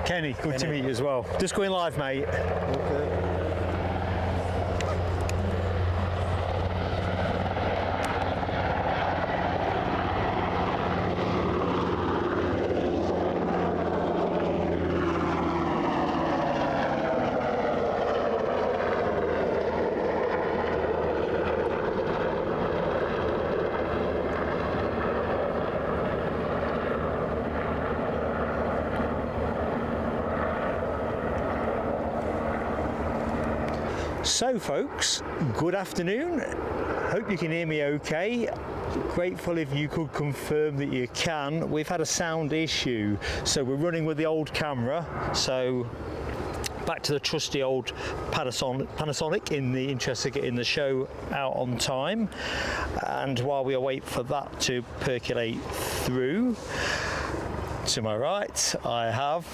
Kenny, good to meet you as well. Just going live, mate. Okay. So folks, good afternoon. Hope you can hear me okay. Grateful if you could confirm that you can. We've had a sound issue, so we're running with the old camera. So back to the trusty old Panasonic in the interest of getting the show out on time. And while we await for that to percolate through, to my right I have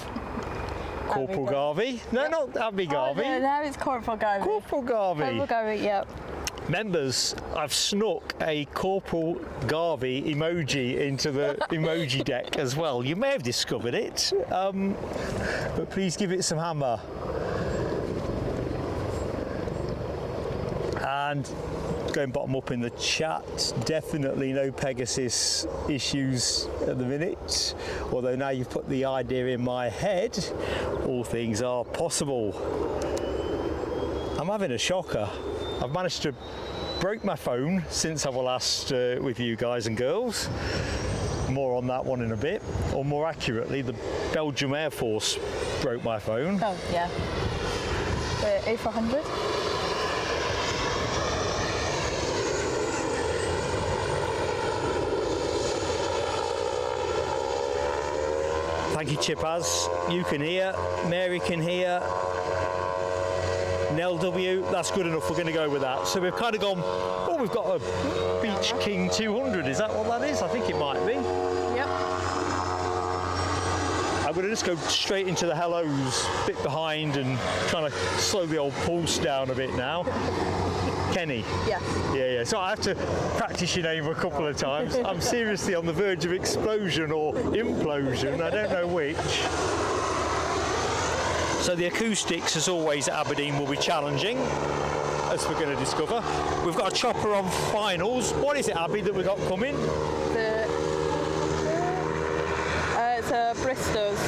Corporal Garvey. No, yep. Not Abbie Garvey. Oh, no, it's Corporal Garvey. Corporal Garvey. Corporal Garvey, yep. Members, I've snuck a Corporal Garvey emoji into the emoji deck as well. You may have discovered it, but please give it some hammer. And going bottom up in the chat, definitely no Pegasus issues at the minute, although now you've put the idea in my head, all things are possible. I'm having a shocker. I've managed to break my phone since I was last with you guys and girls. More on that one in a bit, or more accurately, the Belgium Air Force broke my phone. Oh yeah, the A400. Thank you, Chipaz. You can hear, Mary can hear, Nell W, that's good enough, we're going to go with that. So we've kind of gone, oh, we've got a Beach King 200, is that what that is? I think it might be. Yep. I'm going to just go straight into the hellos, bit behind, and trying to slow the old pulse down a bit now. Kenny? Yeah. Yeah. So I have to practice your name a couple of times. I'm seriously on the verge of explosion or implosion, I don't know which. So the acoustics, as always, at Aberdeen will be challenging, as we're going to discover. We've got a chopper on finals. What is it, Abbie, that we've got coming? It's a Bristow's.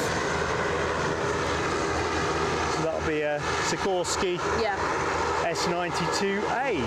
So that'll be a Sikorsky. Yeah. S92A.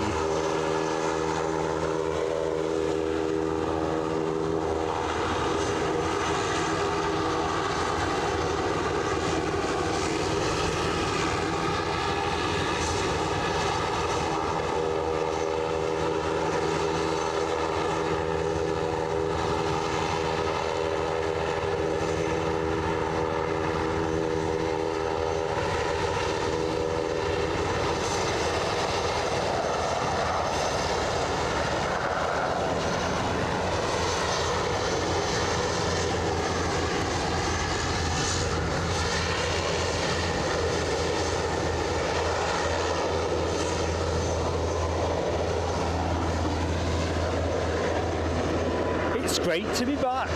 It's great to be back.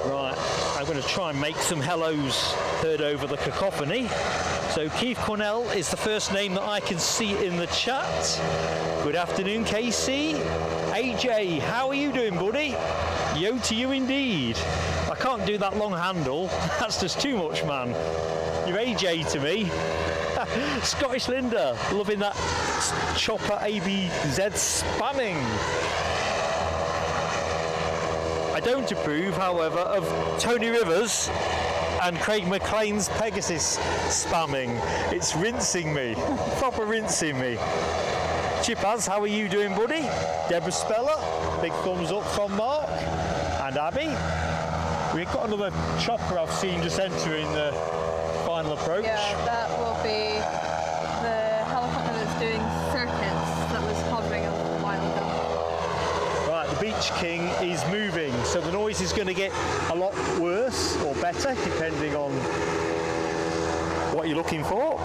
Right, I'm going to try and make some hellos heard over the cacophony. So Keith Cornell is the first name that I can see in the chat. Good afternoon, KC. AJ, how are you doing, buddy? Yo to you indeed. I can't do that long handle. That's just too much, man. You're AJ to me. Scottish Linda, loving that chopper ABZ spamming. I don't approve, however, of Tony Rivers and Craig McLean's Pegasus spamming. It's rinsing me, proper rinsing me. Chipaz, how are you doing, buddy? Deborah Speller, big thumbs up from Mark and Abbie. We've got another chopper I've seen just entering the final approach. Yeah, that will be the helicopter that's doing circuits that was hovering a while ago. Right, the Beach King is moving, so the noise is going to get a lot worse or better, depending on what you're looking for.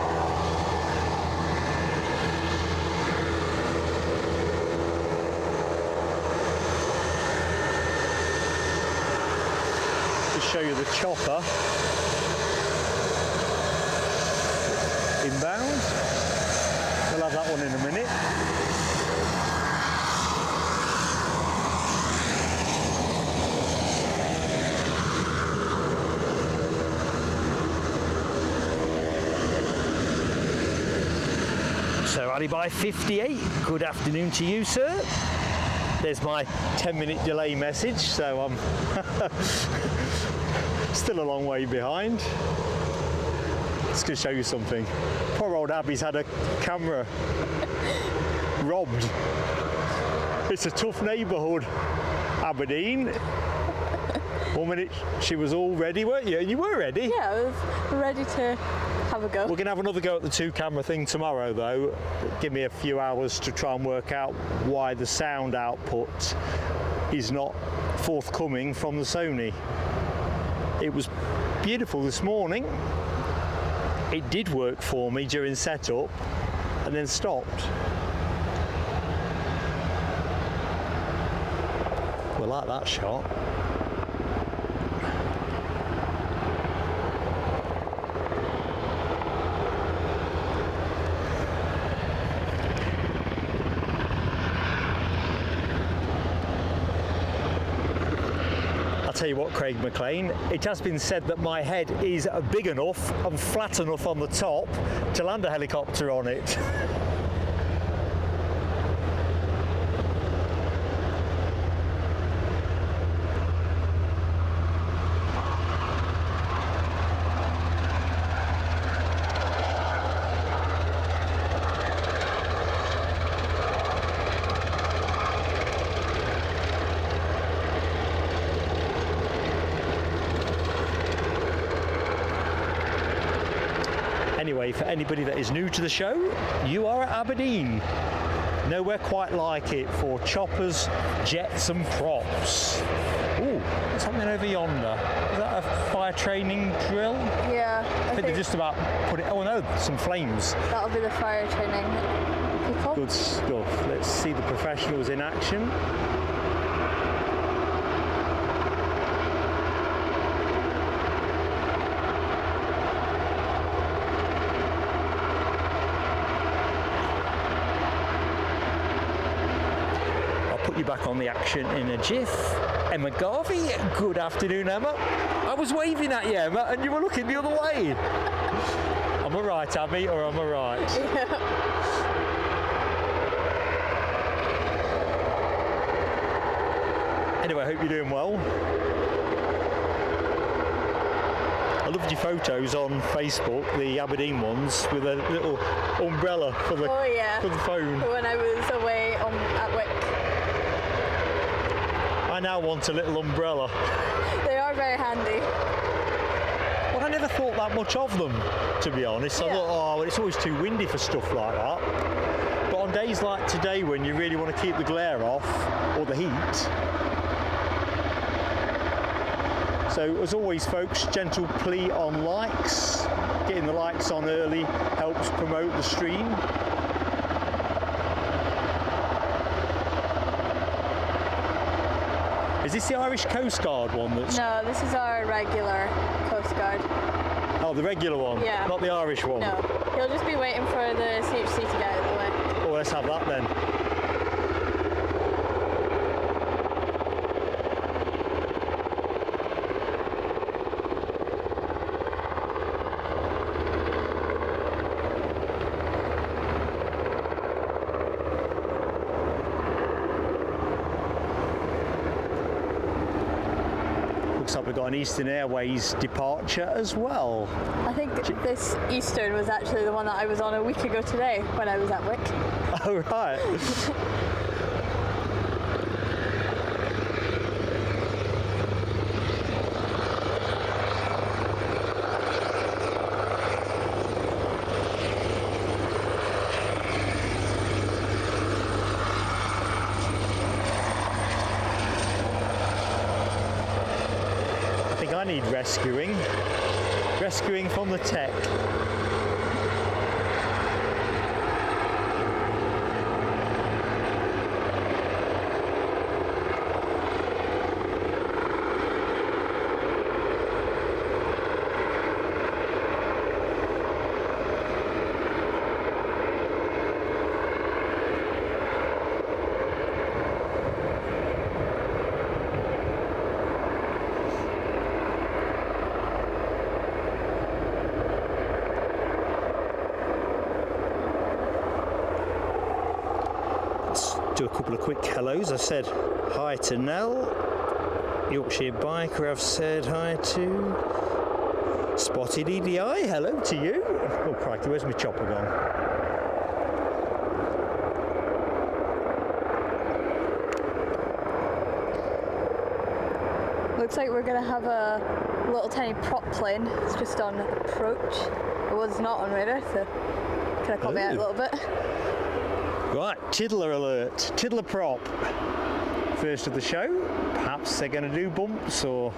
show you the chopper inbound. We'll have that one in a minute. So Alibi 58, good afternoon to you, sir. There's my 10-minute delay message, so I'm still a long way behind. Just going to show you something. Poor old Abby's had a camera robbed. It's a tough neighbourhood, Aberdeen. 1 minute she was all ready, weren't you? And you were ready. Yeah, I was ready to have a go. We're going to have another go at the 2-camera thing tomorrow, though. Give me a few hours to try and work out why the sound output is not forthcoming from the Sony. It was beautiful this morning. It did work for me during setup and then stopped. We like that shot. Tell you what, Craig McLean, it has been said that my head is big enough and flat enough on the top to land a helicopter on it. Anyway, for anybody that is new to the show, you are at Aberdeen. Nowhere quite like it for choppers, jets and props. Ooh, what's happening over yonder? Is that a fire training drill? Yeah. I think they're just about put it. Oh no, some flames. That'll be the fire training people. Good stuff. Let's see the professionals in action. You back on the action in a jiff. Emma Garvey, good afternoon, Emma. I was waving at you, Emma, and you were looking the other way. Am I right, Abby, or am I right? Yeah. Anyway, I hope you're doing well. I loved your photos on Facebook, the Aberdeen ones, with a little umbrella for the, for the phone. When I was away at Wick. I now want a little umbrella. They are very handy. Well, I never thought that much of them, to be honest. I thought, oh, it's always too windy for stuff like that. But on days like today, when you really want to keep the glare off, or the heat. So, as always, folks, gentle plea on likes. Getting the likes on early helps promote the stream. Is this the Irish Coast Guard one that's... No, this is our regular Coast Guard. Oh, the regular one? Yeah. Not the Irish one? No. He'll just be waiting for the CHC to get out of the way. Oh, let's have that then. Looks like we've got an Eastern Airways departure as well. I think this Eastern was actually the one that I was on a week ago today when I was at Wick. Oh, right. I need rescuing from the tech. do a couple of quick hellos. I said hi to Nell. Yorkshire Biker, I've said hi to. Spotted EDI, hello to you. Oh crikey, where's my chopper gone? Looks like we're going to have a little tiny prop plane. It's just on approach. It was not on radar, so can I pop it out a little bit? Right, Tiddler alert, Tiddler prop. First of the show. Perhaps they're going to do bumps or...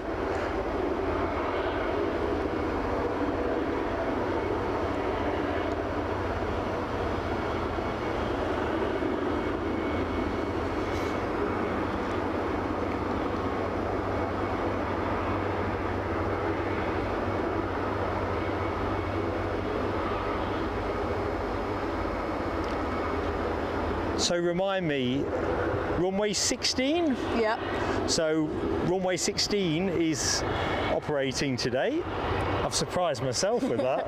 So remind me, runway 16? Yeah. So runway 16 is operating today. I've surprised myself with that.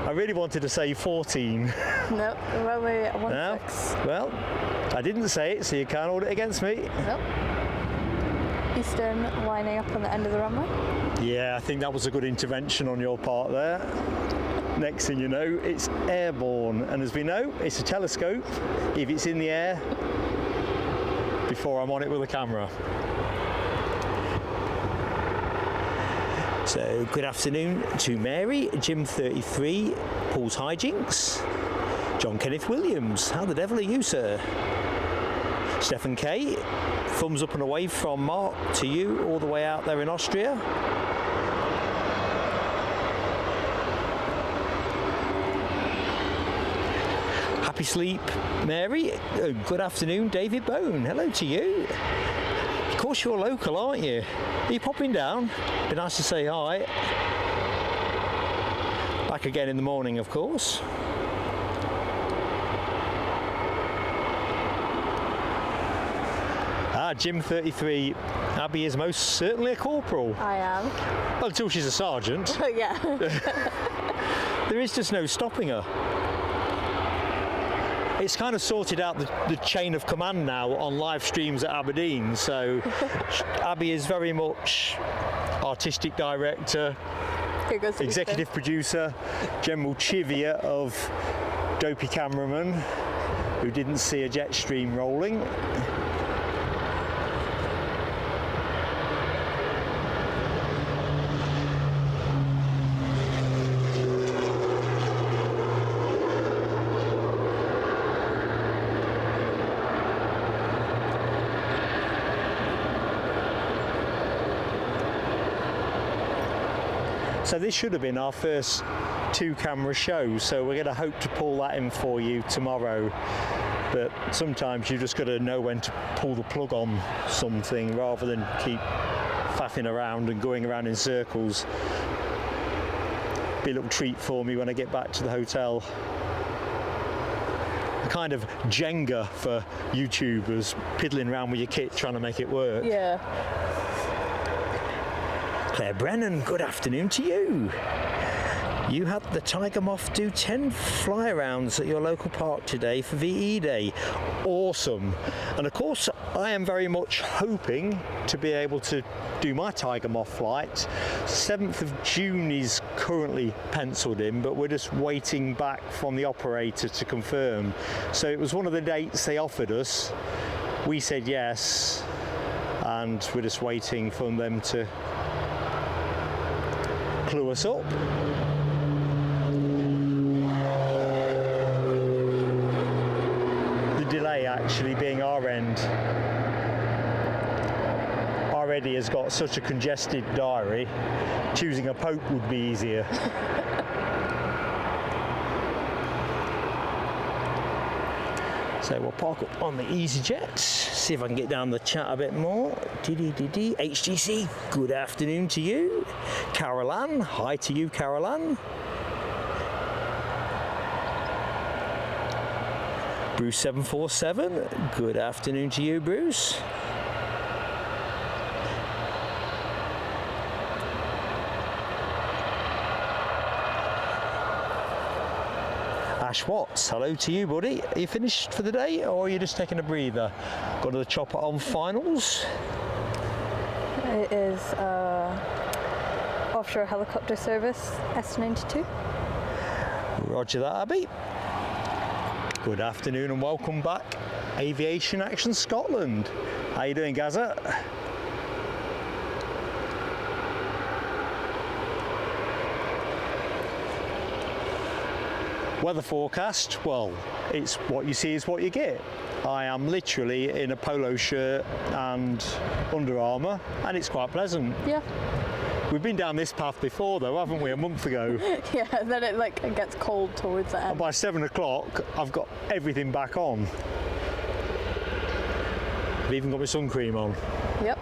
I really wanted to say 14. No, runway 16. No, well, I didn't say it, so you can't hold it against me. Nope. Eastern lining up on the end of the runway. Yeah, I think that was a good intervention on your part there. Next thing you know, it's airborne, and as we know, it's a telescope if it's in the air before I'm on it with a camera. So good afternoon to Mary, Jim 33, Paul's Hijinks, John Kenneth Williams, how the devil are you, sir? Stephen K, thumbs up and away from Mark to you all the way out there in Austria. Happy sleep, Mary. Good afternoon, David Bone. Hello to you. Of course you're local, aren't you? Are you popping down? Be nice to say hi. Back again in the morning, of course. Jim 33. Abbie is most certainly a corporal. I am. Well, until she's a sergeant. Yeah. There is just no stopping her. It's kind of sorted out the chain of command now on live streams at Aberdeen, so Abbie is very much artistic director, executive producer, general chivia of dopey cameraman who didn't see a jet stream rolling. So this should have been our first 2-camera show, so we're going to hope to pull that in for you tomorrow. But sometimes you just got to know when to pull the plug on something rather than keep faffing around and going around in circles. Be a little treat for me when I get back to the hotel. A kind of Jenga for YouTubers, piddling around with your kit trying to make it work. Yeah. Claire Brennan, good afternoon to you. You had the Tiger Moth do 10 fly-arounds at your local park today for VE Day. Awesome. And of course, I am very much hoping to be able to do my Tiger Moth flight. 7th of June is currently penciled in, but we're just waiting back from the operator to confirm. So it was one of the dates they offered us. We said yes, and we're just waiting for them to clue us up. The delay actually being our end. Our Eddie has got such a congested diary, choosing a pope would be easier. So we'll park up on the easyJet, see if I can get down the chat a bit more. HGC, good afternoon to you. Carol Ann, hi to you, Carol Ann. Bruce 747, good afternoon to you, Bruce. Ash Watts, hello to you, buddy. Are you finished for the day, or are you just taking a breather? Got to the chopper on finals? It is offshore helicopter service, S92. Roger that, Abby. Good afternoon and welcome back. Aviation Action Scotland. How you doing, Gaza? Weather forecast, well, it's what you see is what you get. I am literally in a polo shirt and Under Armour, and it's quite pleasant. Yeah. We've been down this path before though, haven't we, a month ago? Yeah, and then it gets cold towards the end. And by 7 o'clock, I've got everything back on. I've even got my sun cream on. Yep.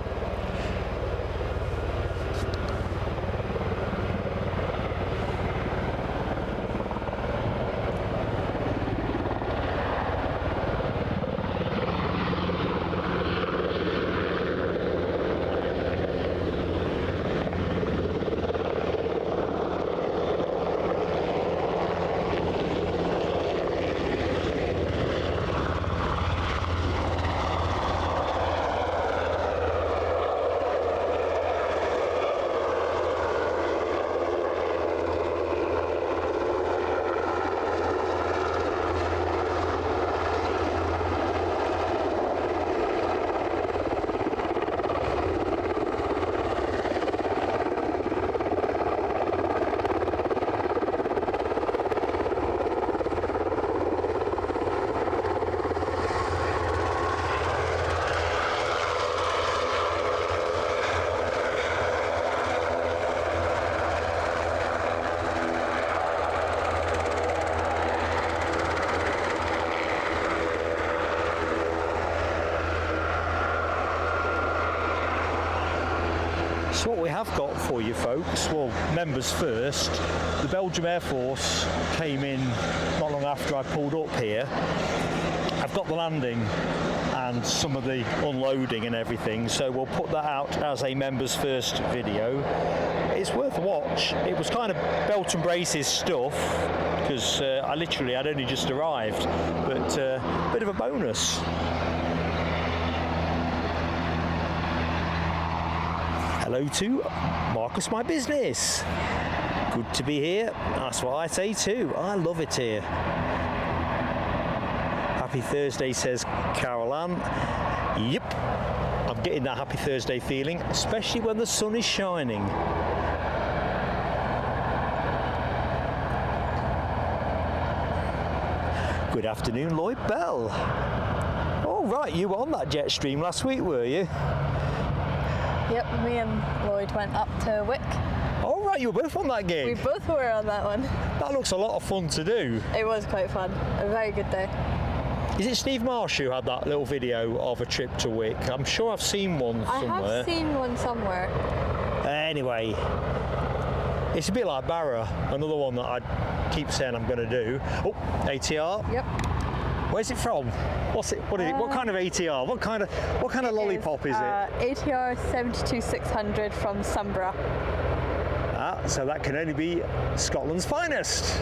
So what we have got for you folks, well, members first, the Belgium Air Force came in not long after I pulled up here. I've got the landing and some of the unloading and everything, so we'll put that out as a members first video. It's worth a watch. It was kind of belt and braces stuff, because I'd only just arrived, but a bit of a bonus. Hello to Marcus, my business. Good to be here. That's what I say too. I love it here. Happy Thursday, says Carol Ann. Yep, I'm getting that happy Thursday feeling, especially when the sun is shining. Good afternoon, Lloyd Bell. Oh right, you were on that jet stream last week, were you? Yep, me and Lloyd went up to Wick. Oh right, you were both on that gig. We both were on that one. That looks a lot of fun to do. It was quite fun. A very good day. Is it Steve Marsh who had that little video of a trip to Wick? I'm sure I've seen one somewhere. I have seen one somewhere. Anyway, it's a bit like Barra, another one that I keep saying I'm going to do. Oh, ATR. Yep. Where's it from? What's it? What is it? What kind of ATR? What kind of lollipop is it? ATR 72600 from Sunborough. Ah, so that can only be Scotland's finest.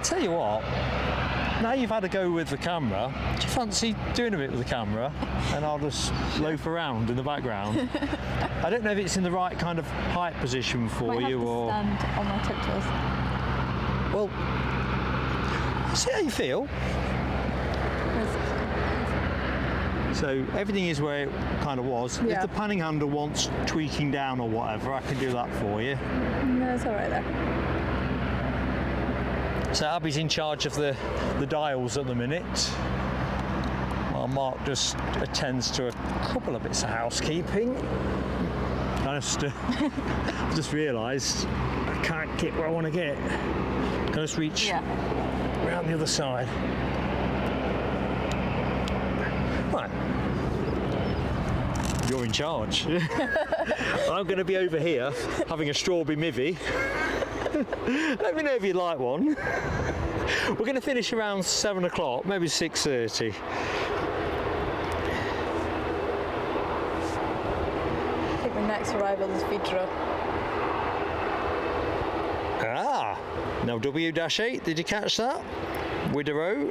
Tell you what, now you've had a go with the camera, do you fancy doing a bit with the camera? And I'll just loaf around in the background. I don't know if it's in the right kind of height position for Might you have to or. stand on my tiptoes. Well, see how you feel. So everything is where it kind of was. Yeah. If the panning handle wants tweaking down or whatever, I can do that for you. No, it's all right there. So Abbie's in charge of the dials at the minute, while Mark just attends to a couple of bits of housekeeping. I just realised I can't get where I want to get. Can I just reach around the other side? Right. You're in charge. I'm going to be over here having a strawberry mivvy. Let me know if you'd like one. We're going to finish around 7 o'clock, maybe 6:30. I think the next arrival is Wideroe. Ah, now W-8, did you catch that? Wideroe.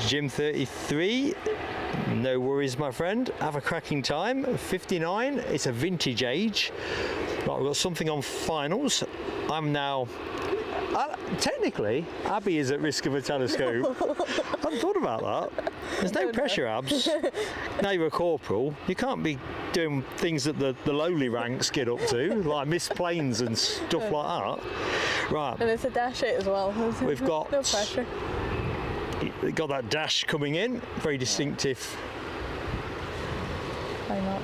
Jim 33, no worries my friend, have a cracking time. 59, it's a vintage age. Right, we've got something on finals. I'm now, technically, Abbie is at risk of a telescope. I hadn't thought about that. There's no pressure, Abs. Now you're a corporal, you can't be doing things that the lowly ranks get up to, like missed planes and stuff like that. Right. And it's a dash 8 as well. We've got no pressure. Got that dash coming in, very distinctive. Why not?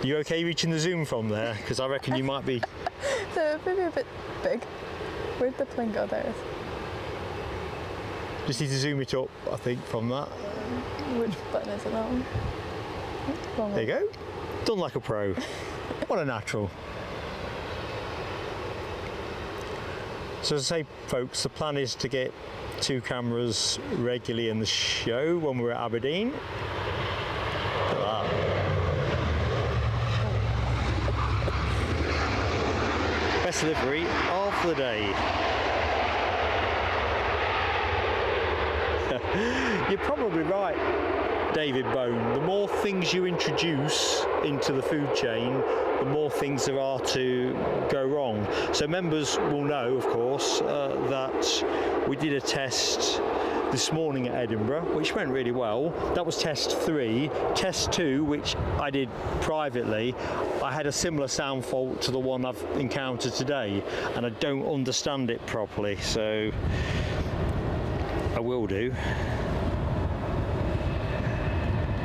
You okay reaching the zoom from there? Because I reckon you might be. So maybe a bit big. Where'd the plane go? There it is. Just need to zoom it up, I think, from that. Which button is it? That one? Wrong There you go. Done like a pro. What a natural. So as I say, folks, the plan is to get 2 cameras regularly in the show when we're at Aberdeen. Look at that. Best delivery of the day. You're probably right, David Bone. The more things you introduce into the food chain, the more things there are to go wrong. So members will know, of course, that we did a test this morning at Edinburgh, which went really well. That was test 3. Test 2, which I did privately, I had a similar sound fault to the one I've encountered today, and I don't understand it properly, so I will do.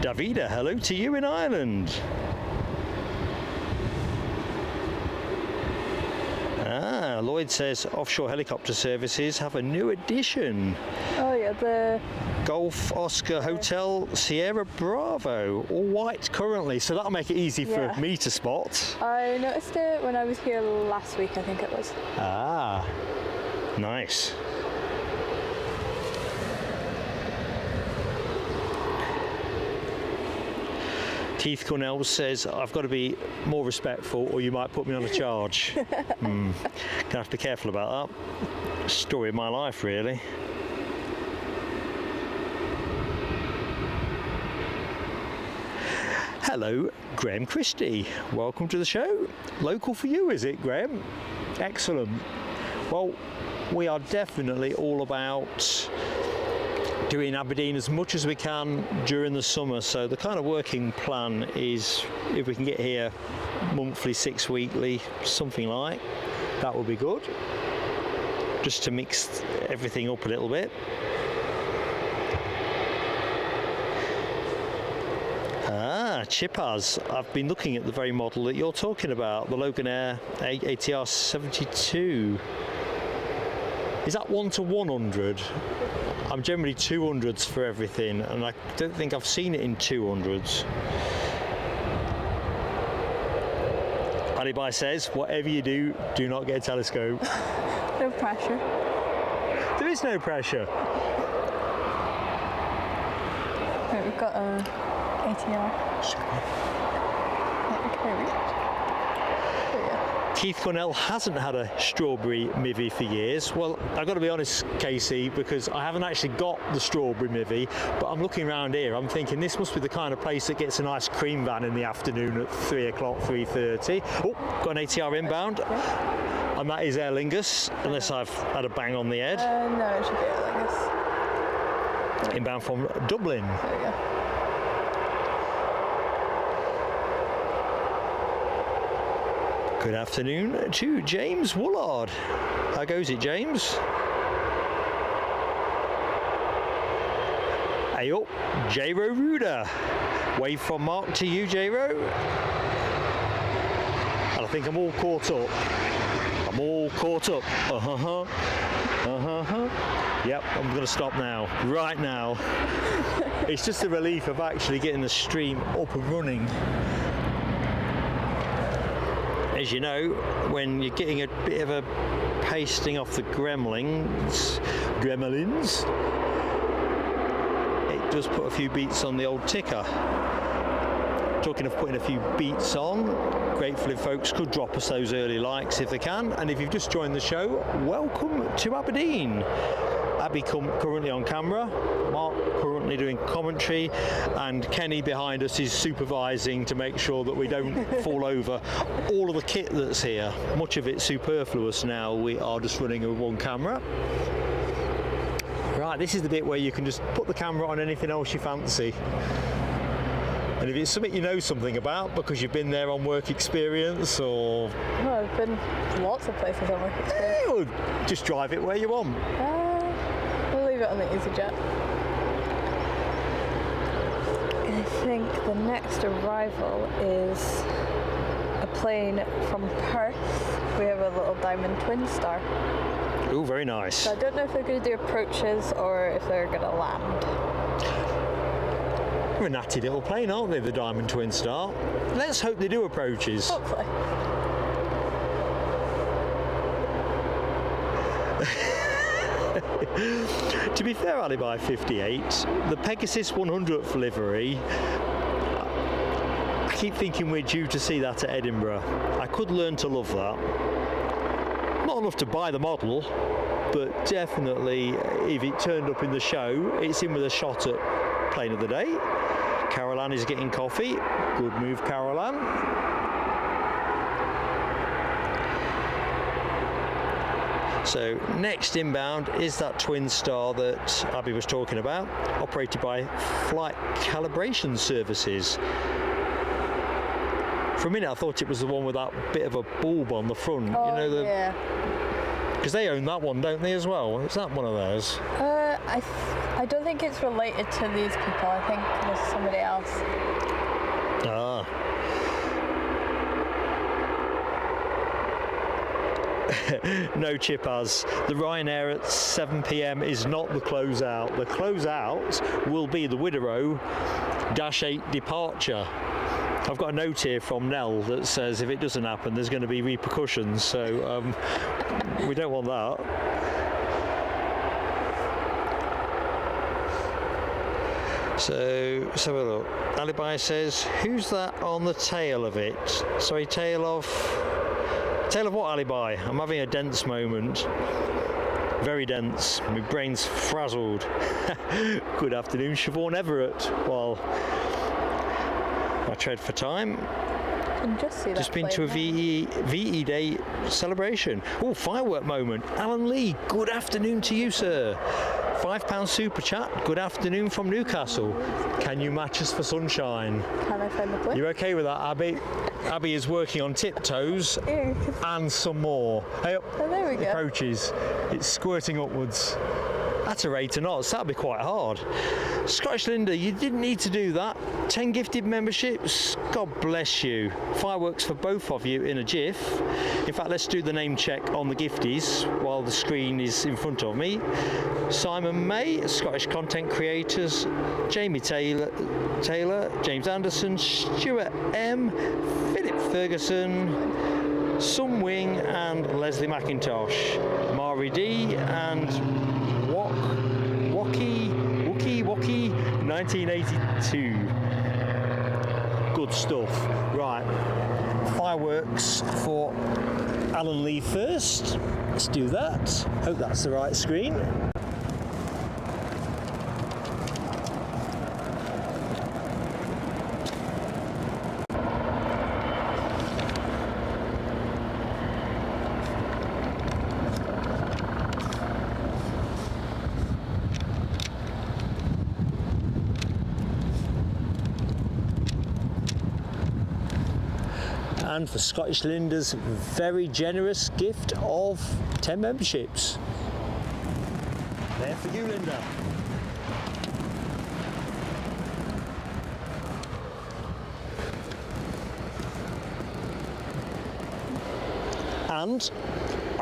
Davida, hello to you in Ireland. Lloyd says offshore helicopter services have a new addition. Oh yeah, the Golf Oscar Hotel Sierra Bravo, all white currently, so that'll make it easy for me to spot. I noticed it when I was here last week, I think it was. Ah, nice. Keith Cornell says, I've got to be more respectful or you might put me on a charge. Gonna have to be careful about that. Story of my life, really. Hello, Graham Christie. Welcome to the show. Local for you, is it, Graham? Excellent. Well, we are definitely all about doing Aberdeen as much as we can during the summer, so the kind of working plan is if we can get here monthly, 6 weekly, something like that would be good, just to mix everything up a little bit. Chipaz, I've been looking at the very model that you're talking about, the Loganair ATR 72. Is that 1 to 100? I'm generally 200s for everything, and I don't think I've seen it in 200s. Alibi says, whatever you do, do not get a telescope. No pressure. There is no pressure. Right, we've got a ATR. Keith Cornell hasn't had a strawberry mivvy for years. Well, I've got to be honest, Casey, because I haven't actually got the strawberry mivvy, but I'm looking around here, I'm thinking this must be the kind of place that gets a nice cream van in the afternoon at 3 o'clock, 3:30. Oh, got an ATR inbound. And that is Aer Lingus, unless I've had a bang on the head. No, it should be Aer Lingus. Inbound from Dublin. There we go. Good afternoon to James Woolard. How goes it, James? Hey up, J-Ro Ruder. Wave from Mark to you, J-Ro. And I think I'm all caught up. I'm all caught up. Yep, I'm going to stop now. Right now. It's just a relief of actually getting the stream up and running. As you know, when you're getting a bit of a pasting off the gremlins, it does put a few beats on the old ticker. Talking of putting a few beats on, grateful if folks could drop us those early likes if they can. And if you've just joined the show, welcome to Aberdeen. Abbie currently on camera, Mark currently doing commentary, and Kenny behind us is supervising to make sure that we don't fall over all of the kit that's here. Much of it's superfluous now, we are just running with one camera. Right, this is the bit where you can just put the camera on anything else you fancy. And if it's something you know something about because you've been there on work experience or... Well, I've been lots of places on work experience. Well, just drive it where you want. We'll leave it on the easyJet. I think the next arrival is a plane from Perth. We have a little Diamond Twin Star. Oh, very nice. So I don't know if they're going to do approaches or if they're going to land. They're a natty little plane, aren't they, the Diamond Twin Star? Let's hope they do approaches. Hopefully. To be fair, Alibi 58, the Pegasus 100th livery, I keep thinking we're due to see that at Edinburgh. I could learn to love that. Not enough to buy the model, but definitely if it turned up in the show, it's in with a shot at plane of the day. Caroline is getting coffee. Good move, Caroline. So next inbound is that Twin Star that Abbie was talking about, operated by Flight Calibration Services. For a minute I thought it was the one with that bit of a bulb on the front. Oh, you know, yeah. Because they own that one, don't they, as well? Is that one of theirs? I don't think it's related to these people. I think there's somebody else. Ah. No, Chipaz. The Ryanair at 7 p.m. is not the closeout. The closeout will be the Wideroe -8 departure. I've got a note here from Nell that says if it doesn't happen, there's going to be repercussions. So we don't want that. So let's have a look. Alibi says, who's that on the tail of it? Sorry, tail of what, Alibi? I'm having a dense moment. Very dense. My brain's frazzled. Good afternoon, Siobhan Everett. While I tread for time. Can just see that. Just been to a VE Day celebration. Oh, firework moment. Alan Lee, good afternoon to you, sir. £5 super chat. Good afternoon from Newcastle. Can you match us for sunshine? Can I find the plane? You're okay with that, Abbie? Abbie is working on tiptoes and some more. Hey up. Oh, there we go. Approaches. It's squirting upwards. At a rate of knots, that'd be quite hard. Scottish Linda, you didn't need to do that. 10 gifted memberships. God bless you. Fireworks for both of you in a jiff. In fact, let's do the name check on the gifties while the screen is in front of me. Simon May, Scottish content creators. Jamie Taylor, James Anderson, Stuart M, Philip Ferguson, Sun Wing and Leslie McIntosh, Mari D and Wookie 1982. good stuff. Right, fireworks for Alan Lee first. Let's do that. Hope that's the right screen. And for Scottish Linda's very generous gift of 10 memberships. There for you, Linda. And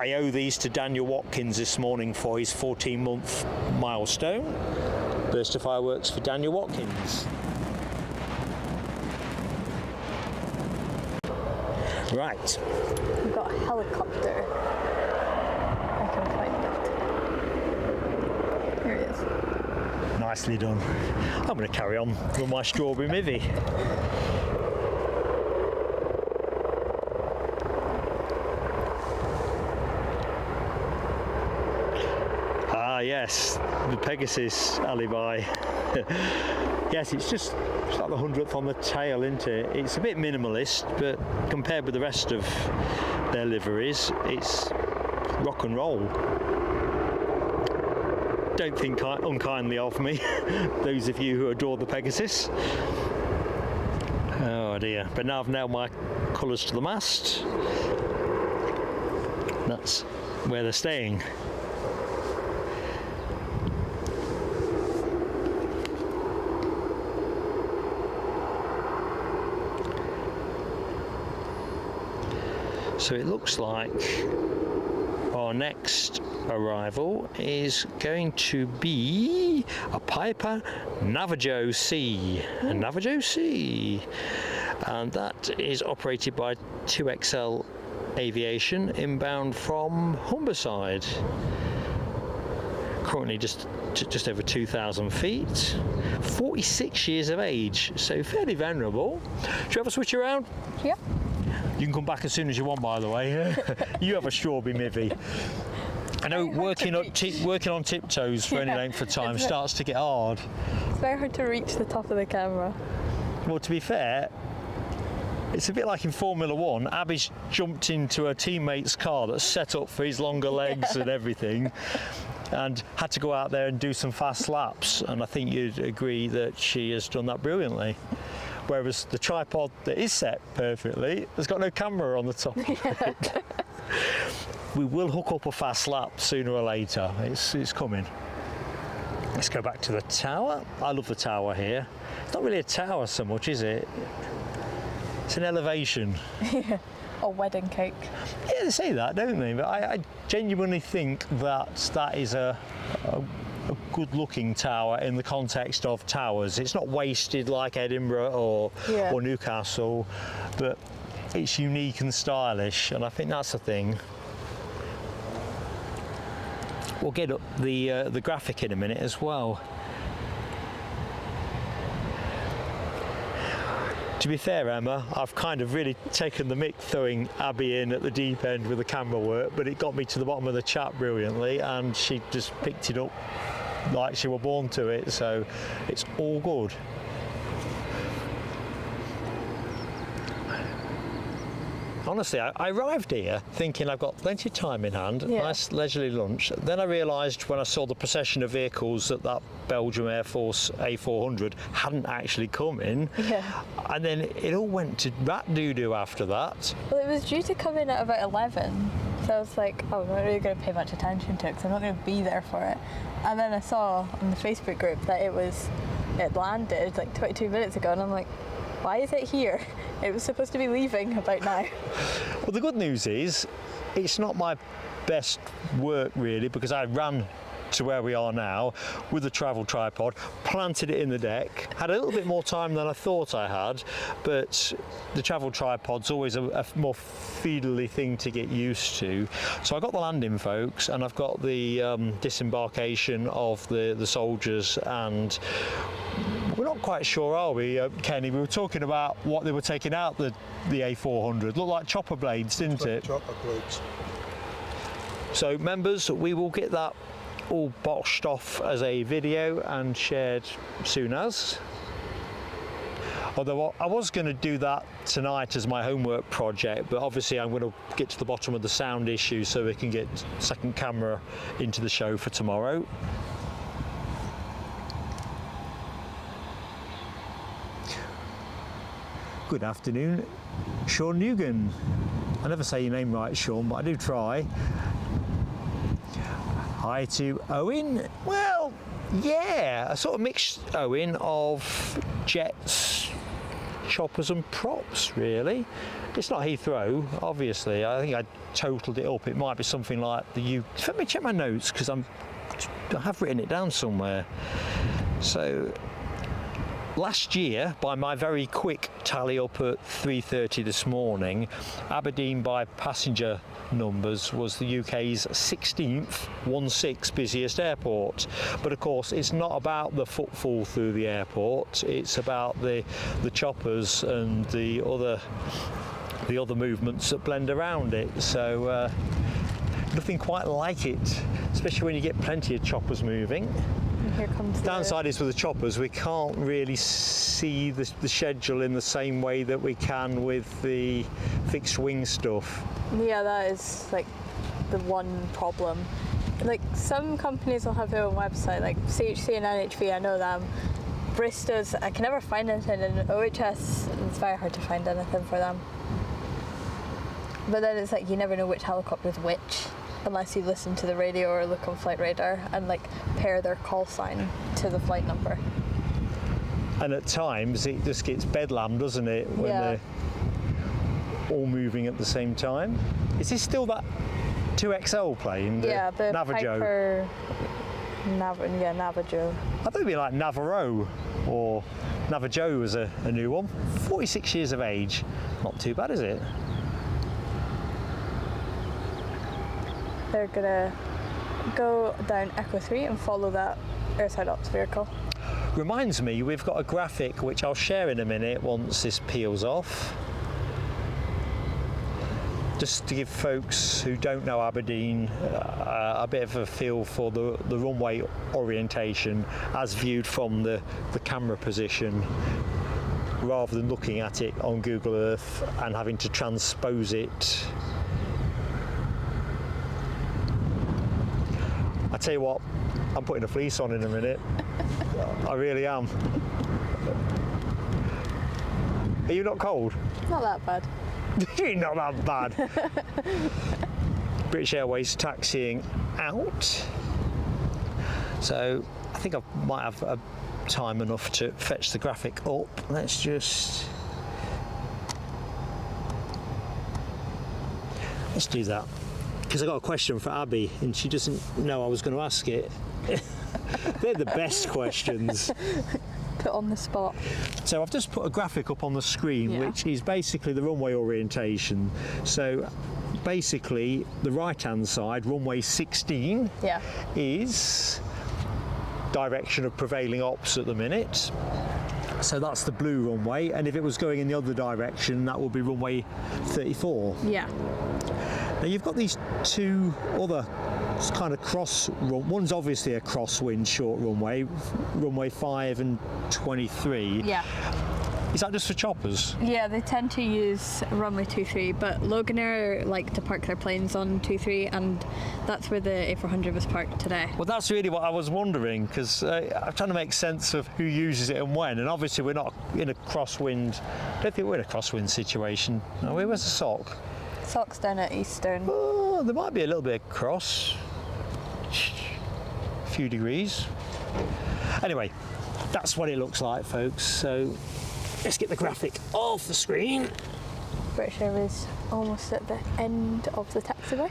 I owe these to Daniel Watkins this morning for his 14-month milestone. Burst of fireworks for Daniel Watkins. Right. We've got a helicopter. I can find it. Here it is. Nicely done. I'm going to carry on with my strawberry mivvy. Ah yes, the Pegasus alibi. Yes, it's like the 100th on the tail, isn't it? It's a bit minimalist, but compared with the rest of their liveries, it's rock and roll. Don't think unkindly of me, those of you who adore the Pegasus. Oh dear, but now I've nailed my colours to the mast. That's where they're staying. So it looks like our next arrival is going to be a Piper Navajo C. A Navajo C. And that is operated by 2XL Aviation inbound from Humberside. Currently just over 2,000 feet. 46 years of age, so fairly venerable. Should we have a switch around? Yeah. You can come back as soon as you want, by the way. You have a strawberry mivvy. I know working on tiptoes for any length of time starts to get hard. It's very hard to reach the top of the camera. Well, to be fair, it's a bit like in Formula One. Abbie's jumped into her teammate's car that's set up for his longer legs and everything, and had to go out there and do some fast laps. And I think you'd agree that she has done that brilliantly. Whereas the tripod that is set perfectly has got no camera on the top of it. We will hook up a fast lap sooner or later. It's coming. Let's go back to the tower. I love the tower here. It's not really a tower so much, is it? It's an elevation. Yeah. Or wedding cake. Yeah, they say that, don't they? But I genuinely think that is a good-looking tower in the context of towers. It's not wasted like Edinburgh or Newcastle, but it's unique and stylish, and I think that's the thing. We'll get up the graphic in a minute as well. To be fair, Emma, I've kind of really taken the mick throwing Abbie in at the deep end with the camera work, but it got me to the bottom of the chat brilliantly, and she just picked it up like she were born to it, so it's all good. Honestly, I arrived here thinking I've got plenty of time in hand, nice leisurely lunch. Then I realised when I saw the procession of vehicles that Belgium Air Force A400 hadn't actually come in. Yeah. And then it all went to rat doo-doo after that. Well, it was due to come in at about 11, so I was like, oh, I'm not really going to pay much attention to it because I'm not going to be there for it. And then I saw on the Facebook group that it landed like 22 minutes ago, and I'm like, why is it here? It was supposed to be leaving about now. Well, the good news is it's not my best work really, because I ran to where we are now with the travel tripod, planted it in the deck, had a little bit more time than I thought I had, but the travel tripod's always a more fiddly thing to get used to. So I got the landing, folks, and I've got the disembarkation of the soldiers, and we're not not quite sure, are we, Kenny? We were talking about what they were taking out the A400. Looked like chopper blades, didn't it? Chopper blades. So members, we will get that all boxed off as a video and shared soon as. Although I was going to do that tonight as my homework project, but obviously I'm going to get to the bottom of the sound issue so we can get second camera into the show for tomorrow. Good afternoon, Sean Newgan. I never say your name right, Sean, but I do try. Hi to Owen. Well, yeah, a sort of mixed Owen of jets, choppers and props, really. It's not Heathrow, obviously. I think I totaled it up. It might be something like the Let me check my notes, because I have written it down somewhere. So last year, by my very quick tally up at 3:30 this morning, Aberdeen by passenger numbers was the UK's 16th busiest airport. But of course, it's not about the footfall through the airport, it's about the choppers and the other movements that blend around it. So nothing quite like it, especially when you get plenty of choppers moving. And here comes the downside is with the choppers, we can't really see the schedule in the same way that we can with the fixed wing stuff. Yeah, that is like the one problem. Like some companies will have their own website, like CHC and NHV, I know them. Bristow's, I can never find anything, and OHS, it's very hard to find anything for them. But then it's like you never know which helicopter's which, unless you listen to the radio or look on Flight Radar and like pair their call sign to the flight number. And at times it just gets bedlam, doesn't it, when they're all moving at the same time. Is this still that 2XL plane? Yeah, the Navajo? Piper Navajo. I thought it'd be like Navarro, or Navajo was a new one. 46 years of age. Not too bad, is it? They're gonna go down Echo 3 and follow that airside ops vehicle. Reminds me, we've got a graphic which I'll share in a minute once this peels off. Just to give folks who don't know Aberdeen a bit of a feel for the runway orientation as viewed from the camera position, rather than looking at it on Google Earth and having to transpose it. I tell you what, I'm putting a fleece on in a minute. I really am. Are you not cold? Not that bad. Not that bad. British Airways taxiing out. So I think I might have time enough to fetch the graphic up. Let's do that. Because I got a question for Abby and she doesn't know I was going to ask it. They're the best questions. Put on the spot. So I've just put a graphic up on the screen, which is basically the runway orientation. So basically the right hand side, runway 16, is direction of prevailing ops at the minute. So that's the blue runway, and if it was going in the other direction, that would be runway 34. Yeah. Now you've got these two other kind of one's obviously a crosswind short runway, runway 5 and 23. Yeah. Is that just for choppers? Yeah, they tend to use runway 23, but Loganair like to park their planes on 23, and that's where the A400 was parked today. Well, that's really what I was wondering, because I'm trying to make sense of who uses it and when, and obviously we're not in a crosswind. I don't think we're in a crosswind situation. No, where's the sock? Sock's down at Eastern. Oh, there might be a little bit of cross. A few degrees. Anyway, that's what it looks like, folks. So let's get the graphic off the screen. British Airways almost at the end of the taxiway.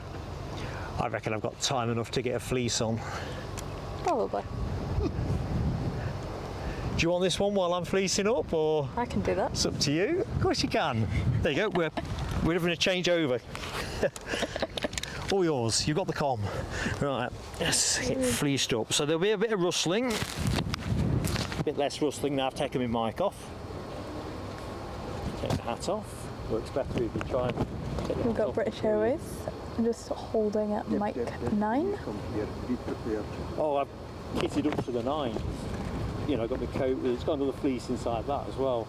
I reckon I've got time enough to get a fleece on. Probably. Do you want this one while I'm fleecing up, or? I can do that. It's up to you. Of course you can. There you go. We're having a change over. All yours. You've got the comm. Right. Let's get fleeced up. So there'll be a bit of rustling. bit less rustling now I've taken my mic off. Take the hat off. Works better if you try and take the We've hat got off. British Airways. I'm just holding at mic 9. Oh, I've kitted up to the 9. You know, I've got my coat, it's got another fleece inside that as well.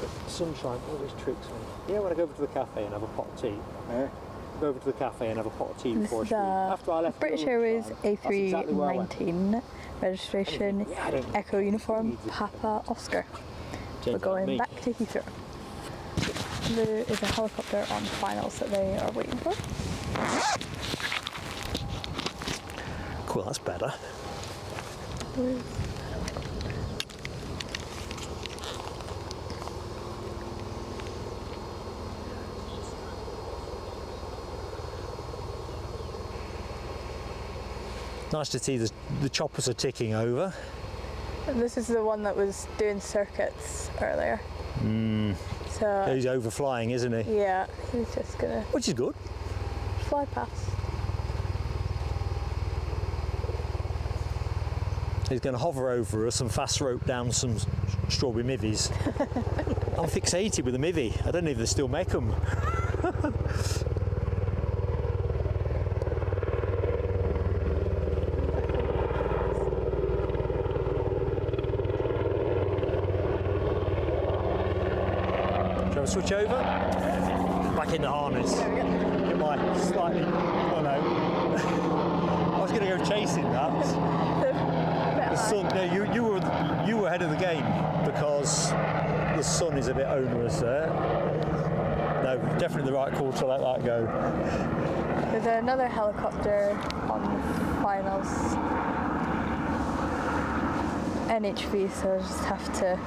But sunshine always tricks me. Yeah, when I go over to the cafe and have a pot of tea. Go over to the cafe and have a pot of tea This before I is sleep. After I left British at Airways lunchtime, that's exactly where I went. A319 registration, Yeah, I don't- Echo Uniform, Papa Oscar. We're going back to Heathrow. There is a helicopter on finals that they are waiting for. Cool, that's better. Nice to see the choppers are ticking over. And this is the one that was doing circuits earlier. So He's overflying, isn't he? yeah, he's just gonna Which is good. fly past. He's going to hover over us and fast rope down some strawberry mivies. I'm fixated with a mivvy. I don't know if they still make them. Shall I switch over? Back in the harness. It might slightly, oh no. I was going to go chasing that. The sun, no, you were ahead of the game because the sun is a bit onerous there. No, definitely the right call to let that go. There's another helicopter on finals. NHV, so I just have to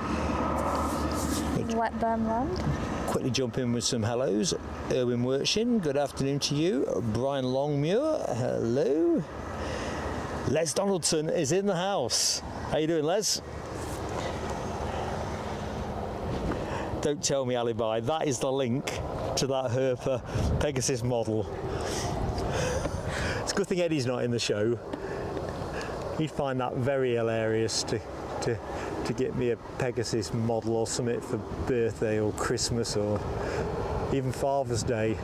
let them land. Quickly jump in with some hellos. Erwin Wertshin, good afternoon to you. Brian Longmuir, hello. Les Donaldson is in the house. How you doing, Les? Don't tell me alibi. That is the link to that Herper Pegasus model. It's a good thing Eddie's not in the show. He'd find that very hilarious to get me a Pegasus model or something for birthday or Christmas or even Father's Day.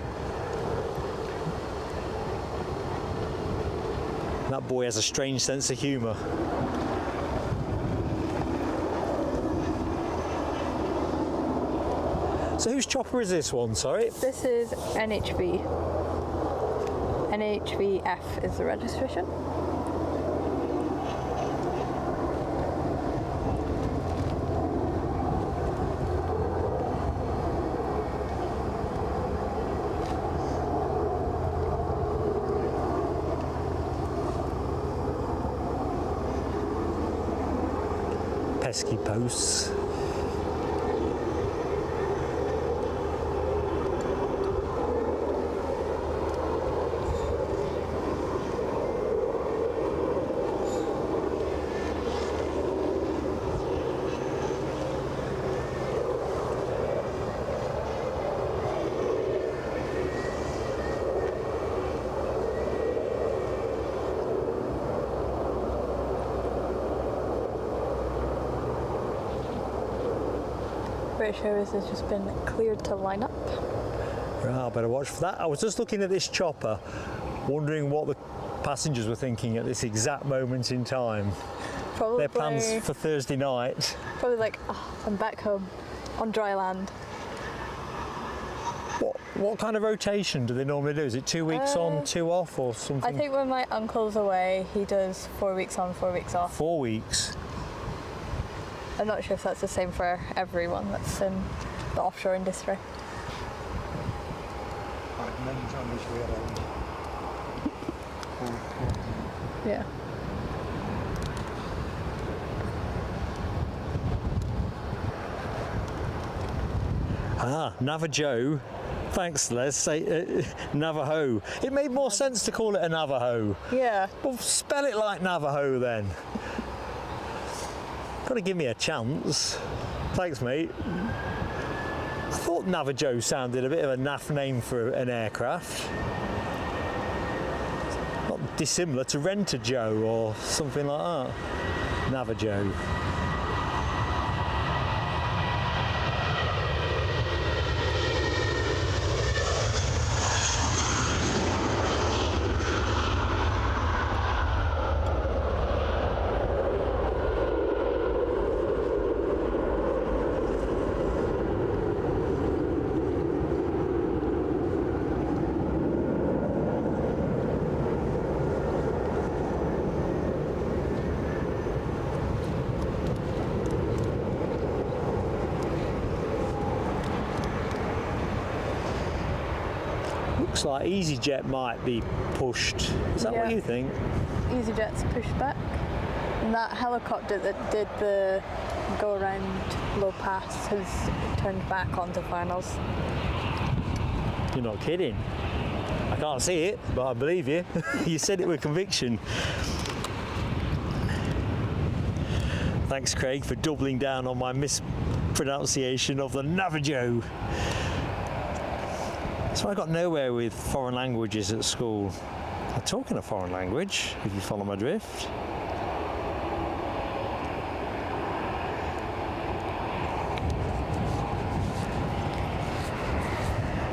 That boy has a strange sense of humour. So whose chopper is this one, sorry? This is NHV. NHVF is the registration. Pesky posts. British Airways has just been cleared to line up. Right, I better watch for that. I was just looking at this chopper, wondering what the passengers were thinking at this exact moment in time. Probably, Their plans for Thursday night. probably like, oh, I'm back home on dry land. What kind of rotation do they normally do? Is it 2 weeks on, 2 off, or something? I think when my uncle's away, he does 4 weeks on, 4 weeks off. 4 weeks. I'm not sure if that's the same for everyone that's in the offshore industry. Yeah. Ah, Navajo. Thanks, Les. Say Navajo. It made more sense to call it a Navajo. Yeah. Well, spell it like Navajo then. Got to give me a chance. Thanks, mate. I thought Navajo sounded a bit of a naff name for an aircraft. Not dissimilar to Rent-A-Joe or something like that. Navajo. Looks like easyJet might be pushed. Is that what you think? easyJet's pushed back. And that helicopter that did the go around low pass has turned back onto finals. You're not kidding. I can't see it, but I believe you. You said it with conviction. Thanks, Craig, for doubling down on my mispronunciation of the Navajo. So I got nowhere with foreign languages at school. I'm talking a foreign language, if you follow my drift.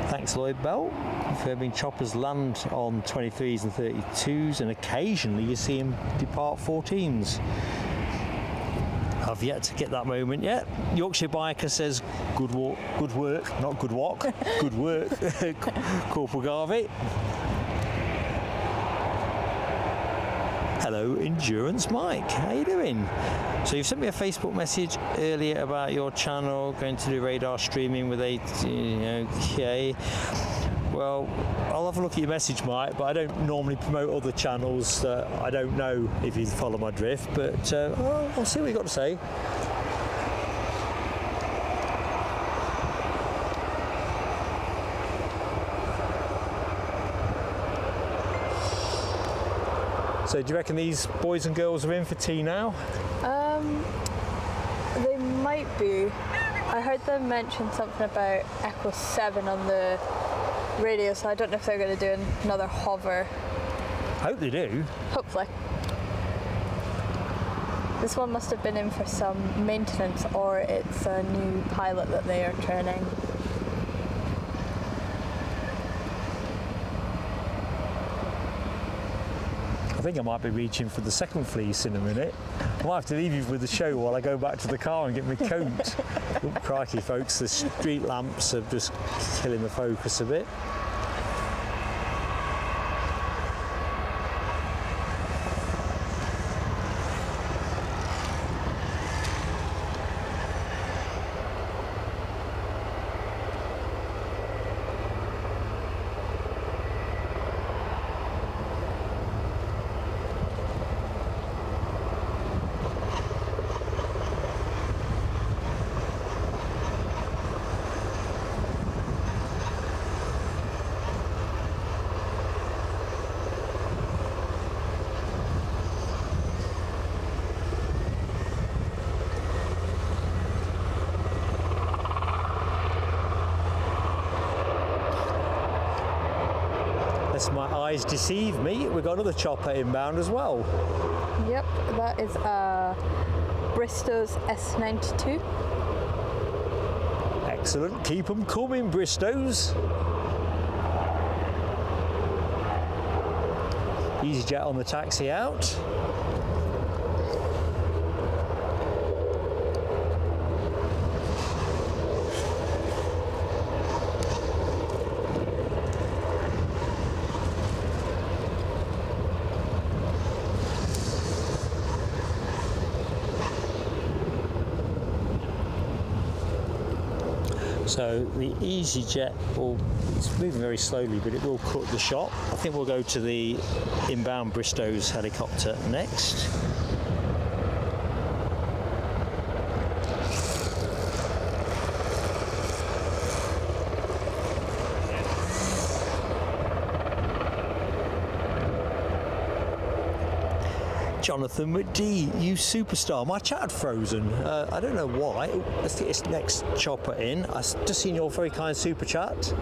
Thanks, Lloyd Bell. Confirming choppers land on 23s and 32s, and occasionally you see them depart 14s. I've yet to get that moment yet. Yorkshire Biker says, good walk, good work, not good walk, good work, Corporal Garvey. Hello, Endurance Mike, how you doing? So you've sent me a Facebook message earlier about your channel, going to do radar streaming with okay. Well, I'll have a look at your message, Mike, but I don't normally promote other channels that I don't know if you follow my drift, but I'll see what you've got to say. So do you reckon these boys and girls are in for tea now? They might be. I heard them mention something about Echo 7 on the radio, so I don't know if they're going to do another hover. Hope they do. Hopefully. This one must have been in for some maintenance, or it's a new pilot that they are training. I think I might be reaching for the second fleece in a minute. I might have to leave you with the show while I go back to the car and get my coat. Oh, crikey, folks, the street lamps are just killing the focus a bit. Unless my eyes deceive me, we've got another chopper inbound as well. Yep, that is Bristow's S92. Excellent, keep them coming, Bristows. easyJet on the taxi out. So the easyJet it's moving very slowly, but it will cut the shot. I think we'll go to the inbound Bristow's helicopter next. Jonathan McD, you superstar. My chat had frozen. I don't know why. Let's get this next chopper in. I've just seen your very kind super chat.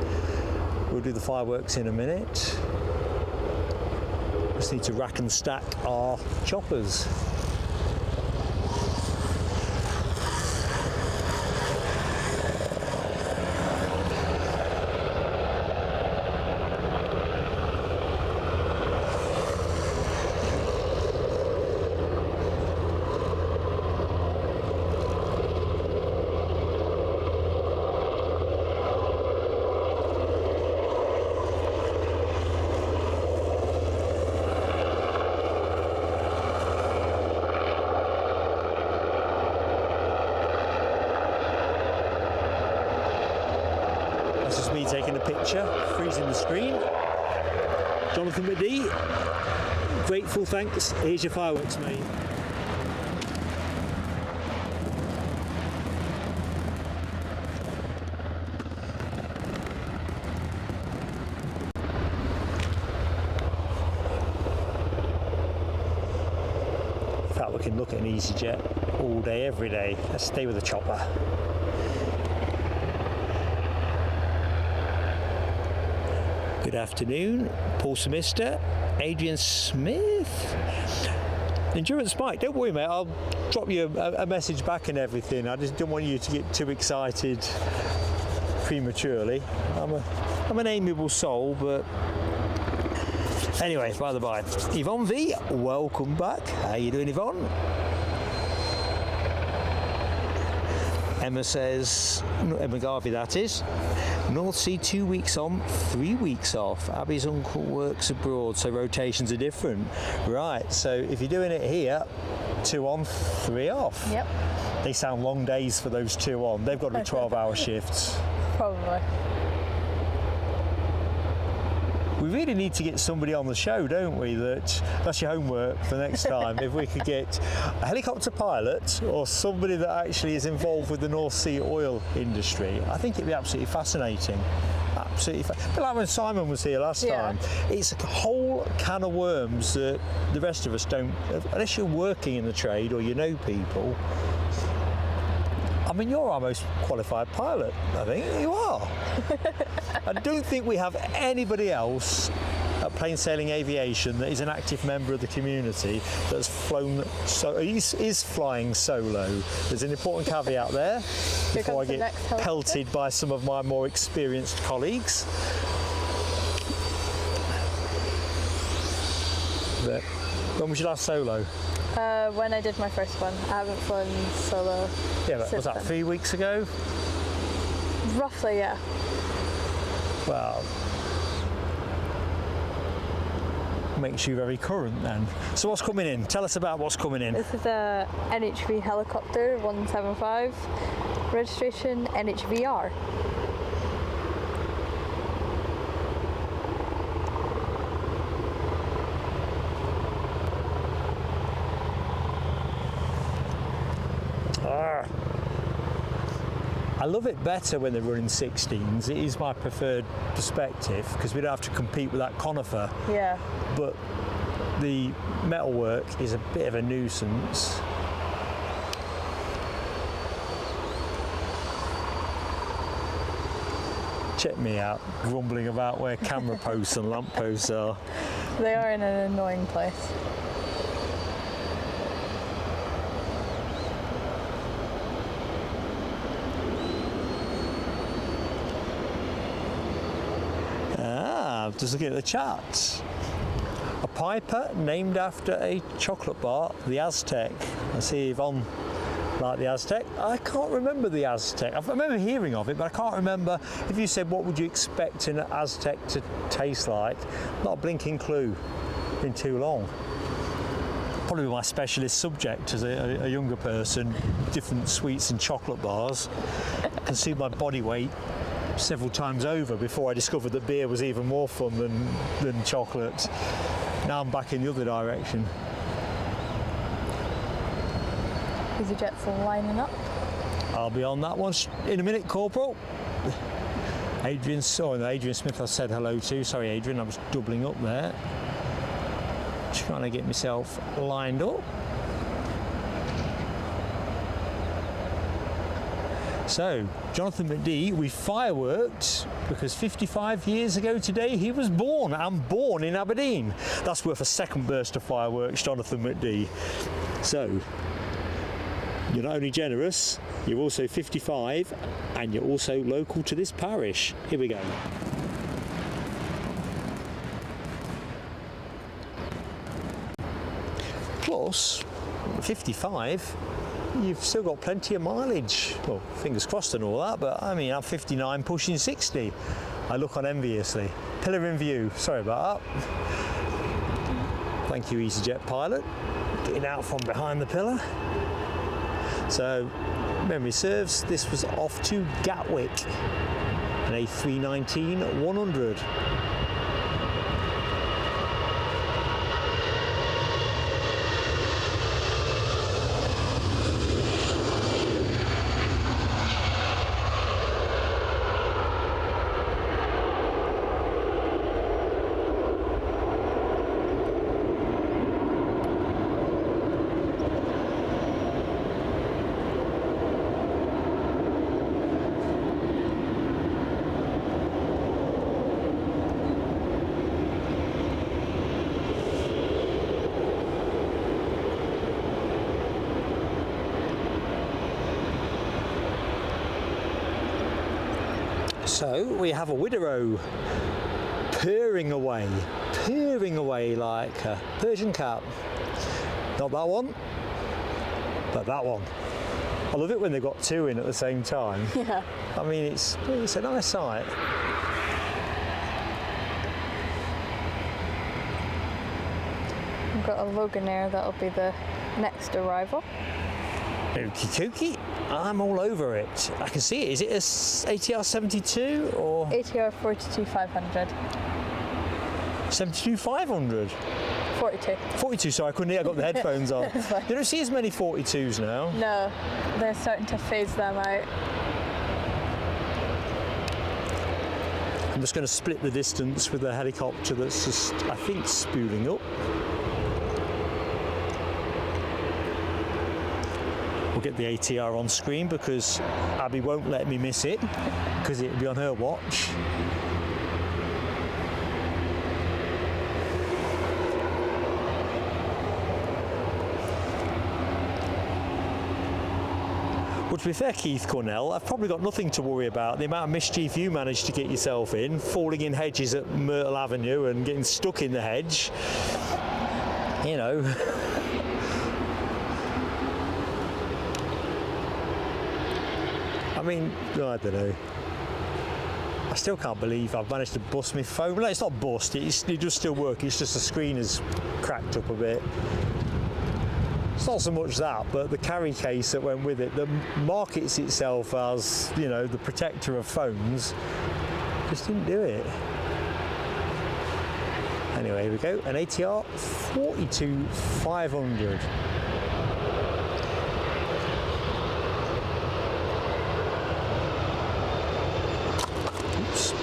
We'll do the fireworks in a minute. Just need to rack and stack our choppers. That's just me taking a picture, freezing the screen. Jonathan McD, grateful thanks. Here's your fireworks, mate. In fact, we can look at an easyJet all day, every day. Let's stay with the chopper. Good afternoon, Paul Semister, Adrian Smith. Endurance Mike, don't worry mate, I'll drop you a message back and everything. I just don't want you to get too excited prematurely. I'm an amiable soul, but anyway, by the by. Yvonne V, welcome back. How you doing, Yvonne? Emma says, Emma Garvey that is, North Sea 2 weeks on, 3 weeks off. Abby's uncle works abroad, so rotations are different. Right, so if you're doing it here, 2 on, 3 off. Yep. They sound long days for those 2 on. They've got to be 12-hour shifts. Probably. We really need to get somebody on the show, don't we? That's your homework for next time. If we could get a helicopter pilot or somebody that actually is involved with the North Sea oil industry, I think it'd be absolutely fascinating. Absolutely. But like when Simon was here last time, it's a whole can of worms that the rest of us don't, unless you're working in the trade or you know people. I mean, you're our most qualified pilot, I think. You are. I don't think we have anybody else at Plain Sailing Aviation that is an active member of the community that's flown, is flying solo. There's an important caveat there before I get pelted by some of my more experienced colleagues. But when was your last solo? When I did my first one. I haven't flown solo. Yeah, but was that 3 weeks ago? Roughly, yeah. Well, makes you very current then. So what's coming in? Tell us about what's coming in. This is a NHV helicopter 175, registration NHVR. I love it better when they're running 16s. It is my preferred perspective because we don't have to compete with that conifer. Yeah. But the metalwork is a bit of a nuisance. Check me out, grumbling about where camera posts and lamp posts are. They are in an annoying place. Just looking at the charts. A Piper named after a chocolate bar, the Aztec. I see Yvonne like the Aztec. I can't remember the Aztec. I remember hearing of it, but I can't remember. If you said what would you expect an Aztec to taste like, not a blinking clue. Been too long. Probably my specialist subject as a younger person, different sweets and chocolate bars. Consumed my body weight several times over before I discovered that beer was even more fun than chocolate. Now I'm back in the other direction. easyJet's lining up. I'll be on that one in a minute, Corporal. Adrian Smith I said hello to. Sorry Adrian, I was doubling up there. Trying to get myself lined up. So, Jonathan McD, we fireworked because 55 years ago today he was born. I'm born in Aberdeen. That's worth a second burst of fireworks, Jonathan McD. So, you're not only generous, you're also 55 and you're also local to this parish. Here we go. Plus, 55, you've still got plenty of mileage. Well, fingers crossed and all that, but I mean, I'm 59 pushing 60. I look on enviously. Pillar in view, sorry about that. Thank you, easyJet pilot. Getting out from behind the pillar. So, memory serves, this was off to Gatwick. an A319-100. So we have a Wideroe purring away like a Persian cat. Not that one, but that one. I love it when they've got two in at the same time. Yeah. I mean, it's a nice sight. We've got a Loganair, that'll be the next arrival. Okie dokie, I'm all over it. I can see it. Is it a ATR 72 or? ATR 42500. 72-500? 42. 42, sorry, I couldn't hear, I got the headphones on. You don't see as many 42s now. No, they're starting to phase them out. I'm just going to split the distance with the helicopter that's just, I think, spooling up. We'll get the ATR on screen because Abby won't let me miss it because it'll be on her watch. Well, to be fair, Keith Cornell, I've probably got nothing to worry about. The amount of mischief you managed to get yourself in, falling in hedges at Myrtle Avenue and getting stuck in the hedge, you know. I mean, I don't know. I still can't believe I've managed to bust my phone. No, it's not bust, it does still work, it's just the screen has cracked up a bit. It's not so much that, but the carry case that went with it, that markets itself as, you know, the protector of phones, just didn't do it. Anyway, here we go, an ATR 42500. Oops.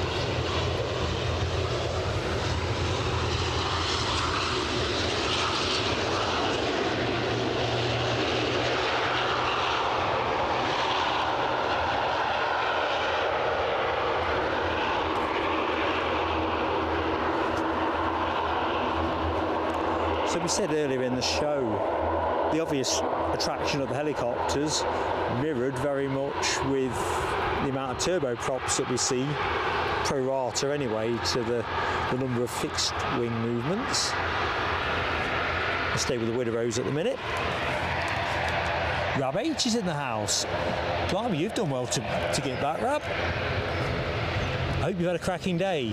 So we said earlier in the show, the obvious attraction of the helicopters mirrored very much with the amount of turboprops that we see, pro rata anyway, to the number of fixed wing movements. I'll stay with the Wideroes at the minute. Rab H is in the house. Blimey, you've done well to get back, Rab. I hope you've had a cracking day.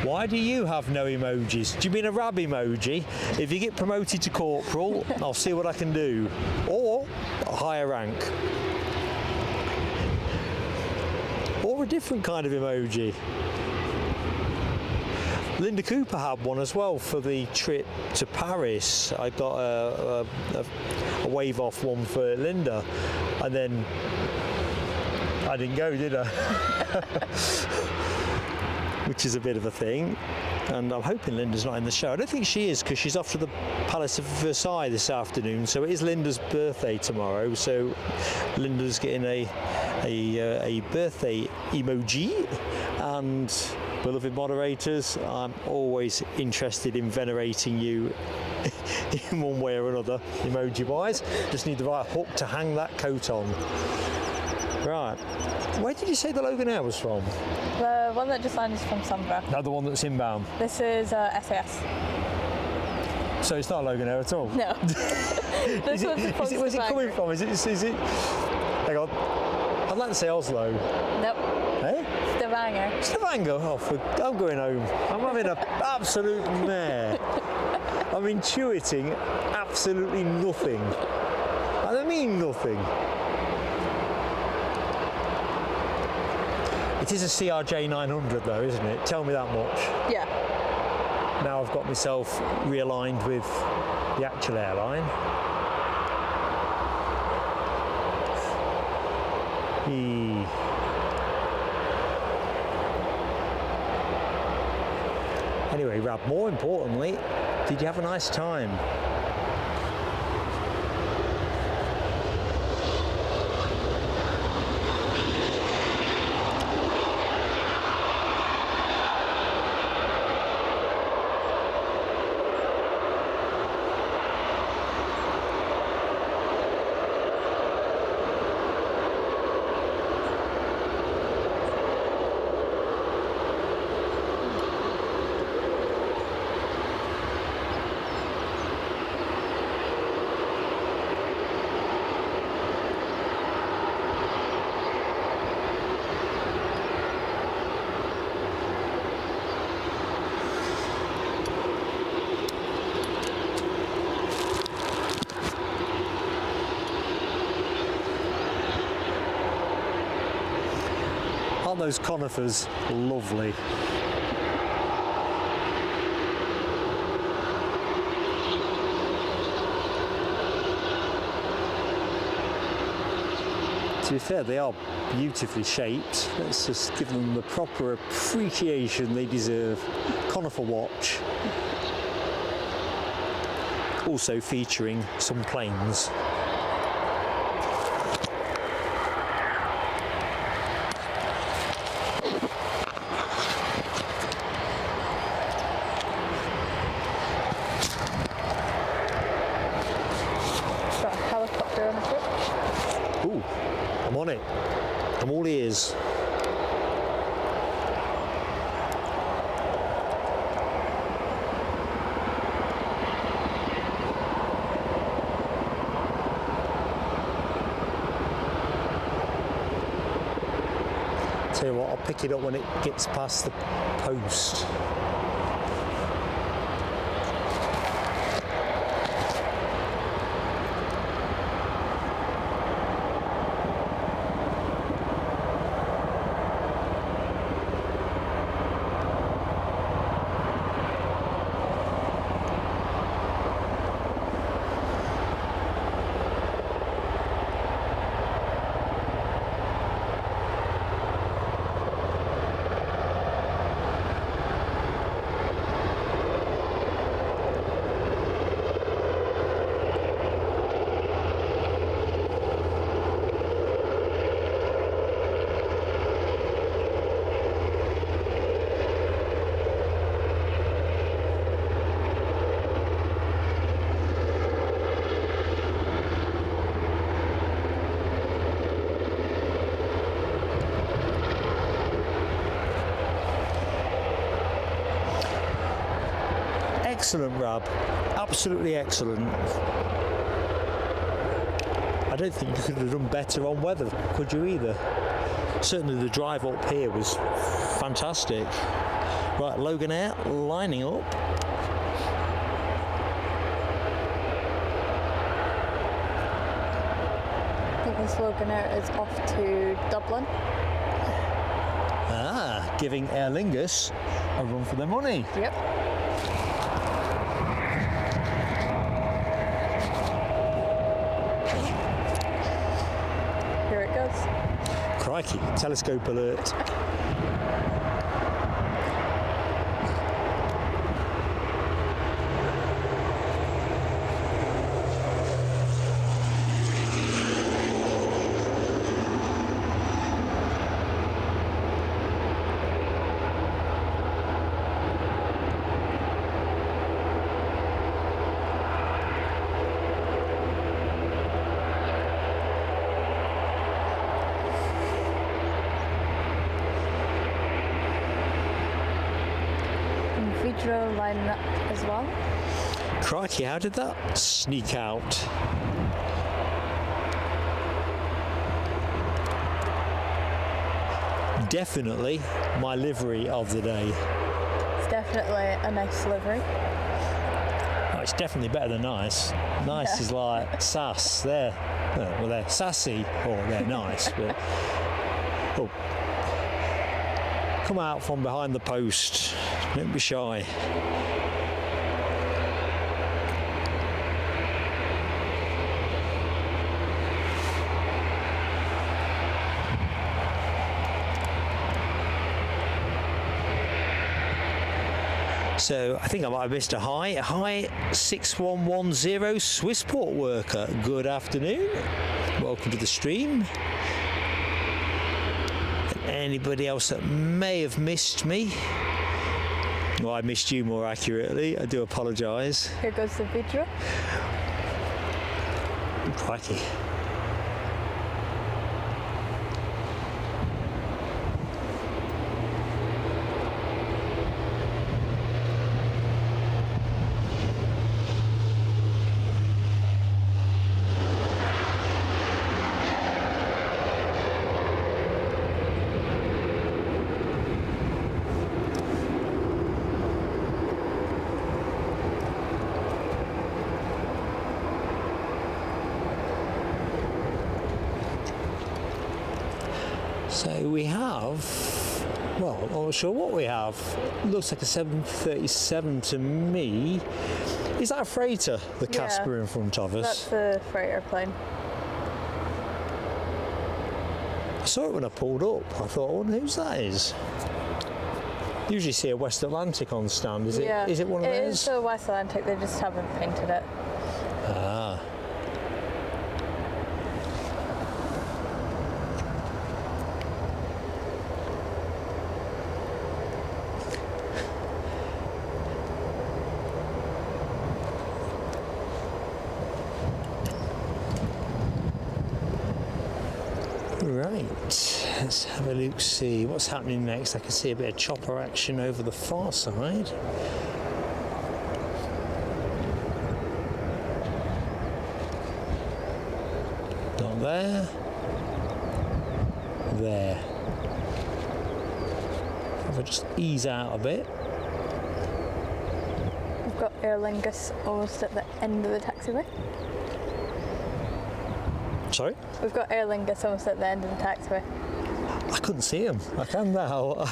Why do you have no emojis? Do you mean a Rab emoji? If you get promoted to corporal, I'll see what I can do. Or a higher rank. Or a different kind of emoji. Linda Cooper had one as well for the trip to Paris. I got a wave off one for Linda, and then I didn't go, did I? Which is a bit of a thing, and I'm hoping Linda's not in the show. I don't think she is, because she's off to the Palace of Versailles this afternoon, so it is Linda's birthday tomorrow, so Linda's getting a birthday emoji. And beloved moderators, I'm always interested in venerating you in one way or another, emoji wise. Just need the right hook to hang that coat on. Right, where did you say the Loganair was from? The one that just landed is from Sunborough. No, the one that's inbound. This is SAS. So it's not a Loganair at all? No. This one's supposed to where's it coming from? Is it? Hang on. I'd like to say Oslo. Nope. Eh? Stavanger. Stavanger? Oh, I'm going home. I'm having an absolute mare. I'm intuiting absolutely nothing. I don't mean nothing. It is a CRJ 900 though, isn't it? Tell me that much. Yeah. Now I've got myself realigned with the actual airline. Anyway, Rab, more importantly, did you have a nice time? Aren't those conifers lovely? To be fair, they are beautifully shaped. Let's just give them the proper appreciation they deserve. Conifer watch. Also featuring some planes. I'm on it. I'm all ears. Tell you what, I'll pick it up when it gets past the post. Excellent, Rab. Absolutely excellent. I don't think you could have done better on weather, could you either? Certainly the drive up here was fantastic. Right, Loganair lining up. I think this Loganair is off to Dublin. Ah, giving Aer Lingus a run for their money. Yep. Here it goes. Crikey, telescope alert. Wideroe lining up as well. Crikey, how did that sneak out? Definitely my livery of the day. It's definitely a nice livery. Oh, it's definitely better than nice. Nice is like sass. Well, they're sassy or they're nice, but oh, Come out from behind the post. Don't be shy. So I think I might have missed a hi. Hi 6110 Swissport worker. Good afternoon. Welcome to the stream. And anybody else that may have missed me, well, I missed you more accurately. I do apologise. Here goes the Wideroe. Crikey. So we have, well, I'm not sure what we have. Looks like a 737 to me. Is that a freighter, the Casper in front of us? That's the freighter plane. I saw it when I pulled up. I thought, I wonder whose that is. Usually see a West Atlantic on stand. Is it one of those? It is the West Atlantic, they just haven't painted it. Ah. Right, let's have a look, see what's happening next. I can see a bit of chopper action over the far side. Not there. There. If I just ease out a bit. We've got Aer Lingus almost at the end of the taxiway. Sorry? We've got Aer Lingus almost at the end of the taxiway. I couldn't see them. I can now.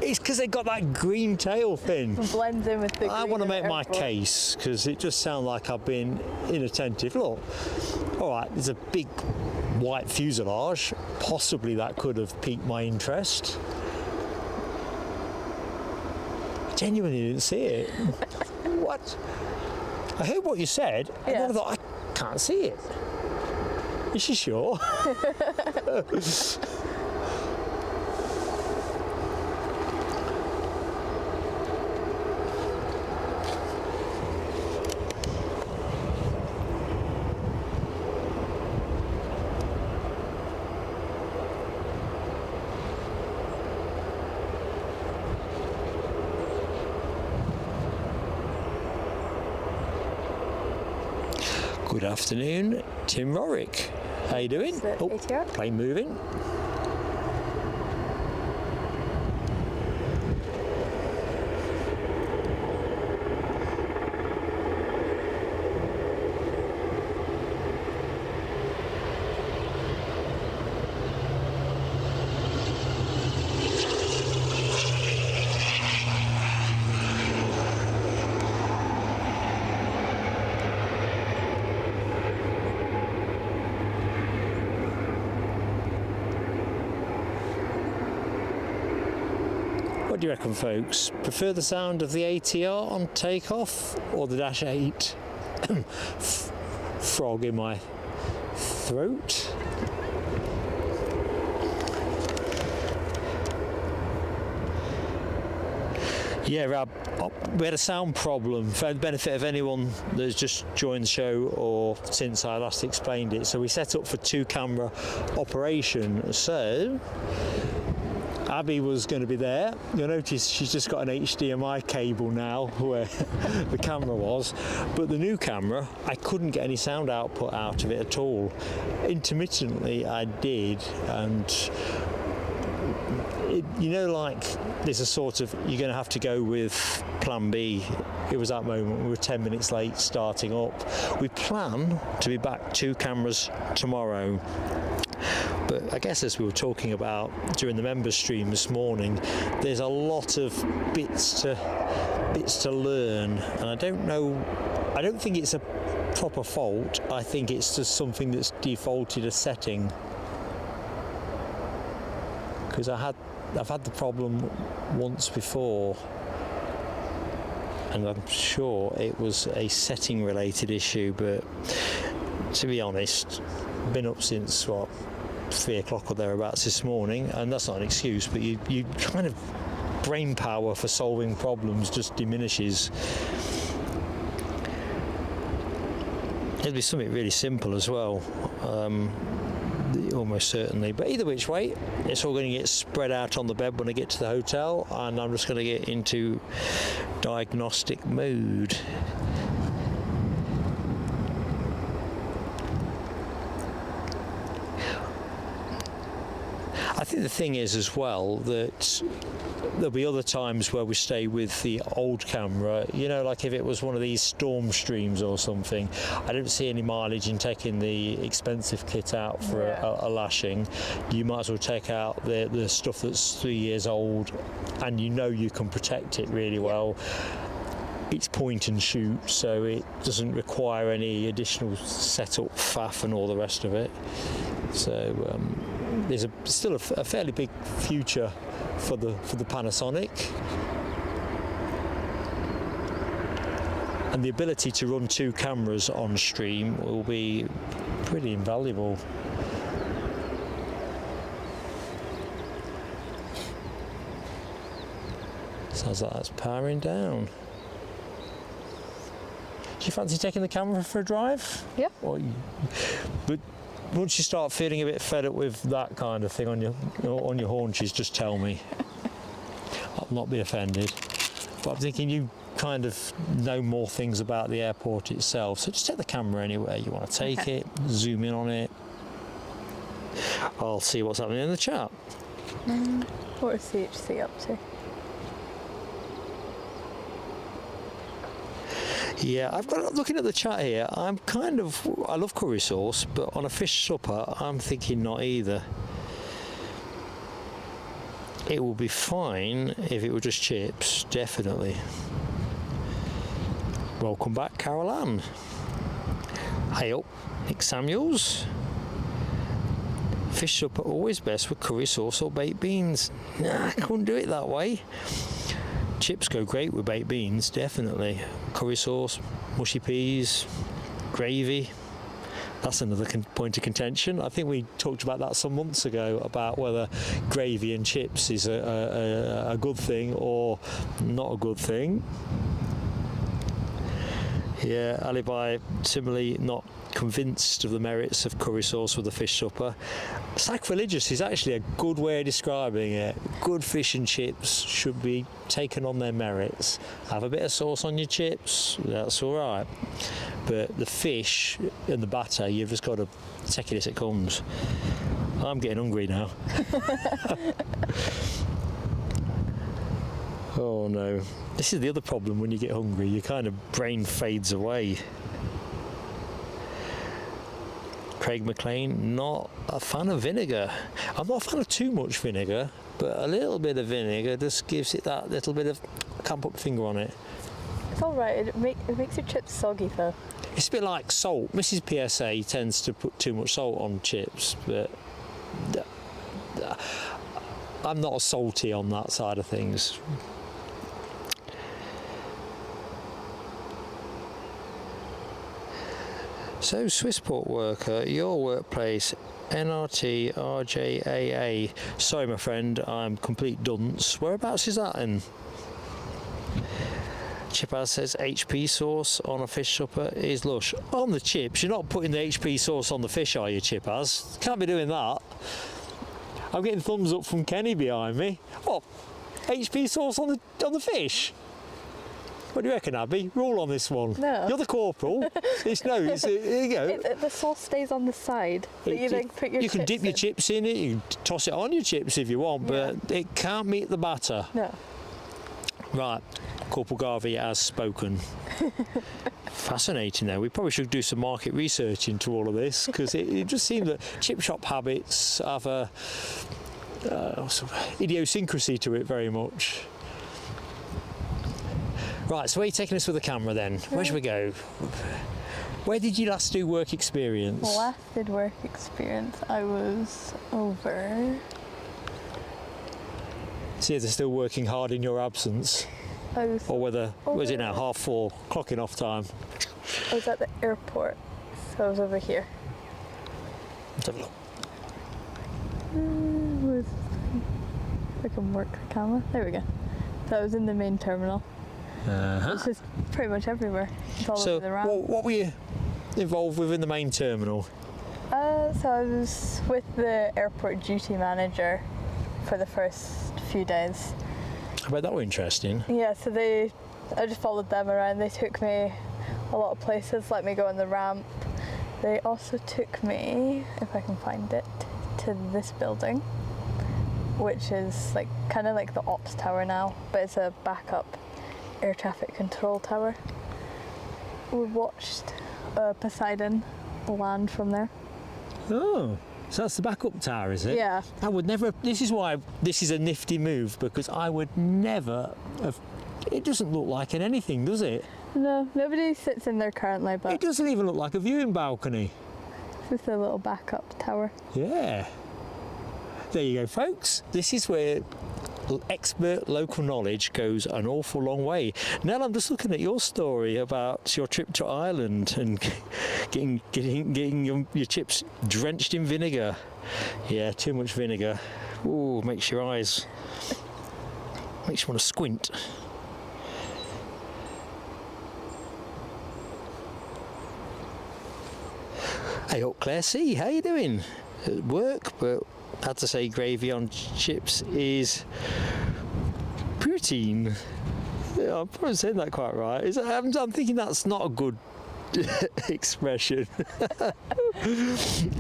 It's because they got that green tail fin. It blends in with the green. I want to of the make my airport. case because it just sounds like I've been inattentive. Look, all right, there's a big white fuselage. Possibly that could have piqued my interest. I genuinely didn't see it. What? I heard what you said, and then I thought, I can't see it. Is she sure? Good afternoon, Tim Rorick. How you doing? The ATR. Plane moving. What do you reckon, folks? Prefer the sound of the ATR on takeoff or the Dash 8? Frog in my throat. Yeah, Rab, we had a sound problem for the benefit of anyone that's just joined the show or since I last explained it. So we set up for 2-camera operation. So Abby was going to be there. You'll notice she's just got an HDMI cable now where the camera was, but the new camera, I couldn't get any sound output out of it at all. Intermittently I did, and you know, like there's a sort of, you're going to have to go with plan B. It was that moment, we were 10 minutes late starting up. We plan to be back 2 cameras tomorrow. But I guess as we were talking about during the members stream this morning, there's a lot of bits to learn, and I don't think it's a proper fault. I think it's just something that's defaulted a setting, because I've had the problem once before, and I'm sure it was a setting related issue. But to be honest, I've been up since 3 o'clock or thereabouts this morning, and that's not an excuse, but you kind of brain power for solving problems just diminishes. It'll be something really simple as well, almost certainly. But either which way, it's all going to get spread out on the bed when I get to the hotel, and I'm just going to get into diagnostic mode. I think the thing is as well that there'll be other times where we stay with the old camera, like if it was one of these storm streams or something. I don't see any mileage in taking the expensive kit out for a lashing. You might as well take out the stuff that's 3 years old, and you can protect it really well. It's point and shoot, so it doesn't require any additional setup faff and all the rest of it. So there's still a fairly big future for the Panasonic, and the ability to run 2 cameras on stream will be pretty invaluable. Sounds like that's powering down. Do you fancy taking the camera for a drive? Yeah. But once you start feeling a bit fed up with that kind of thing on your haunches, just tell me. I'll not be offended. But I'm thinking you kind of know more things about the airport itself, so just take the camera anywhere you want to take it, zoom in on it. I'll see what's happening in the chat. What is CHC up to? Yeah, looking at the chat here, I love curry sauce, but on a fish supper, I'm thinking not either. It will be fine if it were just chips, definitely. Welcome back, Carol Ann. Hey up, Nick Samuels. Fish supper always best with curry sauce or baked beans. Nah, I couldn't do it that way. Chips go great with baked beans, definitely. Curry sauce, mushy peas, gravy. That's another point of contention. I think we talked about that some months ago, about whether gravy and chips is a good thing or not a good thing. Yeah, Alibi, similarly not convinced of the merits of curry sauce with a fish supper. Sacrilegious is actually a good way of describing it. Good fish and chips should be taken on their merits. Have a bit of sauce on your chips, that's all right. But the fish and the batter, you've just got to take it as it comes. I'm getting hungry now. Oh no. This is the other problem when you get hungry, your kind of brain fades away. Craig McLean, not a fan of vinegar. I'm not a fan of too much vinegar, but a little bit of vinegar just gives it that little bit of, I can't put my finger on it. It's alright, it makes your chips soggy though. It's a bit like salt. Mrs. PSA tends to put too much salt on chips, but I'm not as salty on that side of things. So, Swissport worker, your workplace, NRT RJAA. Sorry, my friend, I'm complete dunce. Whereabouts is that in? Chipaz says HP sauce on a fish supper is lush. On the chips, you're not putting the HP sauce on the fish, are you, Chipaz? Can't be doing that. I'm getting thumbs up from Kenny behind me. What? HP sauce on the fish? What do you reckon, Abby? Roll on this one. No. You're the corporal. The sauce stays on the side. You then put your You can chips dip your chips in it. You can toss it on your chips if you want, but it can't meet the batter. No. Right, Corporal Garvey has spoken. Fascinating though. We probably should do some market research into all of this, because it just seems that chip shop habits have a sort of idiosyncrasy to it very much. Right, so where are you taking us with the camera then? Where should we go? Where did you last do work experience? Last did work experience, I was over. See, they're still working hard in your absence. Or whether, was it now, 4:30, clocking off time? I was at the airport, so I was over here. Let's have a look. I can work the camera. There we go. So I was in the main terminal. It's just pretty much everywhere. It's all over the ramp. What were you involved with in the main terminal? So I was with the airport duty manager for the first few days. I bet that were interesting. Yeah, so I just followed them around. They took me a lot of places, let me go on the ramp. They also took me, if I can find it, to this building, which is like kind of like the ops tower now, but it's a backup air traffic control tower. We watched Poseidon land from there. Oh, so that's the backup tower, is it? Yeah. I would never. This is why this is a nifty move, because I would never have. It doesn't look like anything, does it? No, nobody sits in there currently, but it doesn't even look like a viewing balcony. it's just a little backup tower. Yeah. There you go, folks. This is where expert local knowledge goes an awful long way. Nell, I'm just looking at your story about your trip to Ireland and getting your chips drenched in vinegar. Yeah, too much vinegar. Ooh, makes your eyes, makes you want to squint. Hey up, Claire C, how you doing? At work, but I had to say gravy on chips is poutine. Yeah, I'm probably saying that quite right. I'm thinking that's not a good expression.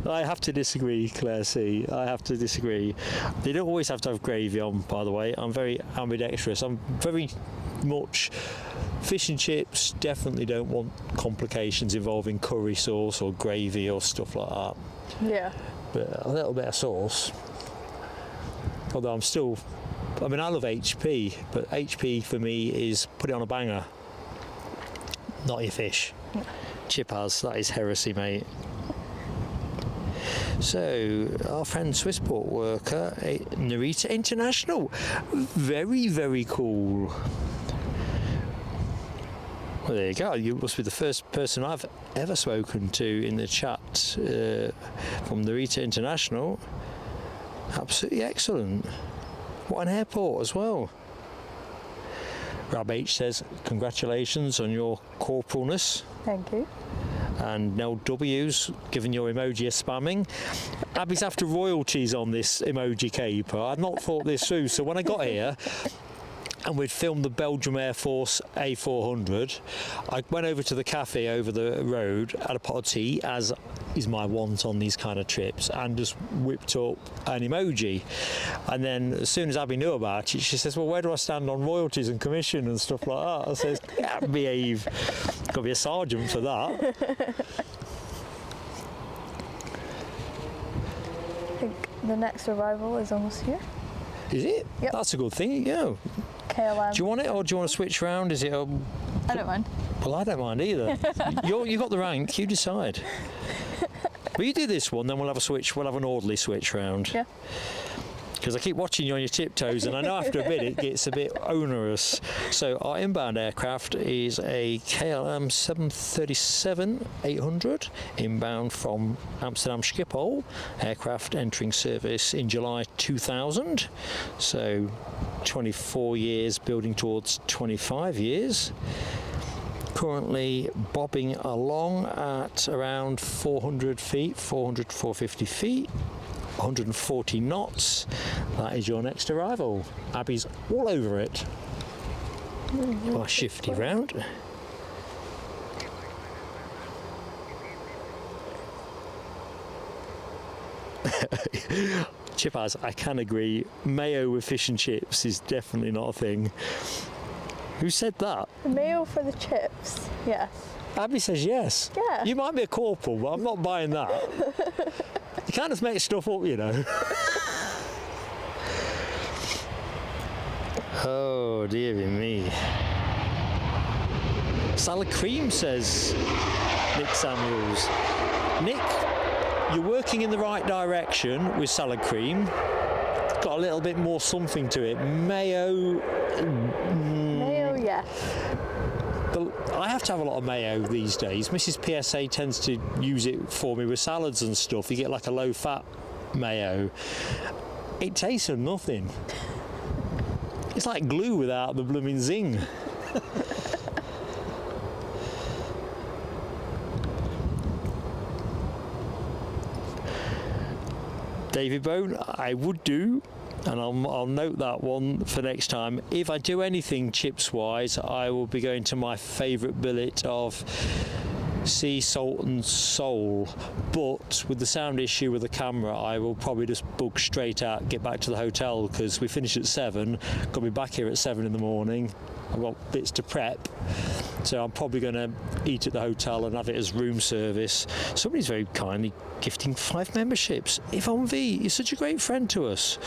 I have to disagree, Claire C. I have to disagree. They don't always have to have gravy on, by the way. I'm very ambidextrous. I'm very much fish and chips. Definitely don't want complications involving curry sauce or gravy or stuff like that. Yeah. But a little bit of sauce. Although I love HP, but HP for me is put it on a banger, not your fish. No. Chippers, that is heresy, mate. So, our friend Swissport worker, Narita International, very, very cool. Well, there you go. You must be the first person I've ever spoken to in the chat from Narita International. Absolutely excellent. What an airport as well. Rab H says, congratulations on your corporalness. Thank you. And Nell W's giving your emoji a spamming. Abby's after royalties on this emoji caper. I'd not thought this through, so when I got here, and we'd filmed the Belgium Air Force A400, I went over to the cafe over the road, had a pot of tea, as is my want on these kind of trips, and just whipped up an emoji. And then as soon as Abby knew about it, she says, well, where do I stand on royalties and commission and stuff like that? I says, yeah, behave. Got to be a sergeant for that. I think the next arrival is almost here. Is it? Yep. That's a good thing, yeah. KLM. Do you want it, or do you want to switch round? Is it I don't mind. Well, I don't mind either. You got the rank, you decide. But you do this one, then we'll have a switch, we'll have an orderly switch round. Yeah. Because I keep watching you on your tiptoes, and I know after a bit it gets a bit onerous. So our inbound aircraft is a KLM 737-800, inbound from Amsterdam Schiphol, aircraft entering service in July 2000. So 24 years, building towards 25 years. Currently bobbing along at around 400 feet, 400 to 450 feet. 140 knots. That is your next arrival. Abby's all over it. I'll shift you round. Chipaz, I can agree. Mayo with fish and chips is definitely not a thing. Who said that? Mayo for the chips. Yes. Abbie says yes. Yeah. You might be a corporal, but I'm not buying that. You can't just make stuff up, you know. Oh, dearie me. Salad cream, says Nick Samuels. Nick, you're working in the right direction with salad cream. Got a little bit more something to it. Mayo. Mayo, yes. I have to have a lot of mayo these days. Mrs. PSA tends to use it for me with salads and stuff. You get like a low-fat mayo. It tastes of nothing. It's like glue without the blooming zing. David Bone, I would do, and I'll note that one for next time. If I do anything chips-wise, I will be going to my favourite billet of sea salt and sole, but with the sound issue with the camera, I will probably just bug straight out, get back to the hotel, because we finish at 7, got to be back here at 7 in the morning. I've got bits to prep, so I'm probably going to eat at the hotel and have it as room service. Somebody's very kindly gifting 5 memberships. Yvonne V, you're such a great friend to us.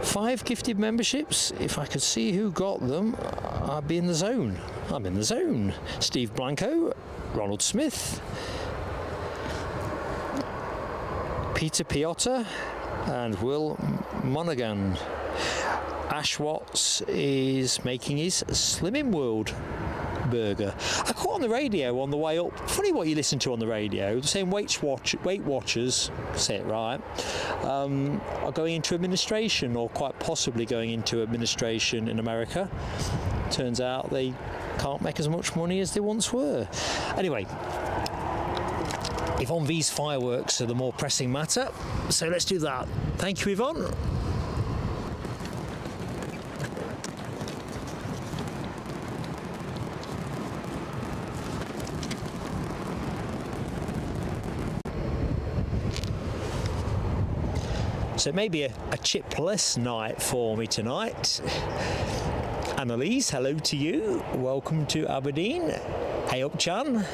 5 gifted memberships. If I could see who got them, I'd be in the zone. I'm in the zone. Steve Blanco, Ronald Smith, Peter Piotta, and Will Monaghan. Ash Watts is making his Slimming World burger. I caught on the radio on the way up. Funny what you listen to on the radio. The same Weight Watchers, say it right, are going into administration, or quite possibly going into administration in America. Turns out they can't make as much money as they once were. Anyway, Yvonne V's fireworks are the more pressing matter, so let's do that. Thank you, Yvonne. So it may be a chipless night for me tonight. Annalise, hello to you. Welcome to Aberdeen. Hey up, Chan.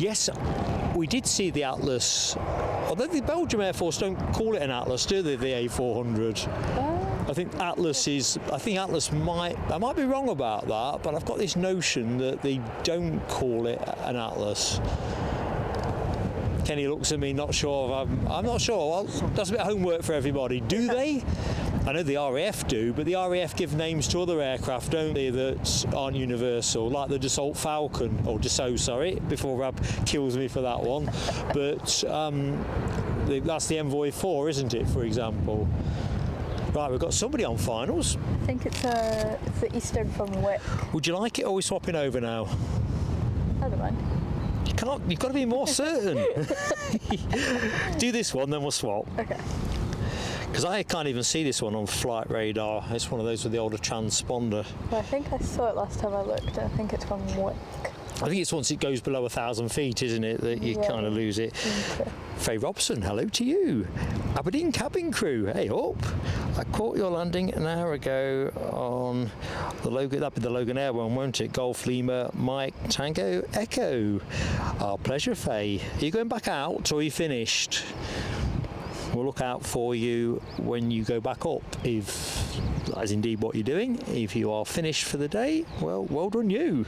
Yes, we did see the Atlas. Although the Belgium Air Force don't call it an Atlas, do they, the A400? I think Atlas might, I might be wrong about that, but I've got this notion that they don't call it an Atlas. Kenny looks at me, not sure. I'm not sure. Well, that's a bit of homework for everybody. Do they? I know the RAF do, but the RAF give names to other aircraft, don't they, that aren't universal, like the Dassault Falcon, or Dassault, sorry, before Rab kills me for that one. But that's the Envoy 4, isn't it, for example? Right, we've got somebody on finals. I think it's the Eastern from Wick. Would you like it, or are we swapping over now? I don't mind. You've got to be more certain. Do this one, then we'll swap. Okay. Because I can't even see this one on flight radar. It's one of those with the older transponder. Well, I think I saw it last time I looked. I think it's from Wick. I think it's once it goes below 1,000 feet, isn't it, that you kind of lose it. Okay. Faye Robson, hello to you. Aberdeen cabin crew, hey up. I caught your landing an hour ago on the that'd be the Loganair one, won't it? Golf Lima, Mike, Tango, Echo. Our pleasure, Faye. Are you going back out, or are you finished? We'll look out for you when you go back up, if that is indeed what you're doing. If you are finished for the day, well done you.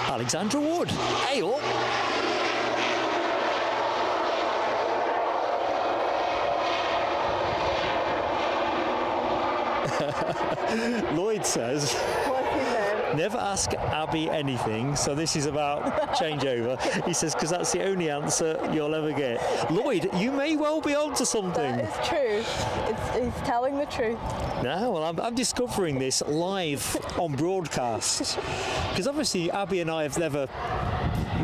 Alexandra Wood, hey up. Lloyd says, never ask Abbie anything, so this is about changeover. He says, because that's the only answer you'll ever get. Lloyd, you may well be onto something. That is true. He's telling the truth. No, well, I'm discovering this live on broadcast. Because obviously Abbie and I have never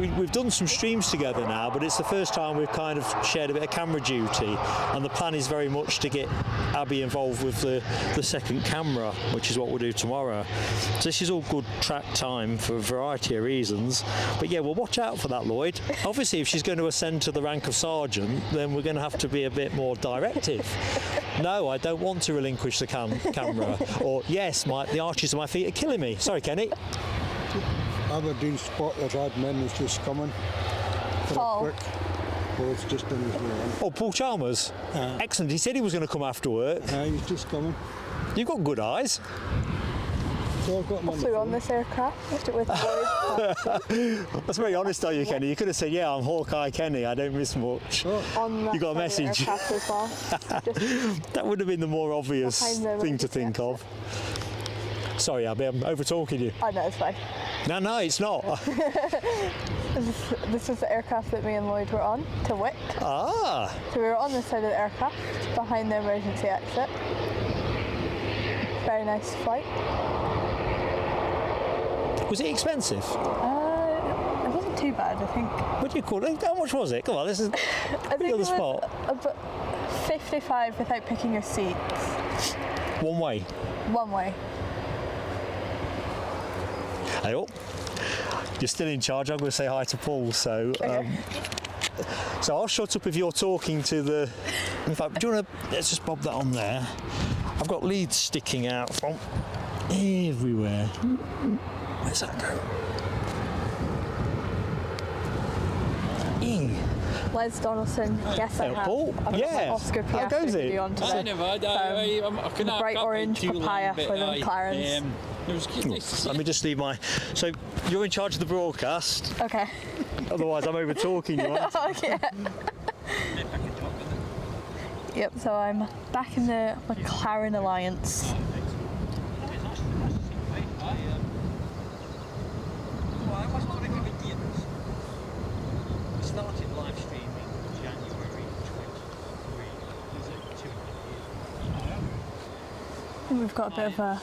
we've done some streams together now, but it's the first time we've kind of shared a bit of camera duty, and the plan is very much to get Abbie involved with the second camera, which is what we'll do tomorrow. So this is all good track time for a variety of reasons. But yeah, we'll watch out for that, Lloyd. Obviously, if she's going to ascend to the rank of sergeant, then we're going to have to be a bit more directive. No, I don't want to relinquish the camera. Or yes, the arches of my feet are killing me. Sorry, Kenny. Aberdeen spotters admin is just coming. Paul. Paul's just in his way. Oh, Paul Chalmers. Excellent. He said he was going to come after work. He's just coming. You've got good eyes. So I've got him on the Flew phone. on this aircraft, left it with Lloyd. That's very honest of you, Kenny. You could have said, yeah, I'm Hawkeye Kenny. I don't miss much. On that You got a side of the message. aircraft as well. Just That would have been the more obvious behind the thing to think of. Sorry, Abbie, I'm over-talking you. oh no, it's fine. No, it's not. This was the aircraft that me and Lloyd were on to Wick. Ah, So we were on this side of the aircraft, behind the emergency exit. Very nice flight. was it expensive? It wasn't too bad, I think. What do you call it? How much was it? Come on, this is I think on it the was spot. about 55 without picking your seats. One way. One way. Hey, oh, you're still in charge. I'm going to say hi to Paul. So, so I'll shut up if you're talking to the. In fact, do you want to? Let's just bob that on there. I've got leads sticking out from everywhere. Where's that go? Les Donaldson, yes I have. Paul? I've got Yeah. my Oscar How Piastri goes it? video on today. I never. The bright orange papaya for the McLarens. It was just nice to see. Let me just leave my. So you're in charge of the broadcast. Okay. Otherwise, I'm over talking you. Okay. Yep, so I'm back in the McLaren Alliance. Started live streaming January 23. I think we've got a bit of a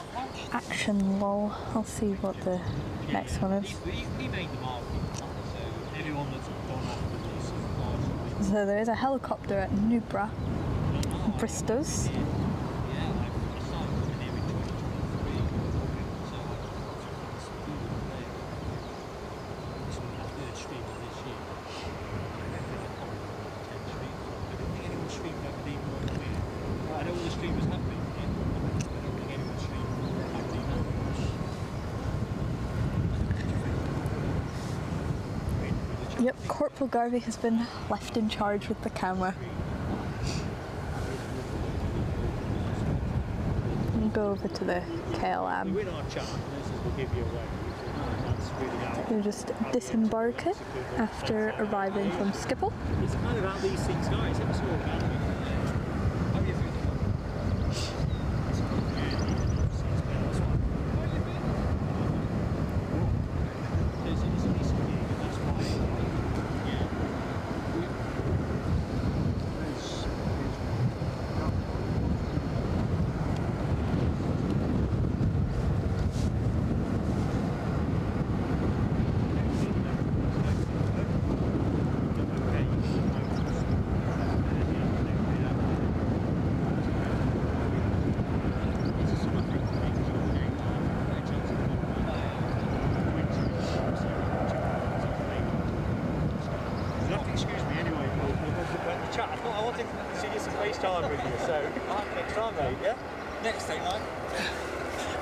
action lull. I'll see what the next one is. We made the market, so everyone that's gone after this. So there is a helicopter at Newbra, Bristow's. Yep, Corporal Garvey has been left in charge with the camera. We'll go over to the KLM. Win our chat, will give you away. That's really out. They're just disembarking after arriving from Schiphol. It's kind of how these things go. It's ever so organic. How do you feel?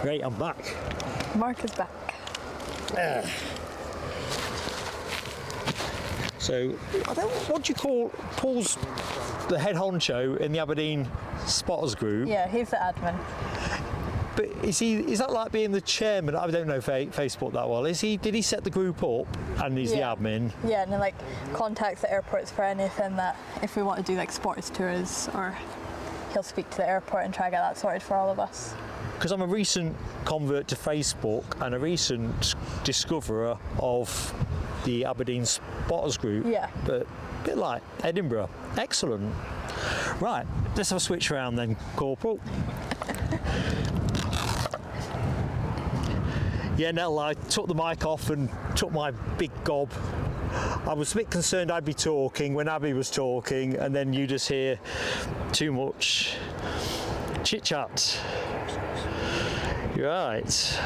Great, I'm back. Mark is back. So, what do you call Paul's the head honcho in the Aberdeen spotters group? Yeah, he's the admin. But is that like being the chairman? I don't know Facebook that well. Did he set the group up and he's Yeah. the admin? Yeah, and then like contacts the airports for anything that if we want to do like sports tours, or he'll speak to the airport and try to get that sorted for all of us. Because I'm a recent convert to Facebook and a recent discoverer of the Aberdeen spotters group. Yeah. But a bit like Edinburgh. Excellent. Right, let's have a switch around then, Corporal. Yeah, Nell, I took the mic off and took my big gob I was a bit concerned I'd be talking when Abbie was talking, and then you just hear too much chit-chat. Right.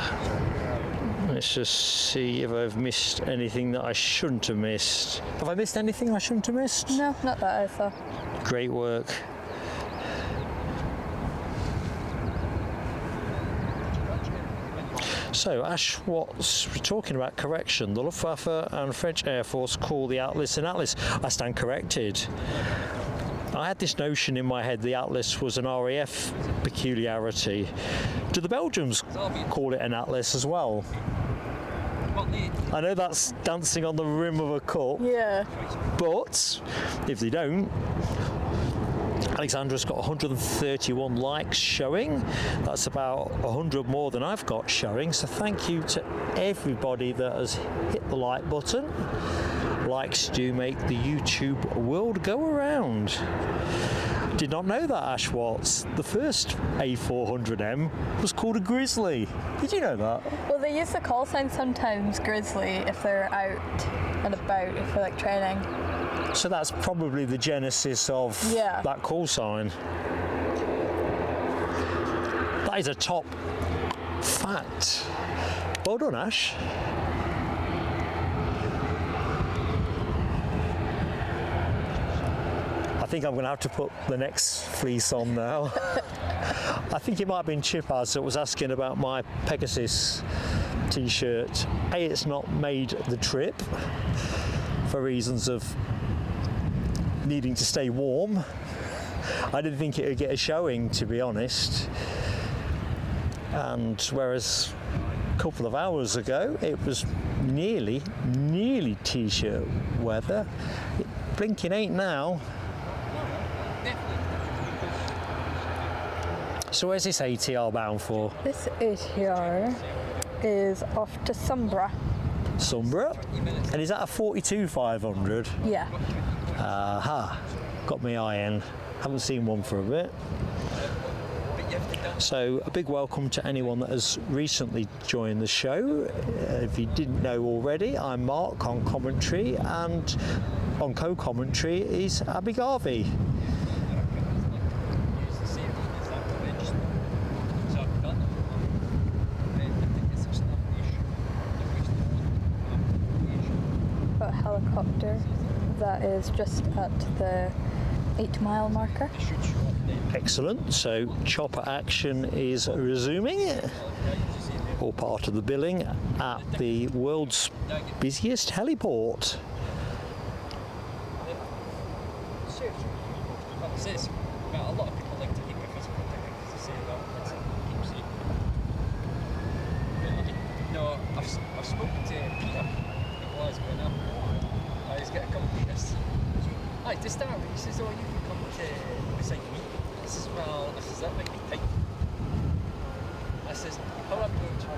Let's just see if I've missed anything that I shouldn't have missed. Have I missed anything I shouldn't have missed? No, not that I saw. Great work. So, Ash Watts, we're talking about correction. The Luftwaffe and French Air Force call the Atlas an Atlas. I stand corrected. I had this notion in my head the Atlas was an RAF peculiarity. Do the Belgians call it an Atlas as well? I know that's dancing on the rim of a cup. Yeah. But if they don't, Alexandra's got 131 likes showing. That's about 100 more than I've got showing. So thank you to everybody that has hit the like button. Likes do make the YouTube world go around. Did not know that, Ash Watts. The first A400M was called a Grizzly. Did you know that? Well, they use the call sign sometimes, Grizzly, if they're out and about, if they're like training. So that's probably the genesis of that call sign. That is a top fact. Well done, Ash. I think I'm going to have to put the next fleece on now. I think it might have been Chipaz that was asking about my Pegasus t-shirt. A, it's not made the trip for reasons of needing to stay warm. I didn't think it would get a showing, to be honest. And whereas a couple of hours ago it was nearly t-shirt weather. Blinking ain't now. So where's this ATR bound for? This ATR is off to Sombra. Sombra? And is that a 42-500? Yeah. Aha, got my eye in. Haven't seen one for a bit. So a big welcome to anyone that has recently joined the show. If you didn't know already, I'm Mark on commentary, and on co-commentary is Abbie Garvey. Got a helicopter that is just at the 8-mile marker. Excellent. So chopper action is resuming. All part of the billing at the world's busiest heliport. A lot of people like to keep a physical ticket because they say that it's keepsake. No, I've spoken to Peter a while ago now. He's got a couple of years. Aye, to start with, he says, oh, you can come to beside me. I says, well, that might be tight. I says, how am I going to try?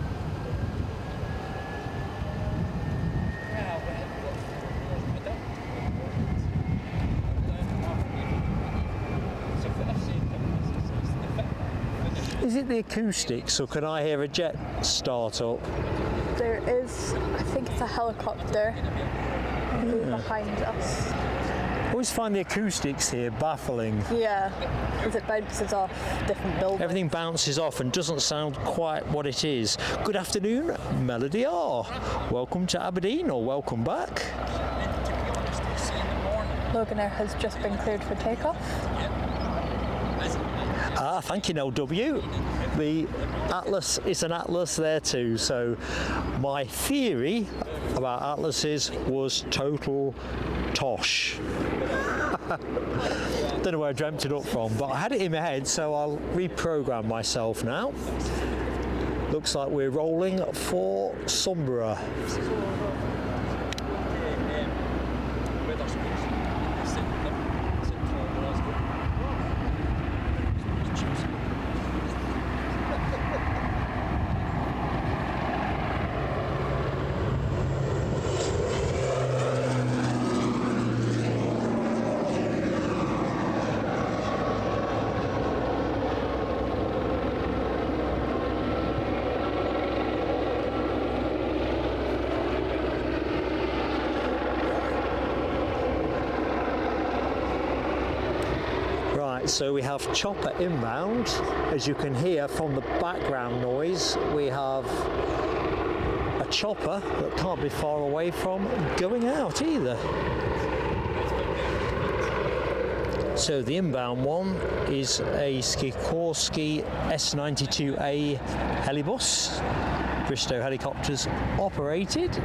Yeah, Is it the acoustics, or can I hear a jet start up? There is, I think it's a helicopter behind us. I always find the acoustics here baffling. Yeah, because it bounces off different buildings. Everything bounces off and doesn't sound quite what it is. Good afternoon, Melody R. Welcome to Aberdeen, or welcome back. Loganair has just been cleared for takeoff. Ah, thank you, LW. The Atlas is an Atlas there too, so my theory about Atlases was total tosh. Don't know where I dreamt it up from, but I had it in my head, so I'll reprogram myself now. Looks like we're rolling for Sombra. Right, so we have chopper inbound. As you can hear from the background noise, we have a chopper that can't be far away from going out either. So the inbound one is a Sikorsky S92A Helibus, Bristow Helicopters operated.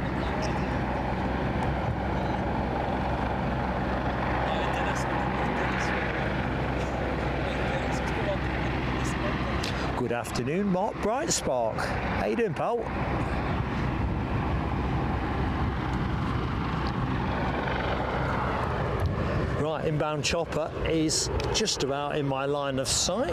Good afternoon, Mark Brightspark. How you doing, pal? Right, inbound chopper is just about in my line of sight.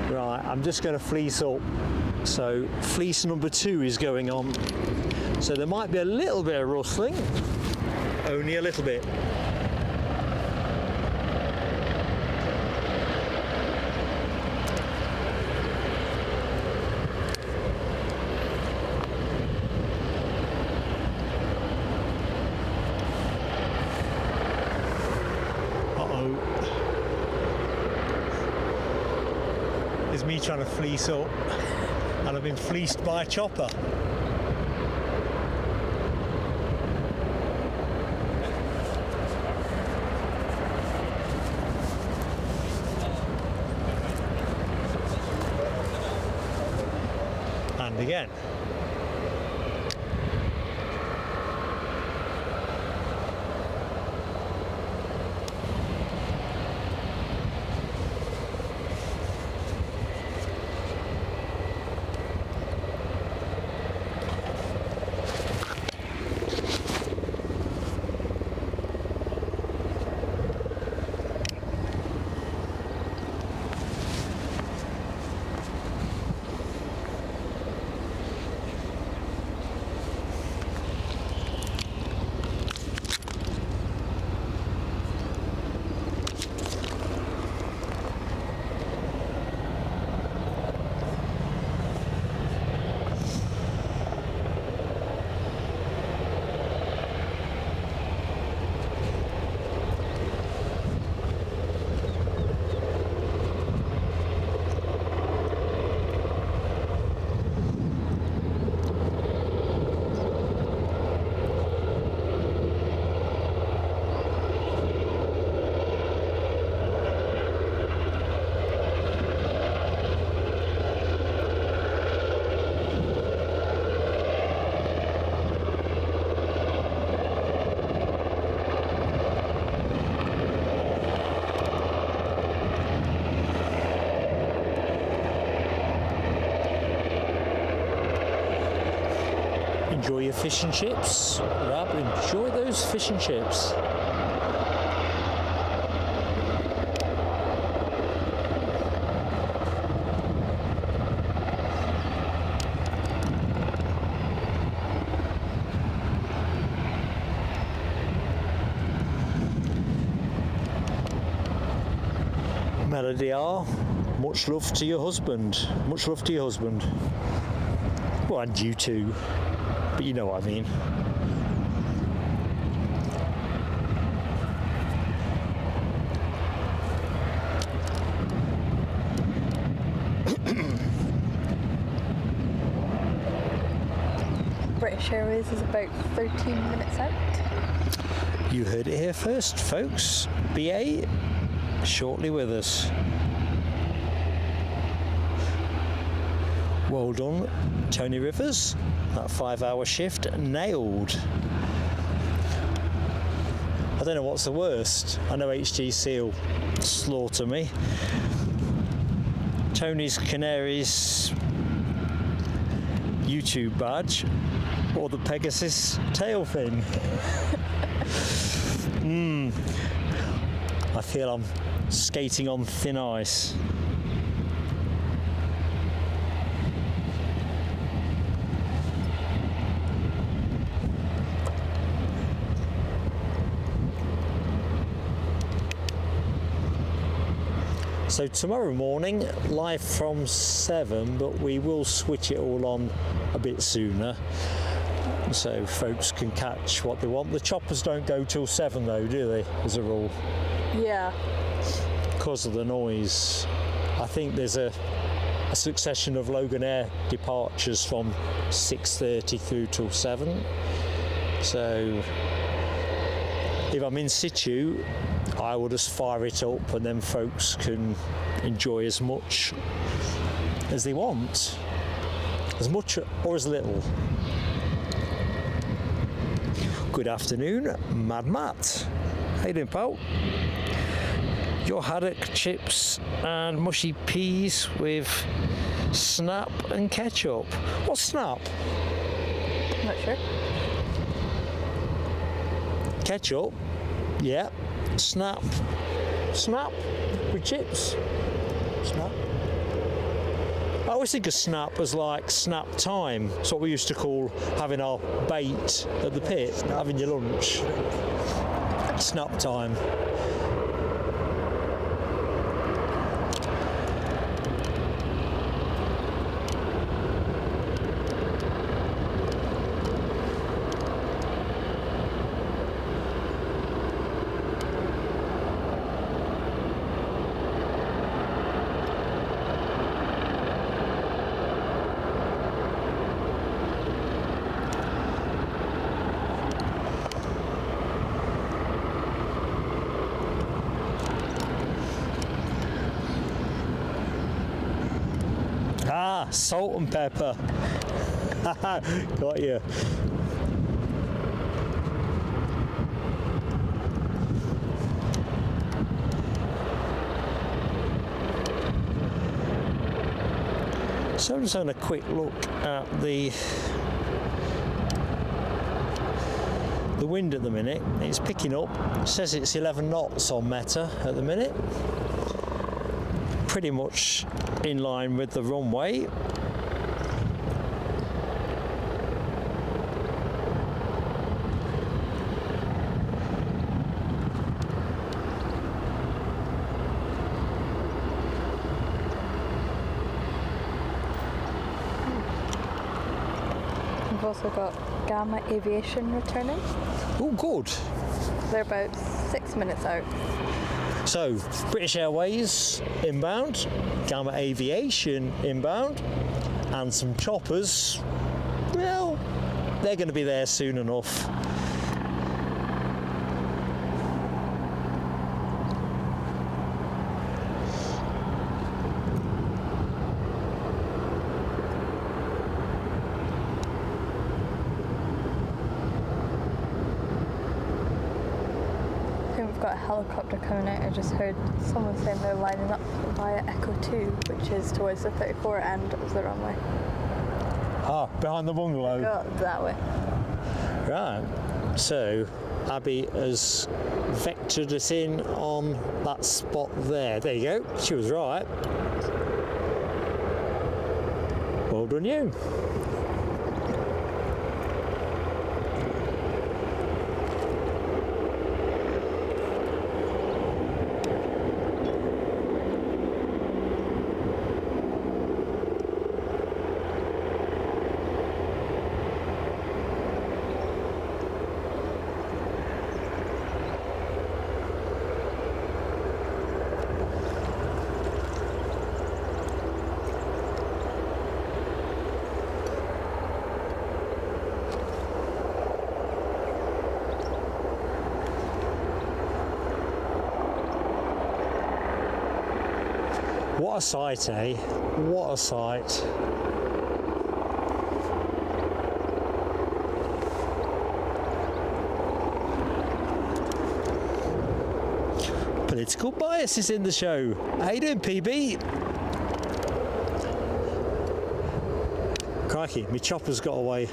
Right, I'm just going to fleece up. So fleece number 2 is going on. So there might be a little bit of rustling, only a little bit. Is me trying to fleece up, and I've been fleeced by a chopper. And again. Enjoy your fish and chips, Rab, enjoy those fish and chips. Melody R, much love to your husband. Much love to your husband. Well, and you too. But you know what I mean. British Airways is about 13 minutes out. You heard it here first, folks. BA, shortly with us. Well done, Tony Rivers. That 5-hour shift nailed. I don't know what's the worst. I know HGC will slaughter me. Tony's Canaries YouTube badge or the Pegasus tail fin. I feel I'm skating on thin ice. So tomorrow morning, live from 7, but we will switch it all on a bit sooner. so folks can catch what they want. The choppers don't go till 7 though, do they, as a rule? Yeah. Because of the noise. I think there's a succession of Loganair departures from 6:30 through till 7. So if I'm in situ, I will just fire it up and then folks can enjoy as much as they want. As much or as little. Good afternoon, Mad Matt. How you doing, pal? Your haddock, chips and mushy peas with snap and ketchup. What's snap? I'm not sure. Ketchup? Yeah. Snap. Snap with chips. Snap. I always think of snap as like snap time. It's what we used to call having our bait at the pit, having your lunch. Snap time. Salt and pepper. Got you. So I'm just having a quick look at the wind at the minute. It's picking up. It says it's 11 knots on Meta at the minute. Pretty much in line with the runway. We've also got Gamma Aviation returning. Oh, good. They're about 6 minutes out. So, British Airways inbound, Gamma Aviation inbound, and some choppers. Well, they're going to be there soon enough. Got a helicopter coming out. I just heard someone saying they're lining up via Echo 2, which is towards the 34 end of the runway. Ah, behind the bungalow. Got that way. Right. So, Abby has vectored us in on that spot there. There you go. She was right. Well done, you. What a sight, eh? What a sight. Political bias is in the show. How you doing, PB? Crikey, my chopper's got away.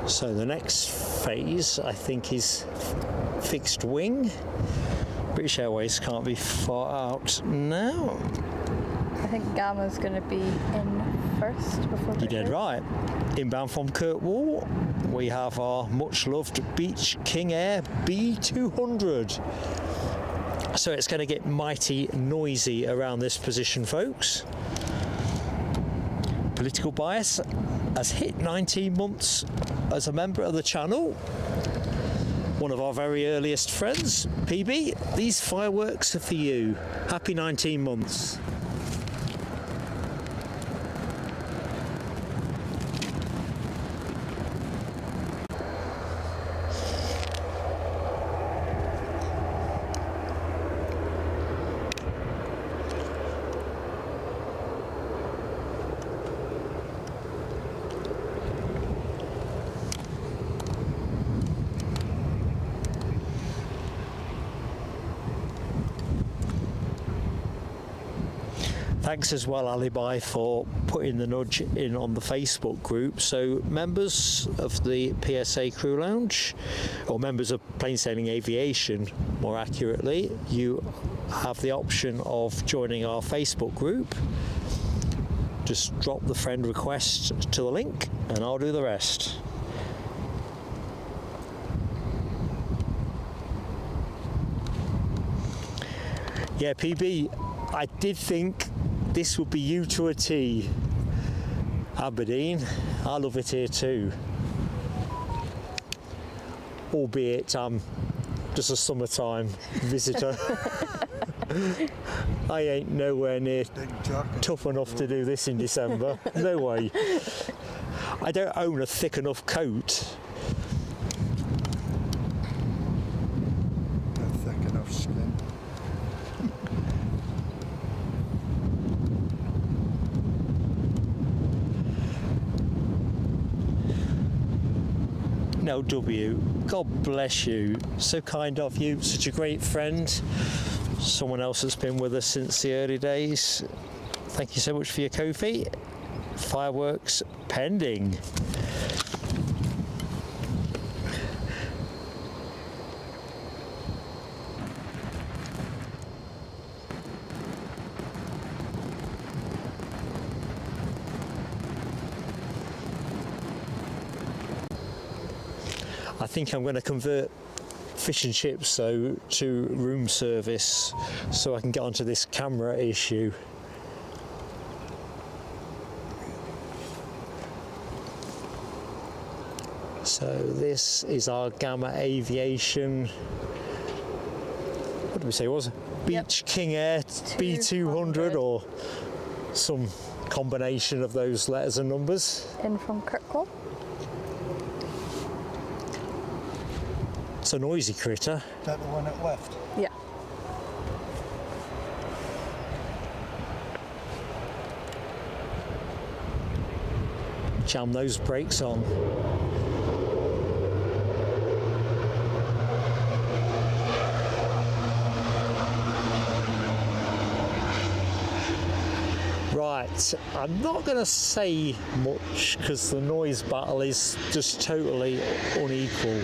So the next phase, I think, is fixed wing. British Airways can't be far out now. I think Gamma's going to be in first before You're dead right. Inbound from Kirkwall, we have our much loved Beach King Air B200. So it's going to get mighty noisy around this position, folks. Political Bias has hit 19 months as a member of the channel. One of our very earliest friends, PB, these fireworks are for you. Happy 19 months. Thanks as well, Alibi, for putting the nudge in on the Facebook group. So members of the PSA Crew Lounge, or members of Plain Sailing Aviation, more accurately, you have the option of joining our Facebook group. Just drop the friend request to the link and I'll do the rest. Yeah, PB, I did think this would be you to a T. Aberdeen, I love it here too. Albeit I'm just a summertime visitor. I ain't nowhere near tough enough to do this in December. No way. I don't own a thick enough coat. A thick enough skin. No, W, God bless you. So kind of you, such a great friend. Someone else that's been with us since the early days. Thank you so much for your Ko-fi. Fireworks pending. I think I'm going to convert fish and chips though to room service so I can get onto this camera issue. So this is our Gamma Aviation, what did we say it was? Beach King Air B200 or some combination of those letters and numbers. In from Kirkwall. It's a noisy critter. Is that the one that left? Yeah. Jam those brakes on. Right, I'm not going to say much because the noise battle is just totally unequal.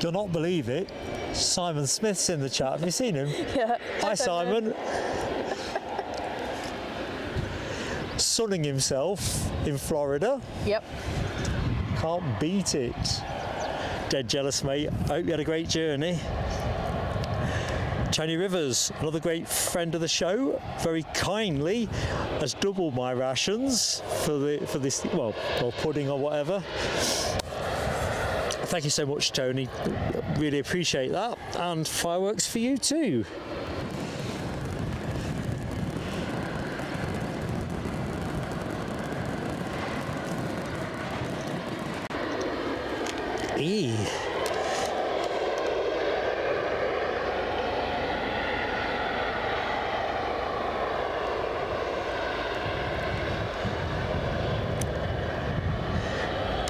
Do not believe it. Simon Smith's in the chat. Have you seen him? Yeah. Hi, Simon. Sunning himself in Florida. Yep. Can't beat it. Dead jealous, mate. Hope you had a great journey. Tony Rivers, another great friend of the show, very kindly has doubled my rations for this, well, or pudding or whatever. Thank you so much, Tony. Really appreciate that. And fireworks for you too.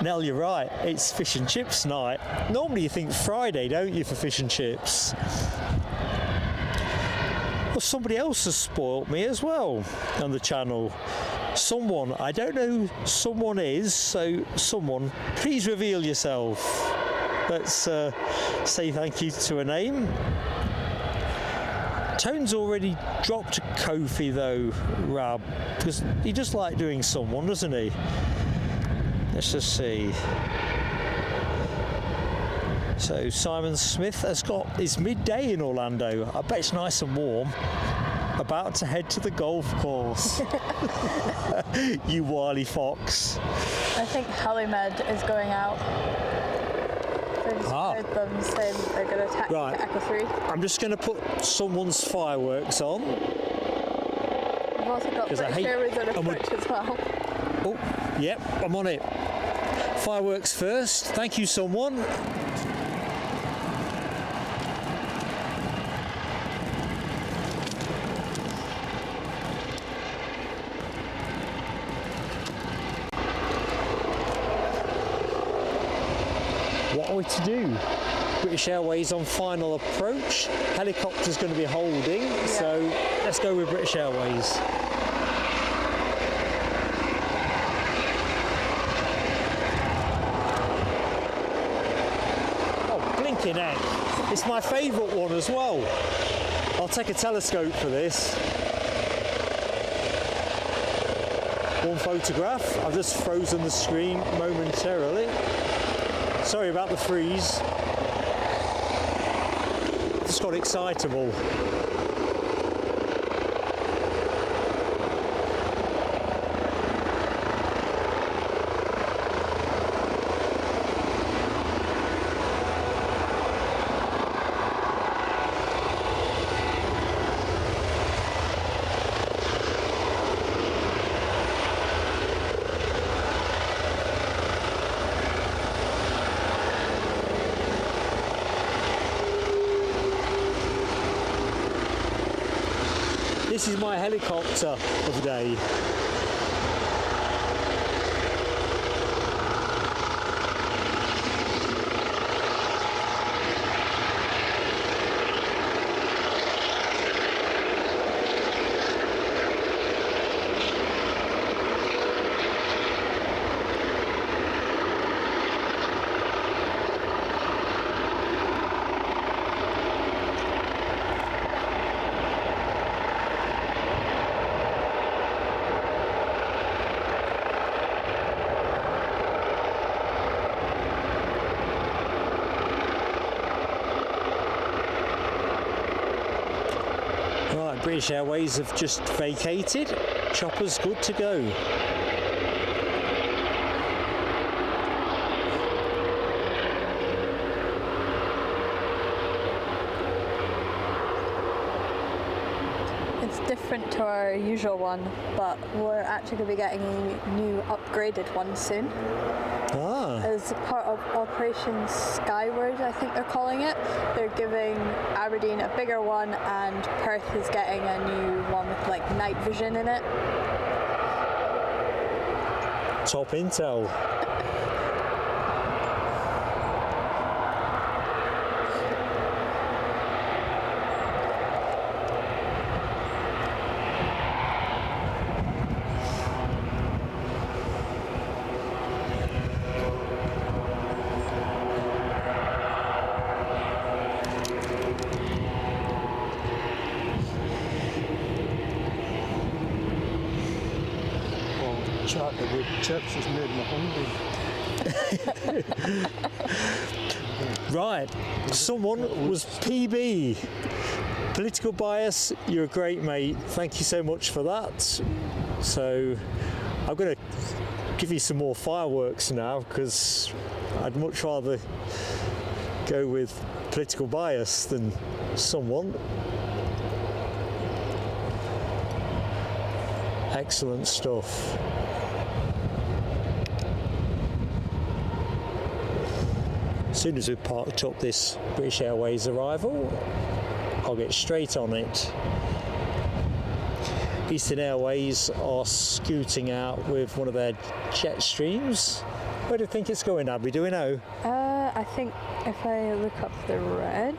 Nell, you're right, it's fish and chips night. Normally you think Friday, don't you, for fish and chips? Well, somebody else has spoilt me as well on the channel. Someone, I don't know who someone is, so someone, please reveal yourself. Let's say thank you to a name. Tone's already dropped Kofi though, Rab, because he just like doing someone, doesn't he? Let's just see. So Simon Smith has got, it's midday in Orlando. I bet it's nice and warm. About to head to the golf course. You wily fox. I think Helimed is going out. So I just heard them saying they're going to attack Echo 3. I'm just going to put someone's fireworks on. We've also got British Airways on approach as well. Oh, yep, I'm on it. Fireworks first. Thank you, someone. What are we to do? British Airways on final approach. Helicopter's going to be holding, so let's go with British Airways. Heck. It's my favourite one as well. I'll take a telescope for this. One photograph. I've just frozen the screen momentarily. Sorry about the freeze. Just got excitable. This is my helicopter of the day. British Airways have just vacated. Chopper's good to go. It's different to our usual one, but we're actually going to be getting a new upgraded one soon. As part of Operation Skyward, I think they're calling it. They're giving Aberdeen a bigger one, and Perth is getting a new one with like night vision in it. Top intel. chat about chips has made me hungry. Right, someone was PB. Political bias, you're a great mate. Thank you so much for that. So I'm going to give you some more fireworks now because I'd much rather go with political bias than someone. Excellent stuff. As soon as we've parked up this British Airways arrival, I'll get straight on it. Eastern Airways are scooting out with one of their jet streams. Where do you think it's going, Abby? Do we know? I think if I look up the reg,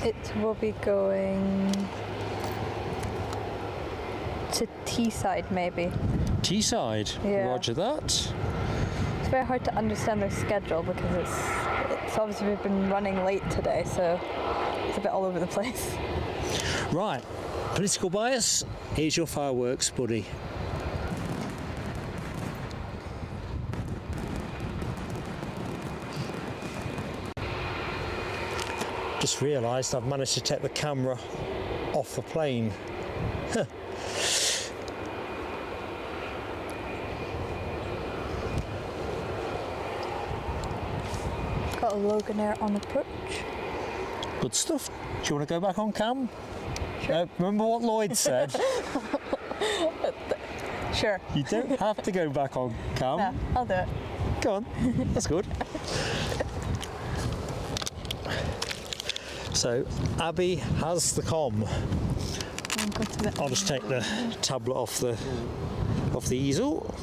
it will be going to Teesside maybe. Teesside? Yeah. Roger that. It's very hard to understand their schedule because it's obviously we've been running late today, so it's a bit all over the place. Right, political bias, here's your fireworks, buddy. Just realised I've managed to take the camera off the plane. Huh. Got a Loganair on approach. Good stuff. Do you want to go back on cam? Sure. Remember what Lloyd said? Sure. You don't have to go back on cam. No, I'll do it. Go on, that's good. So, Abby has the comm. I'll just take the tablet off the easel.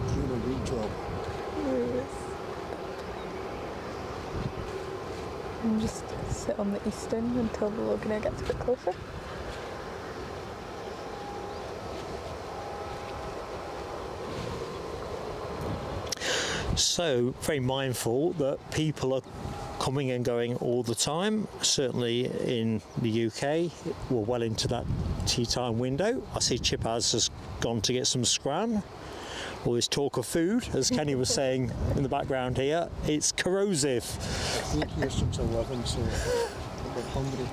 Doing a good job. And just sit on the Eastern until the Loganair gets a bit closer. So, very mindful that people are coming and going all the time. Certainly in the UK, we're well into that tea time window. I see Chipaz has gone to get some scran. All this talk of food, as Kenny was saying in the background here, it's corrosive. I've been here since 11, so I'm hungry.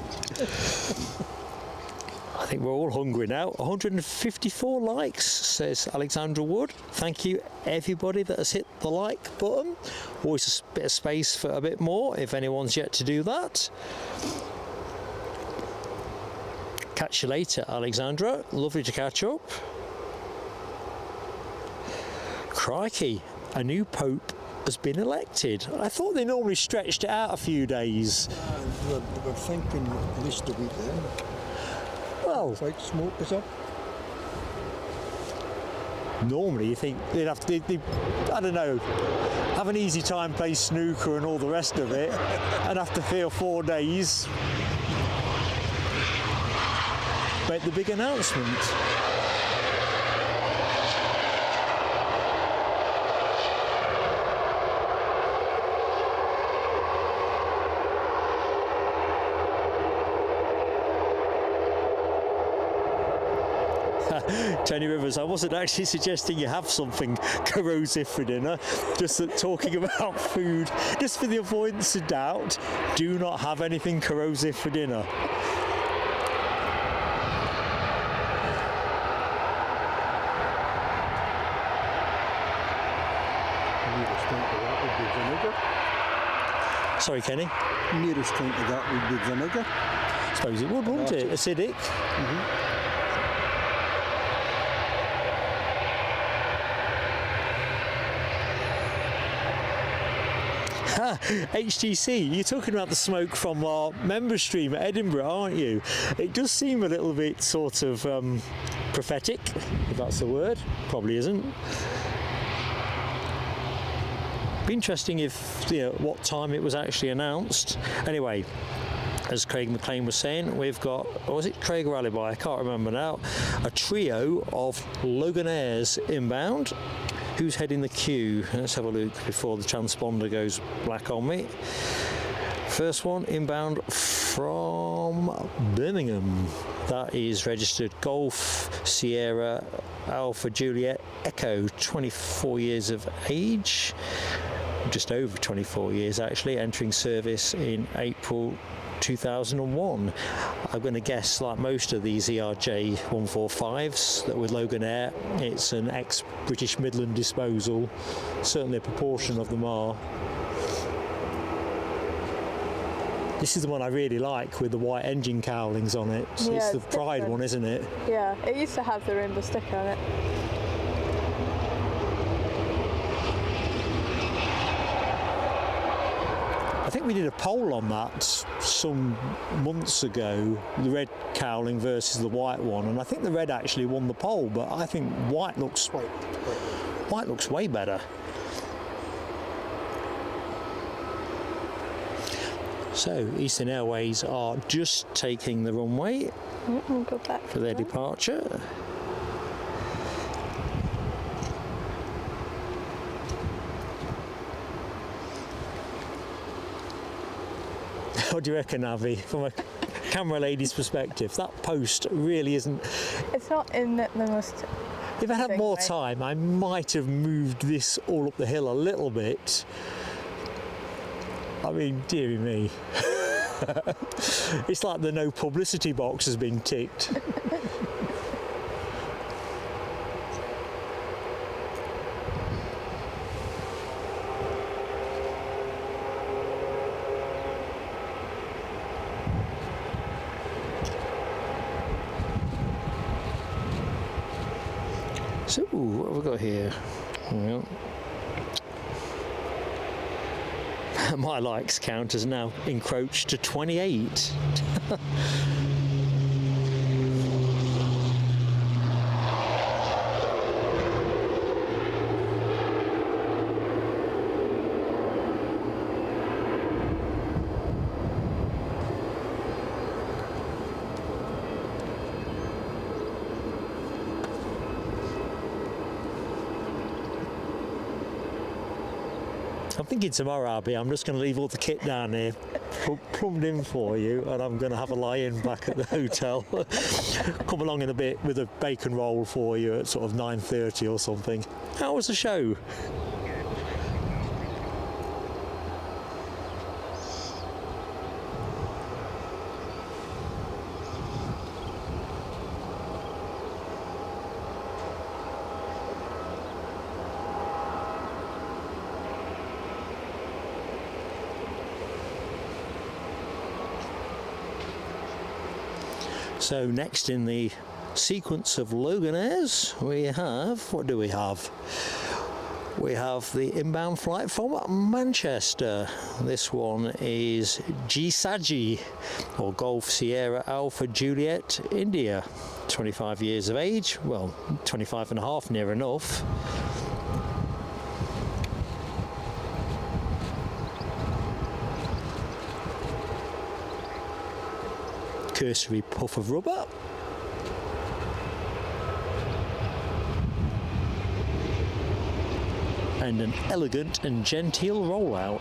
I think we're all hungry now. 154 likes, says Alexandra Wood. Thank you everybody that has hit the like button. Always a bit of space for a bit more if anyone's yet to do that. Catch you later, Alexandra. Lovely to catch up. Crikey, a new pope has been elected. I thought they normally stretched it out a few days. We're thinking at least a week then. Well, Like smoke is up. normally you think they'd have to, I don't know, have an easy time, play snooker and all the rest of it, and after 3 or 4 days, make the big announcement. Tony Rivers, I wasn't actually suggesting you have something corrosive for dinner, just that talking about food, just for the avoidance of doubt, do not have anything corrosive for dinner. Nearest thing to that would be vinegar. Sorry, Kenny. Nearest thing to that would be vinegar. I suppose it would, wouldn't it? Acidic. HTC, you're talking about the smoke from our member stream at Edinburgh, aren't you? It does seem a little bit sort of prophetic, if that's the word. Probably isn't. Be interesting if, you know, what time it was actually announced. Anyway, as Craig McLean was saying, we've got, or was it Craig or Alibi? I can't remember now. A trio of Loganairs inbound. Who's heading the queue? Let's have a look before the transponder goes black on me. First one inbound from Birmingham. That is registered Golf Sierra Alpha Juliet Echo, 24 years of age, just over 24 years actually, entering service in April 2001. I'm going to guess, like most of these ERJ 145s, that with Loganair, it's an ex-British Midland disposal. Certainly a proportion of them are. This is the one I really like with the white engine cowlings on it. Yeah, it's the it's Pride different. one, isn't it? Yeah, it used to have the rainbow sticker on it. I think we did a poll on that some months ago, the red cowling versus the white one, and I think the red actually won the poll, but I think white looks way better. So Eastern Airways are just taking the runway We'll go back for their departure. What do you reckon, Avi, from a camera lady's perspective? That post really isn't... It's not in the most... If I had more way. time, I might have moved this all up the hill a little bit. I mean, dearie me. It's like the no publicity box has been ticked. So, what have we got here? Well, my likes count has now encroached to 28. I'm thinking tomorrow, Abby, I'm just going to leave all the kit down here, plumbed in for you, and I'm going to have a lie-in back at the hotel. Come along in a bit with a bacon roll for you at sort of 9:30 or something. How was the show? So next in the sequence of Loganairs, we have, what do we have? We have the inbound flight from Manchester. This one is Gisaji, or Golf Sierra Alpha Juliet India. 25 years of age, well, 25 and a half, near enough. Cursory puff of rubber. And an elegant and genteel rollout.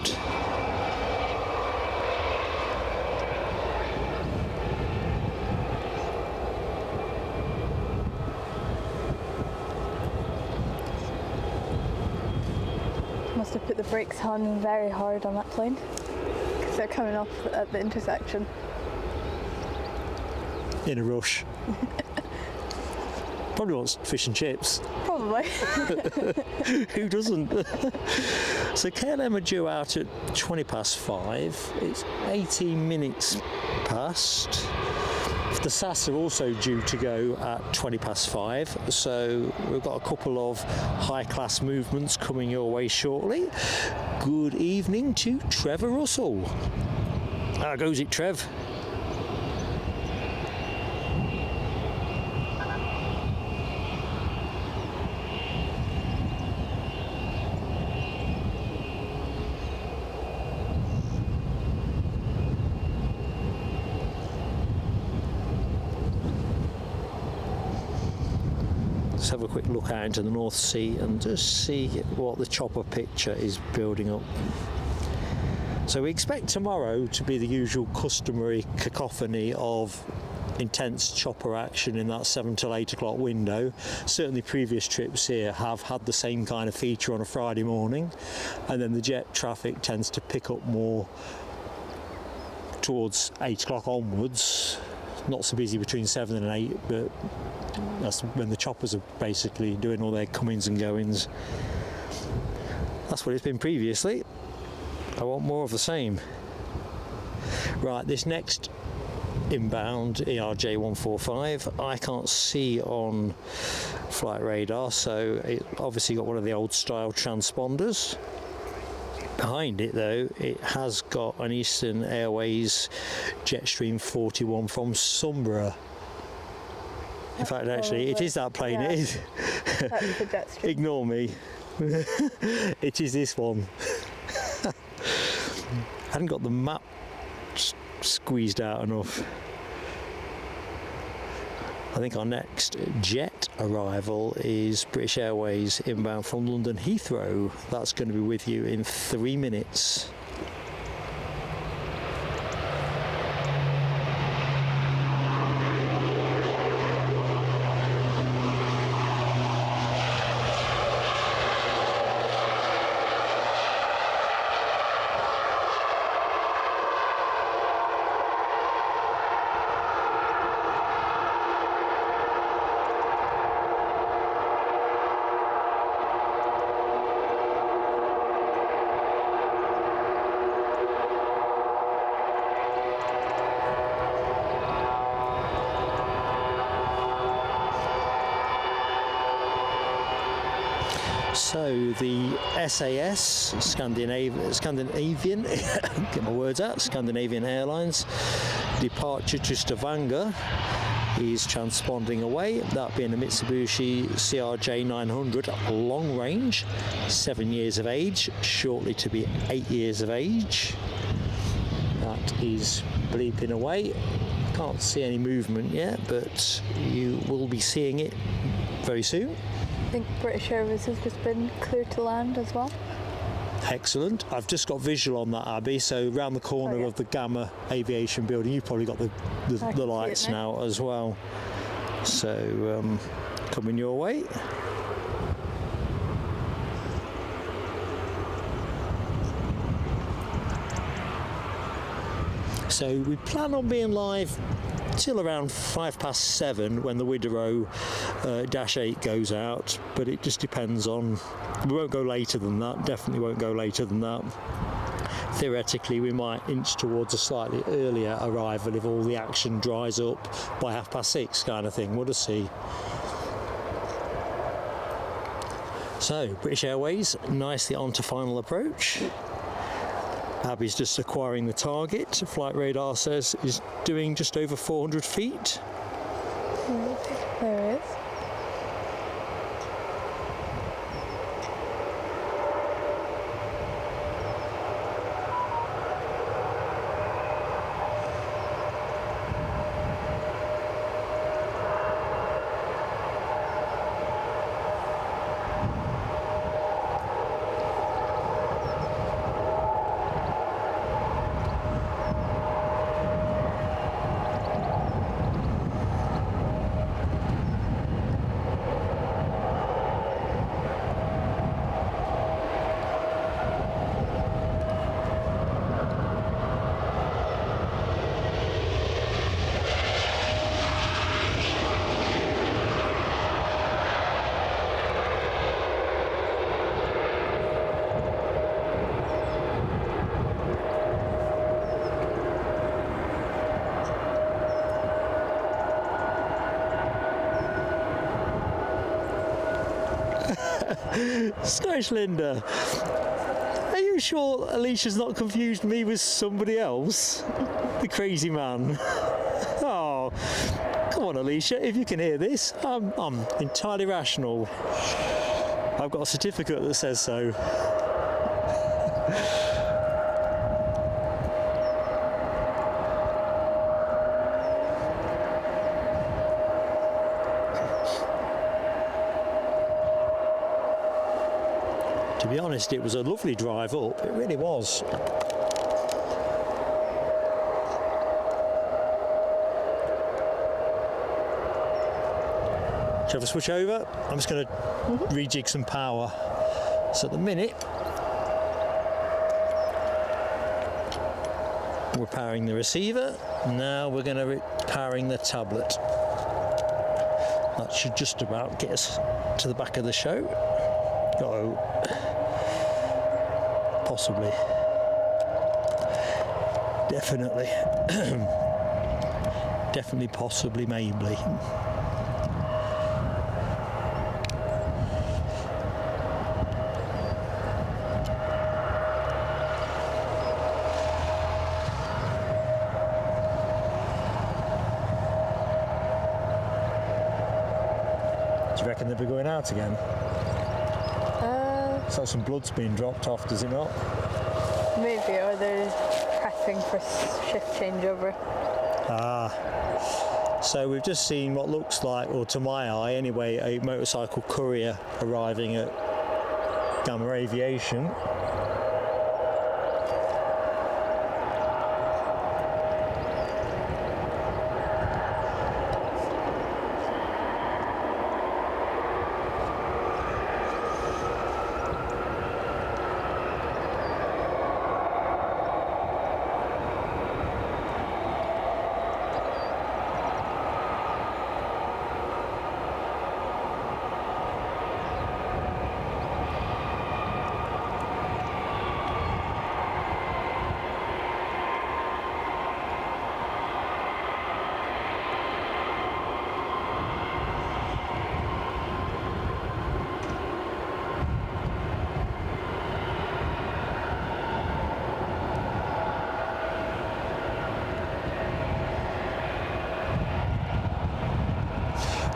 Must have put the brakes on very hard on that plane because they're coming off at the intersection. In a rush. Probably wants fish and chips. Probably. Who doesn't? So KLM are due out at 5:20. It's 18 minutes past. The SAS are also due to go at 5:20. So we've got a couple of high-class movements coming your way shortly. Good evening to Trevor Russell. How goes it, Trev? Let's have a quick look out into the North Sea and just see what the chopper picture is building up. So we expect tomorrow to be the usual customary cacophony of intense chopper action in that 7 till 8 o'clock window. Certainly previous trips here have had the same kind of feature on a Friday morning, and then the jet traffic tends to pick up more towards 8 o'clock onwards. Not so busy between 7 and 8, but that's when the choppers are basically doing all their comings and goings. That's what it's been previously. I want more of the same. Right, this next inbound ERJ 145 I can't see on flight radar, so it obviously got one of the old style transponders. Behind it though, it has got an Eastern Airways Jetstream 41 from Sunborough. In fact, actually, it is that plane. Yeah. It is. That's the Jetstream. Ignore me. It is this one. I hadn't got the map squeezed out enough. I think our next jet arrival is British Airways inbound from London Heathrow. That's going to be with you in 3 minutes. So the SAS, Scandinavian, get my words out, Scandinavian Airlines, departure to Stavanger is transponding away, that being a Mitsubishi CRJ 900 long range, 7 years of age, shortly to be 8 years of age. That is bleeping away. Can't see any movement yet, but you will be seeing it very soon. I think British Airways has just been clear to land as well. Excellent. I've just got visual on that, Abby, so round the corner of the Gamma Aviation building, you've probably got the lights now as well. So coming your way. So we plan on being live till around 7:05 when the Wideroe Dash 8 goes out, but it just depends on, we won't go later than that, definitely won't go later than that. Theoretically we might inch towards a slightly earlier arrival if all the action dries up by 6:30 kind of thing, we'll just see. So British Airways nicely on to final approach. Abby's just acquiring the target. Flight radar says is doing just over 400 feet. There it is. Scottish Linda, are you sure Alicia's not confused me with somebody else? The crazy man. Oh, come on Alicia, if you can hear this, I'm entirely rational. I've got a certificate that says so. To be honest, it was a lovely drive up, it really was. Shall we switch over? I'm just going to rejig some power. So at the minute, we're powering the receiver. Now we're going to be powering the tablet. That should just about get us to the back of the show. Uh-oh. Possibly. Definitely. Definitely, possibly, maybe. Do you reckon they'll be going out again? It's like some blood's being dropped off, does it not? Maybe, or they're prepping for shift changeover. So we've just seen what looks like, or to my eye anyway, a motorcycle courier arriving at Gamma Aviation.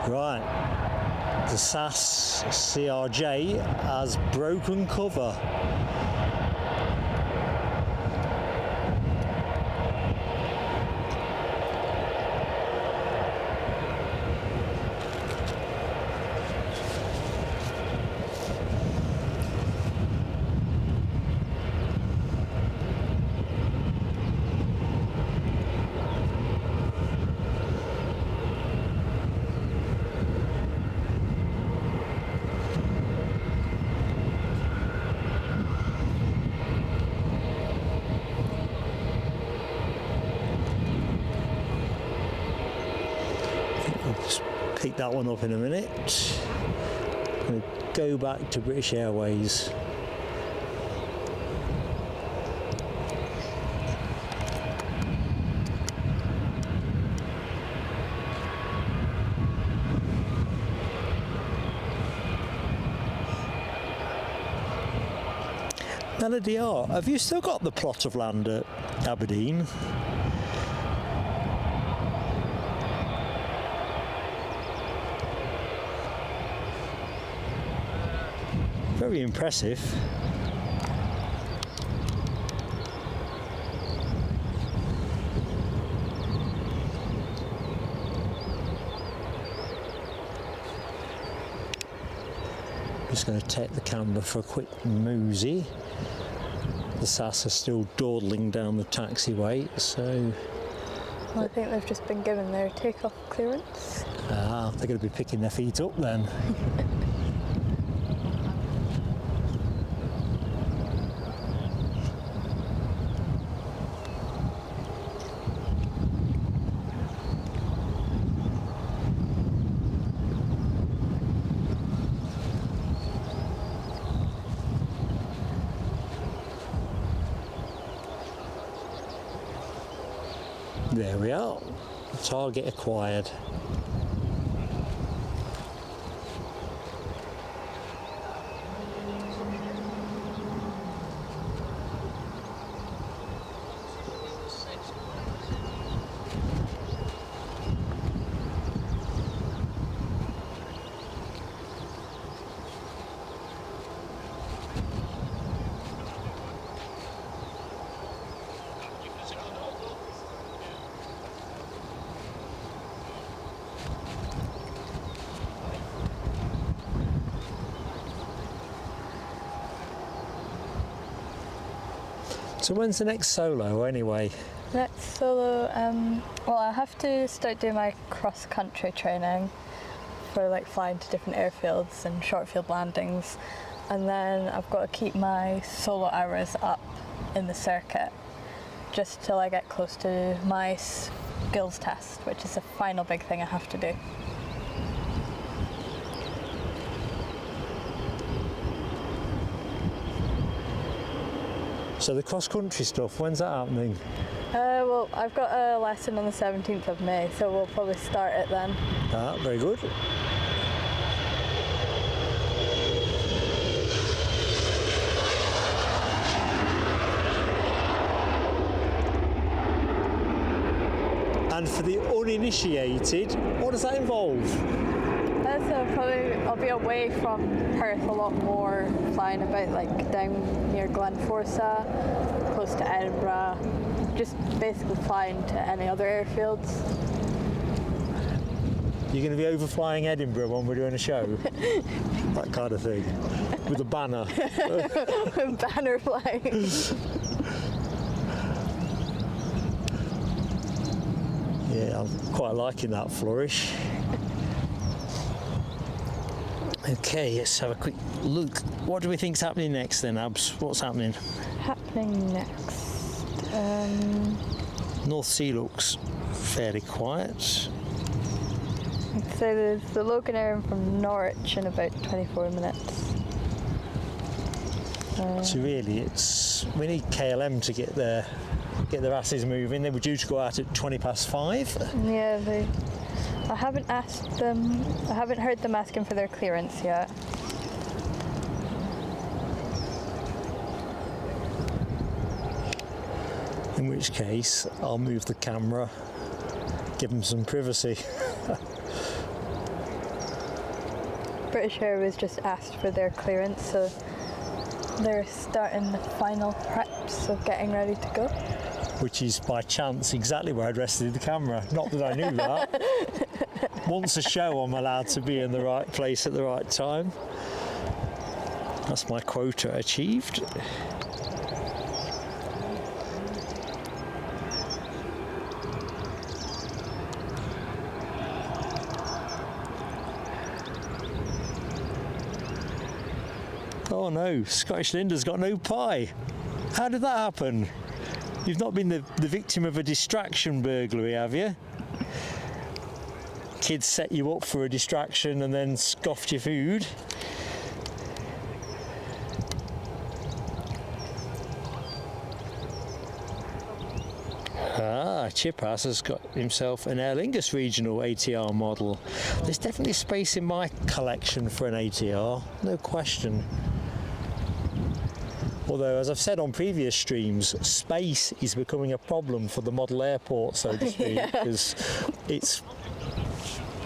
Right, the SAS CRJ has broken cover. Pick that one up in a minute. We'll go back to British Airways. Melody, have you still got the plot of land at Aberdeen? Very impressive. Just going to take the camera for a quick moosey. The SAS are still dawdling down the taxiway, so... Well, I think they've just been given their takeoff clearance. They're going to be picking their feet up then. There we are, target acquired. So when's the next solo anyway? Next solo, well, I have to start doing my cross-country training for like flying to different airfields and short field landings. And then I've got to keep my solo hours up in the circuit just till I get close to my skills test, which is the final big thing I have to do. So the cross-country stuff, when's that happening? Well, I've got a lesson on the 17th of May, so we'll probably start it then. Ah, very good. And for the uninitiated, what does that involve? So probably I'll be away from Perth a lot more, flying about like down near Glenforsa, close to Edinburgh, just basically flying to any other airfields. You're going to be overflying Edinburgh when we're doing a show? That kind of thing. With a banner. Banner flying. Yeah, I'm quite liking that flourish. Okay, let's have a quick look. What do we think's happening next then, Abs? What's happening? Happening next. North Sea looks fairly quiet. So there's the Loganair from Norwich in about 24 minutes. So really, we need KLM to get their asses moving. They were due to go out at 5:20. Yeah, I haven't asked them. I haven't heard them asking for their clearance yet. In which case, I'll move the camera, give them some privacy. British Airways just asked for their clearance, so they're starting the final preps of getting ready to go. Which is by chance exactly where I'd rested the camera. Not that I knew that. Once a show, I'm allowed to be in the right place at the right time. That's my quota achieved. Oh no, Scottish Linda's got no pie. How did that happen? You've not been the victim of a distraction burglary, have you? Kids set you up for a distraction and then scoffed your food. Chipas has got himself an Aer Lingus regional ATR model. There's definitely space in my collection for an ATR, no question. Although, as I've said on previous streams, space is becoming a problem for the model airport, so to speak, because it's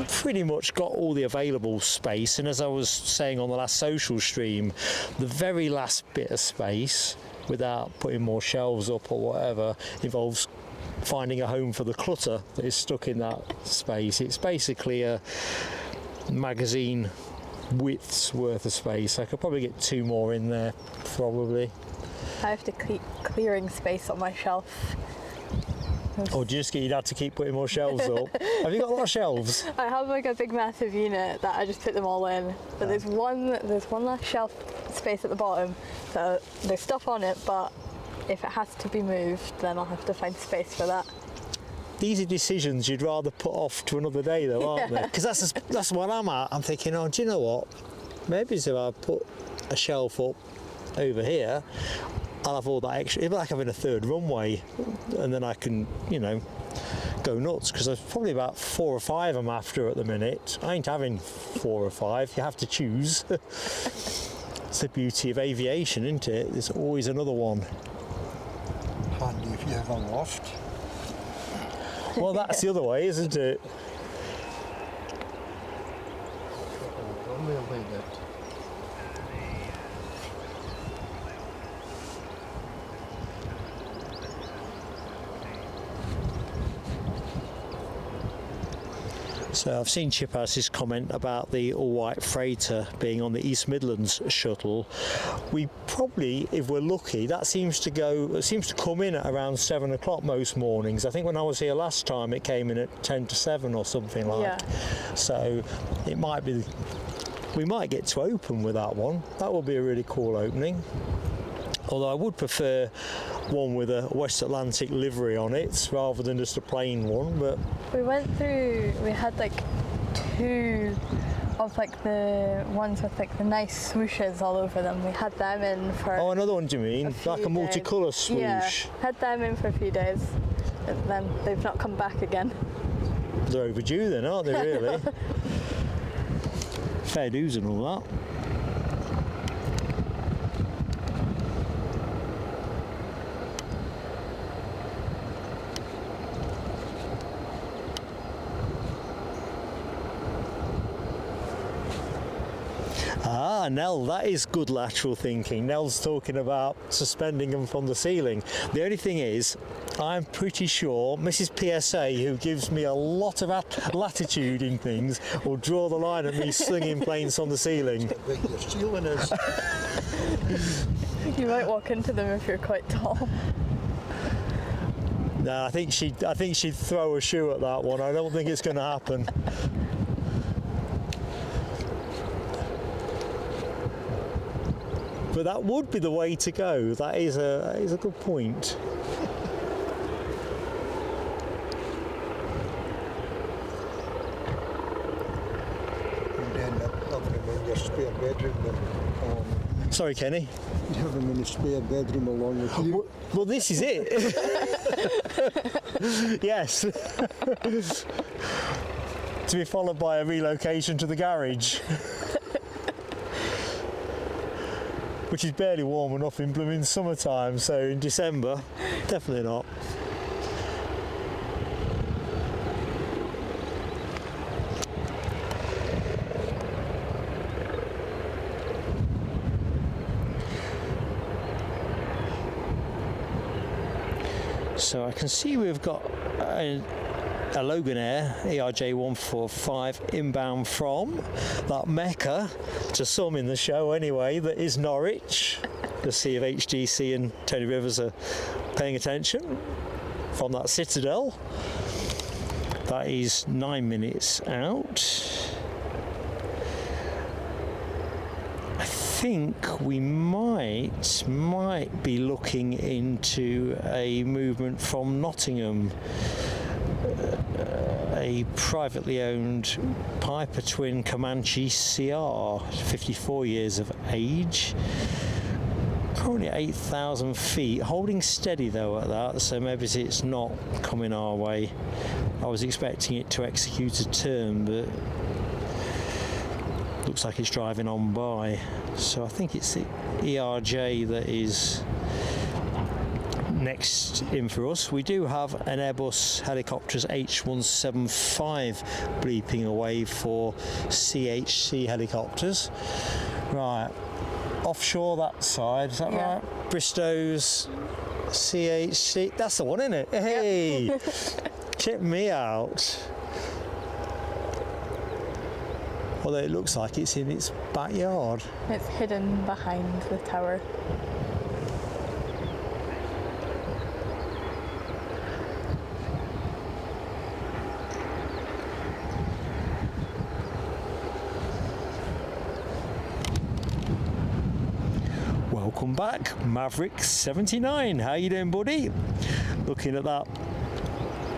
pretty much got all the available space, and as I was saying on the last social stream, the very last bit of space, without putting more shelves up or whatever, involves finding a home for the clutter that is stuck in that space. It's basically a magazine width's worth of space. I could probably get 2 more in there, probably. I have to keep clearing space on my shelf. Or do you just get your dad to keep putting more shelves up? Have you got a lot of shelves? I have like a big massive unit that I just put them all in, but there's one last shelf space at the bottom, so there's stuff on it, but if it has to be moved, then I'll have to find space for that. These are decisions you'd rather put off to another day, though, aren't they? Because that's what I'm at. I'm thinking, oh, do you know what? Maybe if I put a shelf up over here, I'll have all that extra. It'd be like having a third runway, and then I can, go nuts. Because there's probably about 4 or 5 I'm after at the minute. I ain't having 4 or 5. You have to choose. It's the beauty of aviation, isn't it? There's always another one. Handy if you have a loft. Well, that's the other way, isn't it? Only a little bit. So I've seen Chip Harris's comment about the all-white freighter being on the East Midlands shuttle. We probably, if we're lucky, that seems to come in at around 7 o'clock most mornings. I think when I was here last time it came in at 10 to 7 or something like. Yeah. So it might be, we might get to open with that one. That would be a really cool opening. Although I would prefer one with a West Atlantic livery on it rather than just a plain one. But we went through, we had like 2 of like the ones with like the nice swooshes all over them. We had them in for another one, do you mean? Like a multicolour swoosh? Yeah, had them in for a few days, and then they've not come back again. They're overdue then, aren't they, really? Fair dues and all that. Ah, Nell, that is good lateral thinking. Nell's talking about suspending them from the ceiling. The only thing is, I'm pretty sure Mrs. PSA, who gives me a lot of latitude in things, will draw the line at me slinging planes on the ceiling. Your ceiling is. You might walk into them if you're quite tall. No, I think she'd throw a shoe at that one. I don't think it's going to happen. But that would be the way to go. That is a good point. And then have them in your spare bedroom. And, Sorry, Kenny. you have them in the spare bedroom along with you. Well, this is it. Yes. To be followed by a relocation to the garage. Which is barely warm enough in blooming summertime, so in December, definitely not. So I can see we've got a Loganair ERJ145 inbound from that Mecca, to some in the show anyway, that is Norwich. You'll see if HDC and Tony Rivers are paying attention. From that Citadel, that is 9 minutes out. I think we might be looking into a movement from Nottingham. A privately owned Piper twin Comanche CR, 54 years of age, currently at 8,000 feet, holding steady though at that, so maybe it's not coming our way. I was expecting it to execute a turn, but looks like it's driving on by. So I think it's the ERJ that is next in for us. We do have an Airbus Helicopters H175 bleeping away for CHC helicopters. Right, offshore that side, is that right? Bristow's CHC, that's the one, isn't it? Hey, yep. Check me out. Although it looks like it's in its backyard. It's hidden behind the tower. Welcome back, Maverick79. How you doing, buddy? Looking at that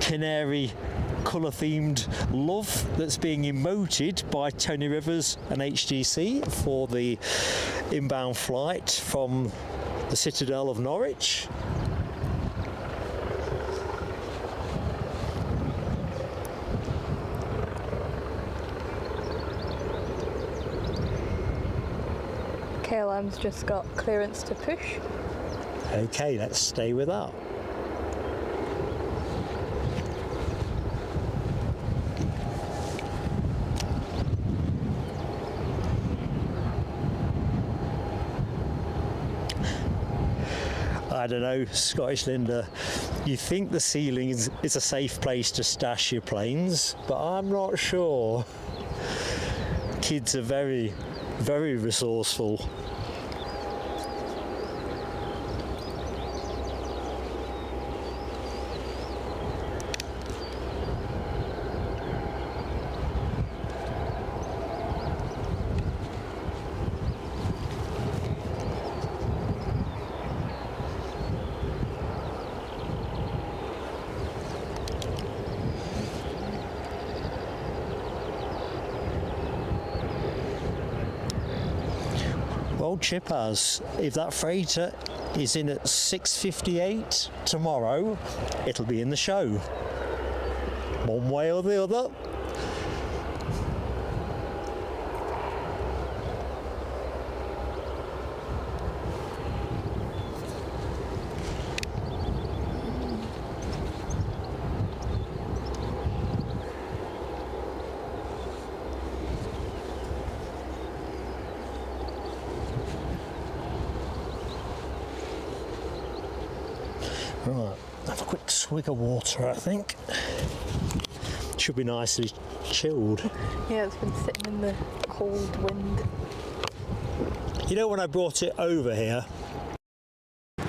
canary colour-themed love that's being emoted by Tony Rivers and HDC for the inbound flight from the Citadel of Norwich. KLM's just got clearance to push. Okay, let's stay with that. I don't know, Scottish Linda. You think the ceiling is a safe place to stash your planes, but I'm not sure. Kids are very, very resourceful. Well, Chippers, if that freighter is in at 6:58 tomorrow, it'll be in the show. One way or the other. Right, have a quick swig of water, I think. Should be nicely chilled. Yeah, it's been sitting in the cold wind. You know, when I brought it over here, I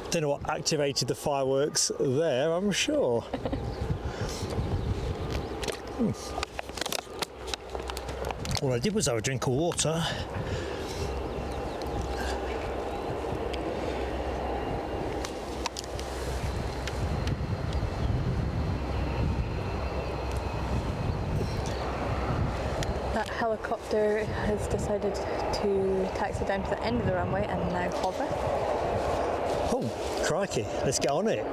don't know what activated the fireworks there, I'm sure. All I did was have a drink of water. That helicopter has decided to taxi down to the end of the runway and now hover. Oh, crikey, let's get on it.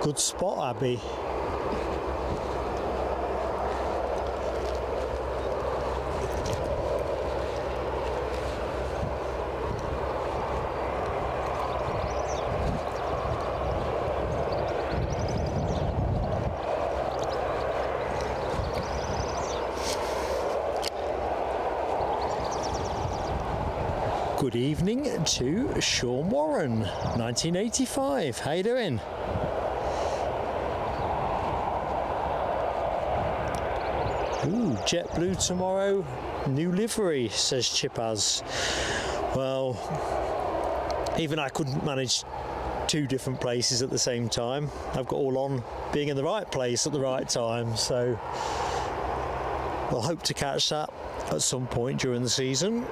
Good spot, Abbie. Good evening to Sean Warren, 1985. How you doing? Ooh, JetBlue tomorrow, new livery, says Chippaz. Well, even I couldn't manage two different places at the same time. I've got all on being in the right place at the right time, so we'll hope to catch that at some point during the season.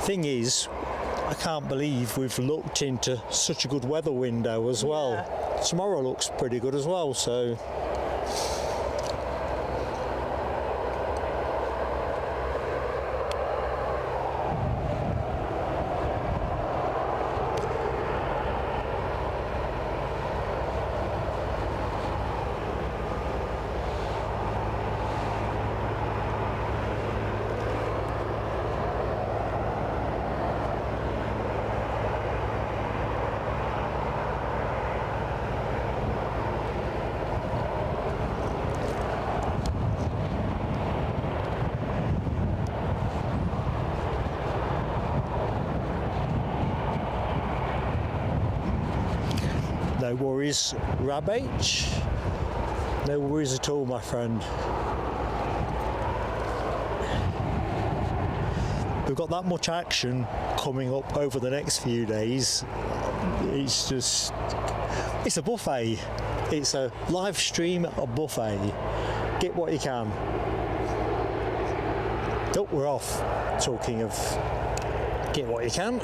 Thing is, I can't believe we've looked into such a good weather window as well. Yeah. Tomorrow looks pretty good as well, so no worries, Rab H. No worries at all, my friend. We've got that much action coming up over the next few days. It's just, it's a buffet. It's a live stream, a buffet. Get what you can. Oh, we're off. Talking of get what you can.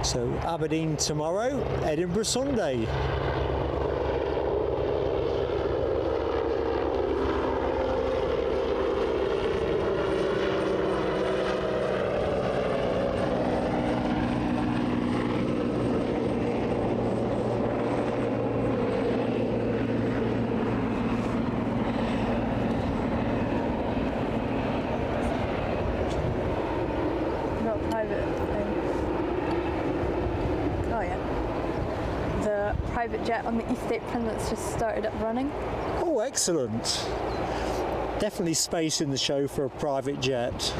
So Aberdeen tomorrow, Edinburgh Sunday. private jet on the East Apron that's just started up running. Oh, excellent. Definitely space in the show for a private jet.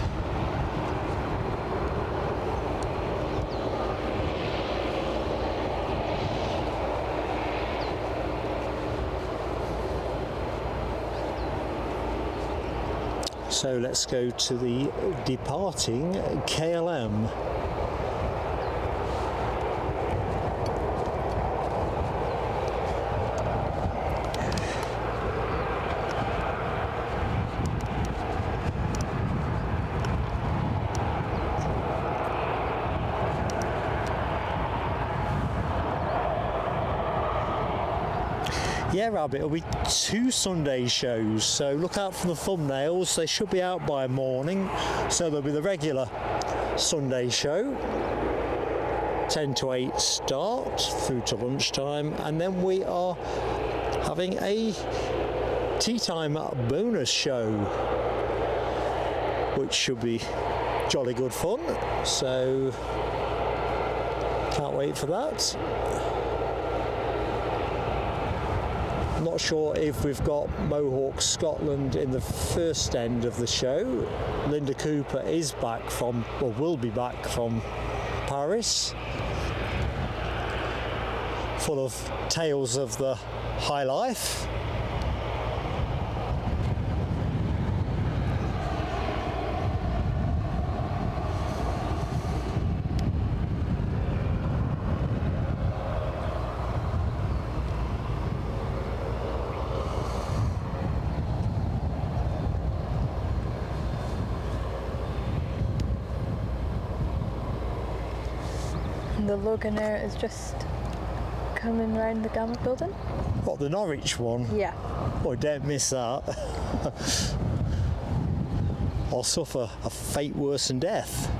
So let's go to the departing KLM. Yeah, Rabbit, it'll be 2 Sunday shows, so look out for the thumbnails. They should be out by morning. So there'll be the regular Sunday show, 10 to 8 start through to lunchtime, and then we are having a tea time bonus show, which should be jolly good fun. So can't wait for that. Not sure if we've got Mohawk Scotland in the first end of the show. Linda Cooper is back from, or will be back from Paris, full of tales of the high life. The Loganair is just coming round the Gamma building. What, the Norwich one? Yeah. Oh, don't miss that. I'll suffer a fate worse than death.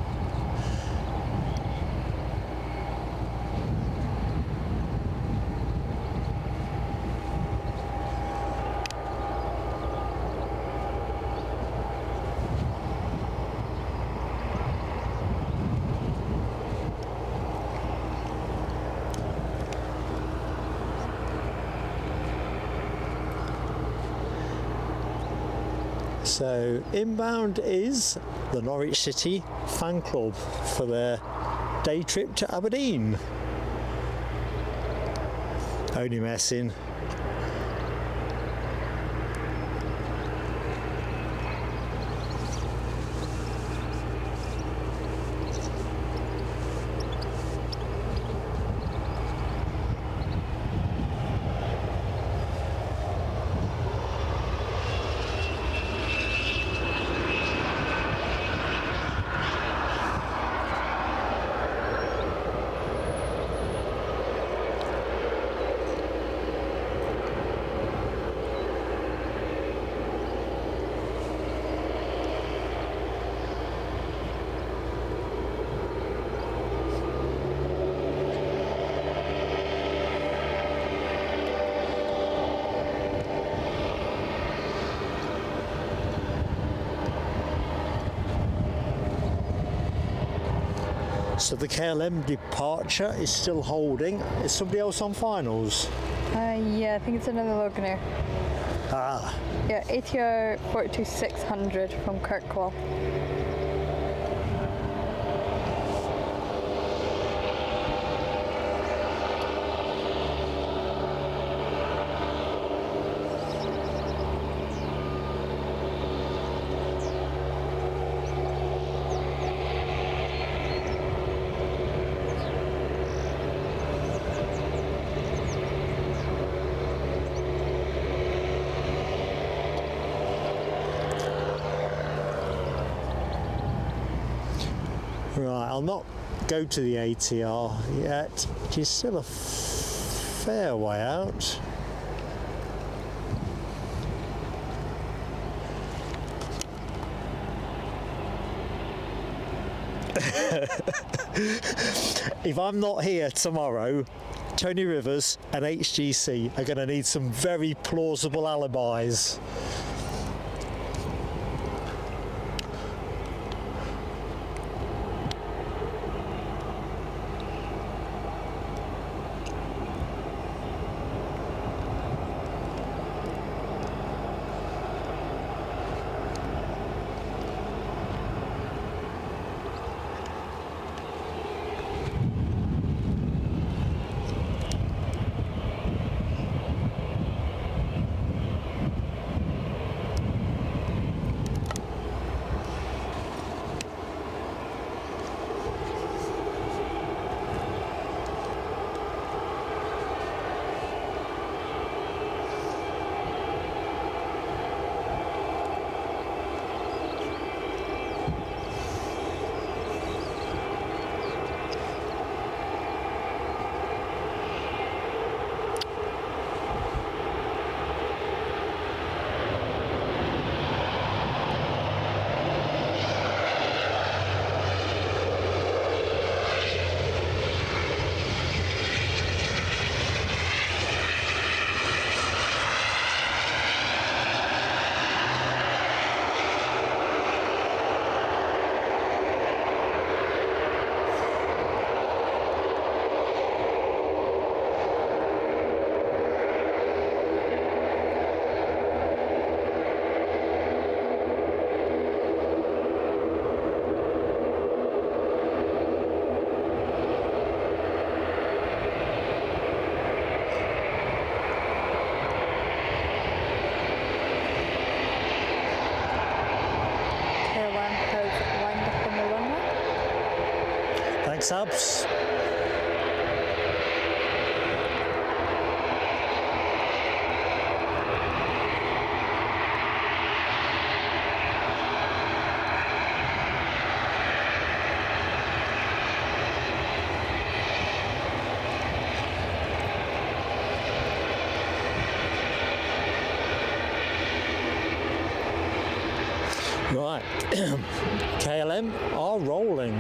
So inbound is the Norwich City fan club for their day trip to Aberdeen. Only messing. So the KLM departure is still holding. Is somebody else on finals? Yeah, I think it's another Loganair. Ah, Yeah, ATR 42600 from Kirkwall. right, I'll not go to the ATR yet. It's still a fair way out. If I'm not here tomorrow, Tony Rivers and HGC are going to need some very plausible alibis. Tabs. Right, KLM are rolling.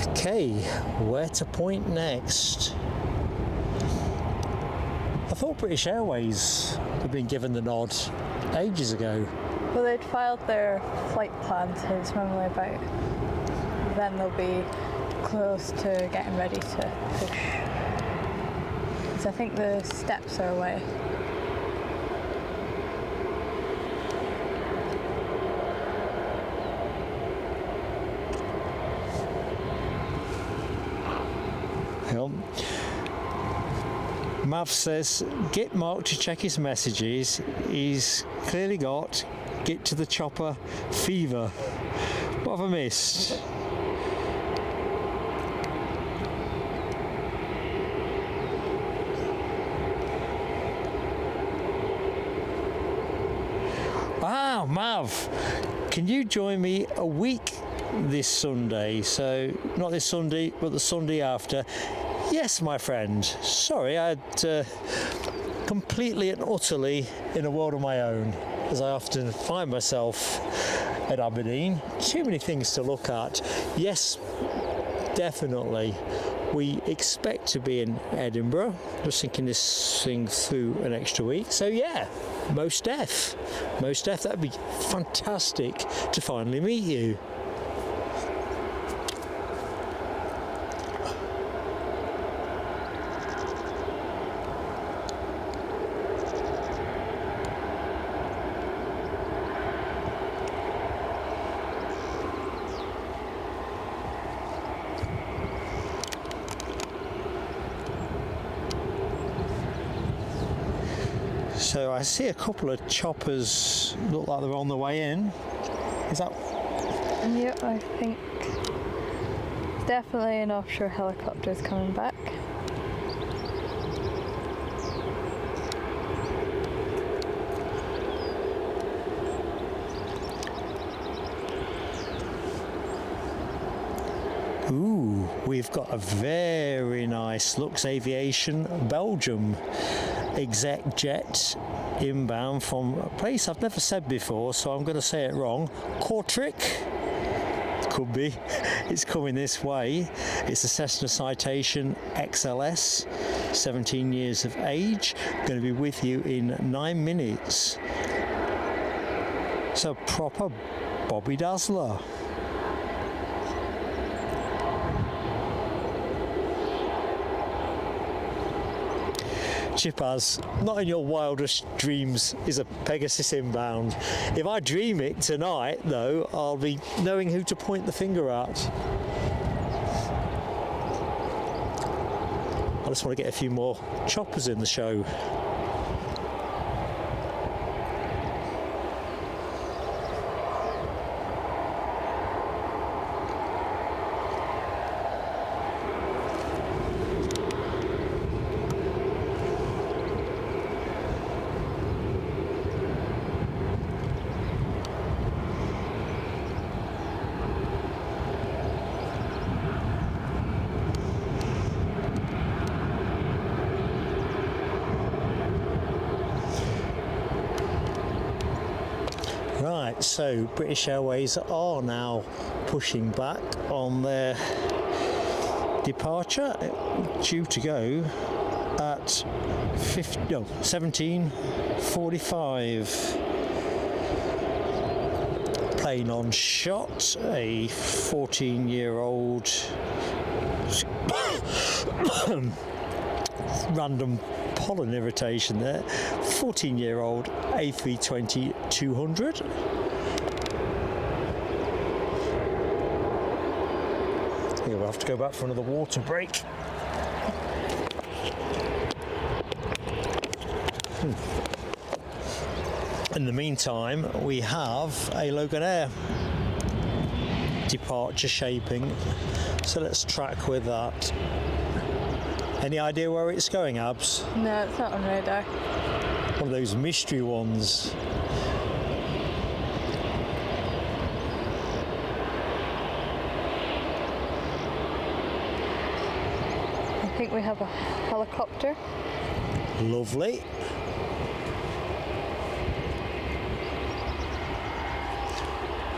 Okay, where to point next? I thought British Airways had been given the nod ages ago. Well, they'd filed their flight plans, it was normally about then they'll be close to getting ready to push. Because I think the steps are away. Mav says, get Mark to check his messages. He's clearly got get to the chopper fever. What have I missed? Ah, Mav, can you join me a week this Sunday? So, not this Sunday, but the Sunday after. Yes, my friend. Sorry, I'd completely and utterly in a world of my own, as I often find myself at Aberdeen. Too many things to look at. Yes, definitely. We expect to be in Edinburgh. Just thinking this thing through an extra week. So yeah, most def. That'd be fantastic to finally meet you. So I see a couple of choppers look like they're on the way in. Is that? Yeah, I think definitely an offshore helicopter is coming back. Ooh, we've got a very nice Lux Aviation Belgium exec jet inbound from a place I've never said before, so I'm going to say it wrong. Kortrijk? Could be. It's coming this way. It's a Cessna Citation XLS, 17 years of age. Going to be with you in 9 minutes. So proper Bobby Dazzler. Chipaz, not in your wildest dreams is a Pegasus inbound. If I dream it tonight, though, I'll be knowing who to point the finger at. I just want to get a few more choppers in the show. Right, so British Airways are now pushing back on their departure, due to go at 17:45. Plane on shot, a 14-year-old random pollen irritation there, 14-year-old A320-200. Here we'll have to go back for another water break. In the meantime, we have a Loganair departure shaping, so let's track with that. Any idea where it's going, Abs? No, it's not on radar. One of those mystery ones. I think we have a helicopter. Lovely.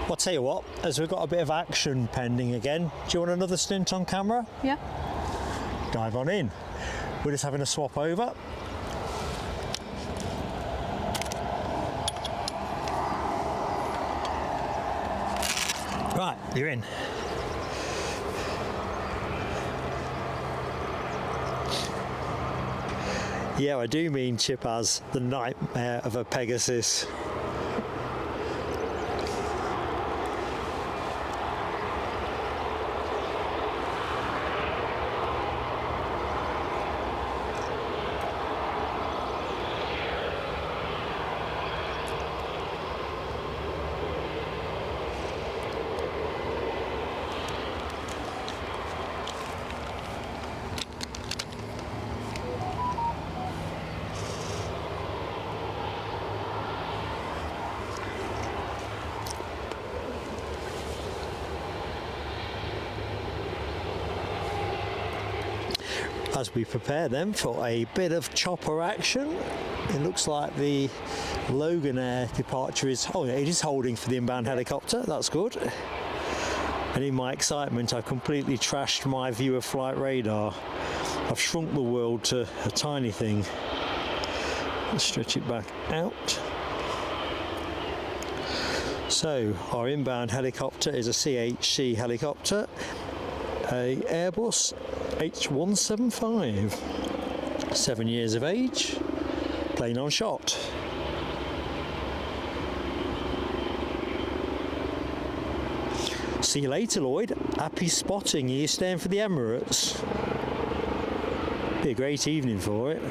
I'll tell you what, as we've got a bit of action pending again, do you want another stint on camera? Yeah. Dive on in. We're just having a swap over. Right, you're in. Yeah, I do mean Chip as the nightmare of a Pegasus. As we prepare then for a bit of chopper action, it looks like the Loganair departure is, oh yeah, it is holding for the inbound helicopter, that's good. And in my excitement, I completely trashed my view of flight radar. I've shrunk the world to a tiny thing. Let's stretch it back out. So our inbound helicopter is a CHC helicopter, a Airbus H175, 7 years of age, plane on shot. See you later, Lloyd. Happy spotting. Are you staying for the Emirates? Be a great evening for it.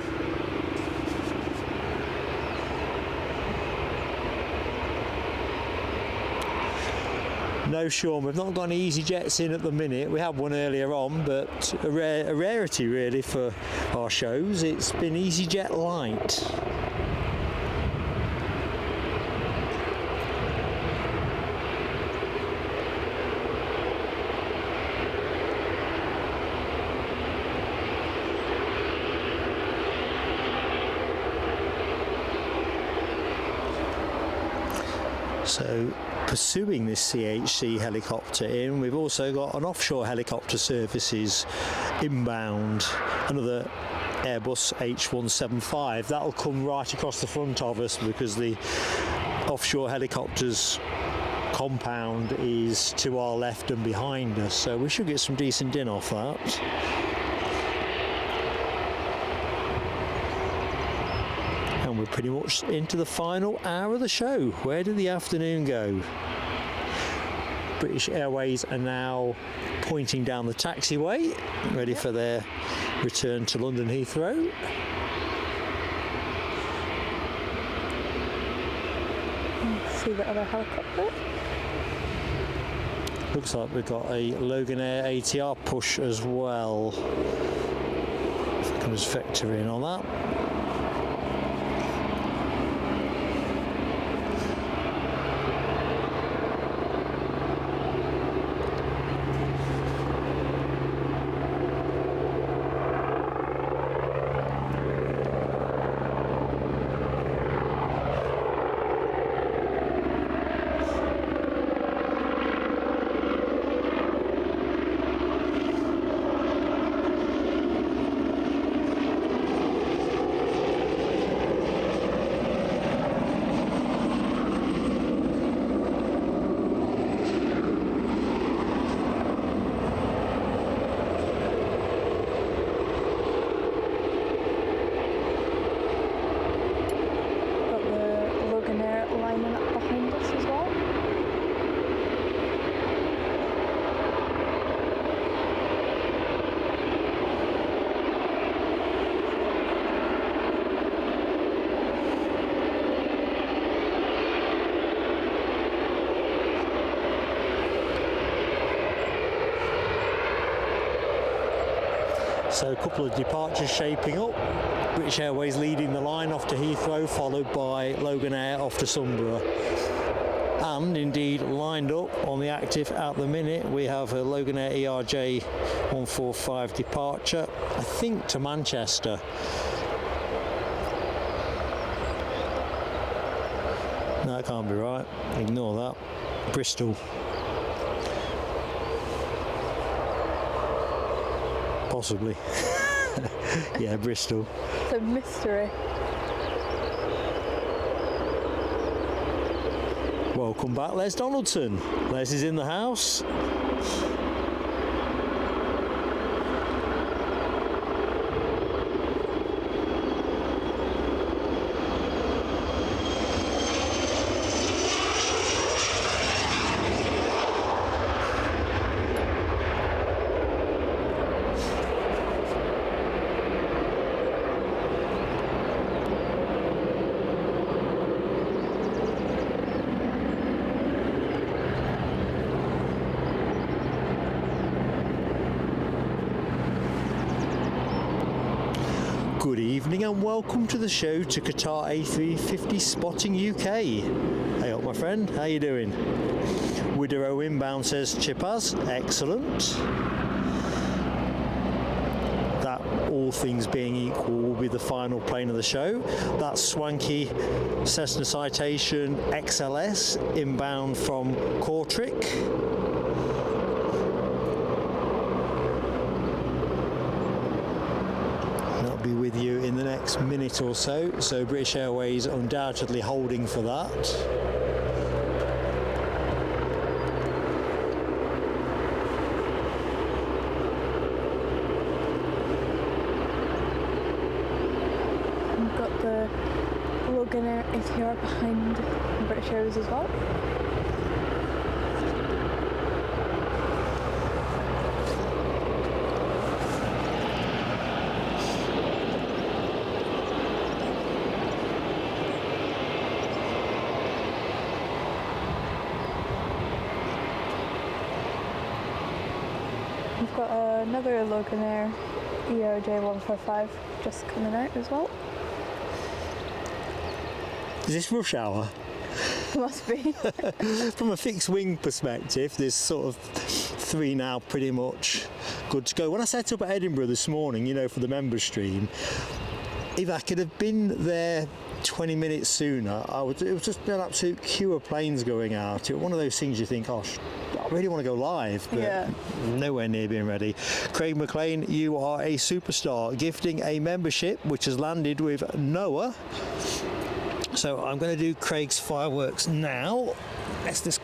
No, Sean, we've not got any easyJets in at the minute. We had one earlier on, but a rarity really for our shows. It's been easyJet light. So, pursuing this CHC helicopter in, we've also got an offshore helicopter services inbound, another Airbus H175. That'll come right across the front of us because the offshore helicopters compound is to our left and behind us, so we should get some decent din off that. We're pretty much into the final hour of the show. Where did the afternoon go? British Airways are now pointing down the taxiway, ready for their return to London Heathrow. See the other helicopter. Looks like we've got a Loganair ATR push as well. If I can just vector in on that. So a couple of departures shaping up. British Airways leading the line off to Heathrow, followed by Loganair off to Sunborough. And indeed lined up on the active at the minute, we have a Loganair ERJ 145 departure, I think to Manchester. No, that can't be right. Ignore that. Bristol. Possibly. Yeah, Bristol. It's a mystery. Welcome back, Les Donaldson. Les is in the house. Good evening and welcome to the show to Qatar A350 Spotting UK. Hey up my friend, how you doing? Wideroe inbound, says Chipaz. Excellent. That, all things being equal, will be the final plane of the show. That swanky Cessna Citation XLS inbound from Kortrijk. Be with you in the next minute or so. So British Airways undoubtedly holding for that. We've got the Loganair ATR behind British Airways as well. We've got another Loganair ERJ 145 just coming out as well. Is this rush hour? Must be. From a fixed wing perspective, there's sort of 3 now pretty much good to go. When I set up at Edinburgh this morning, you know, for the member stream, if I could have been there 20 minutes sooner, it was just an absolute queue of planes going out. It was one of those things you think, oh, I really want to go live, but Yeah. nowhere near being ready. Craig McLean, you are a superstar, gifting a membership which has landed with Noah. So I'm going to do Craig's fireworks now.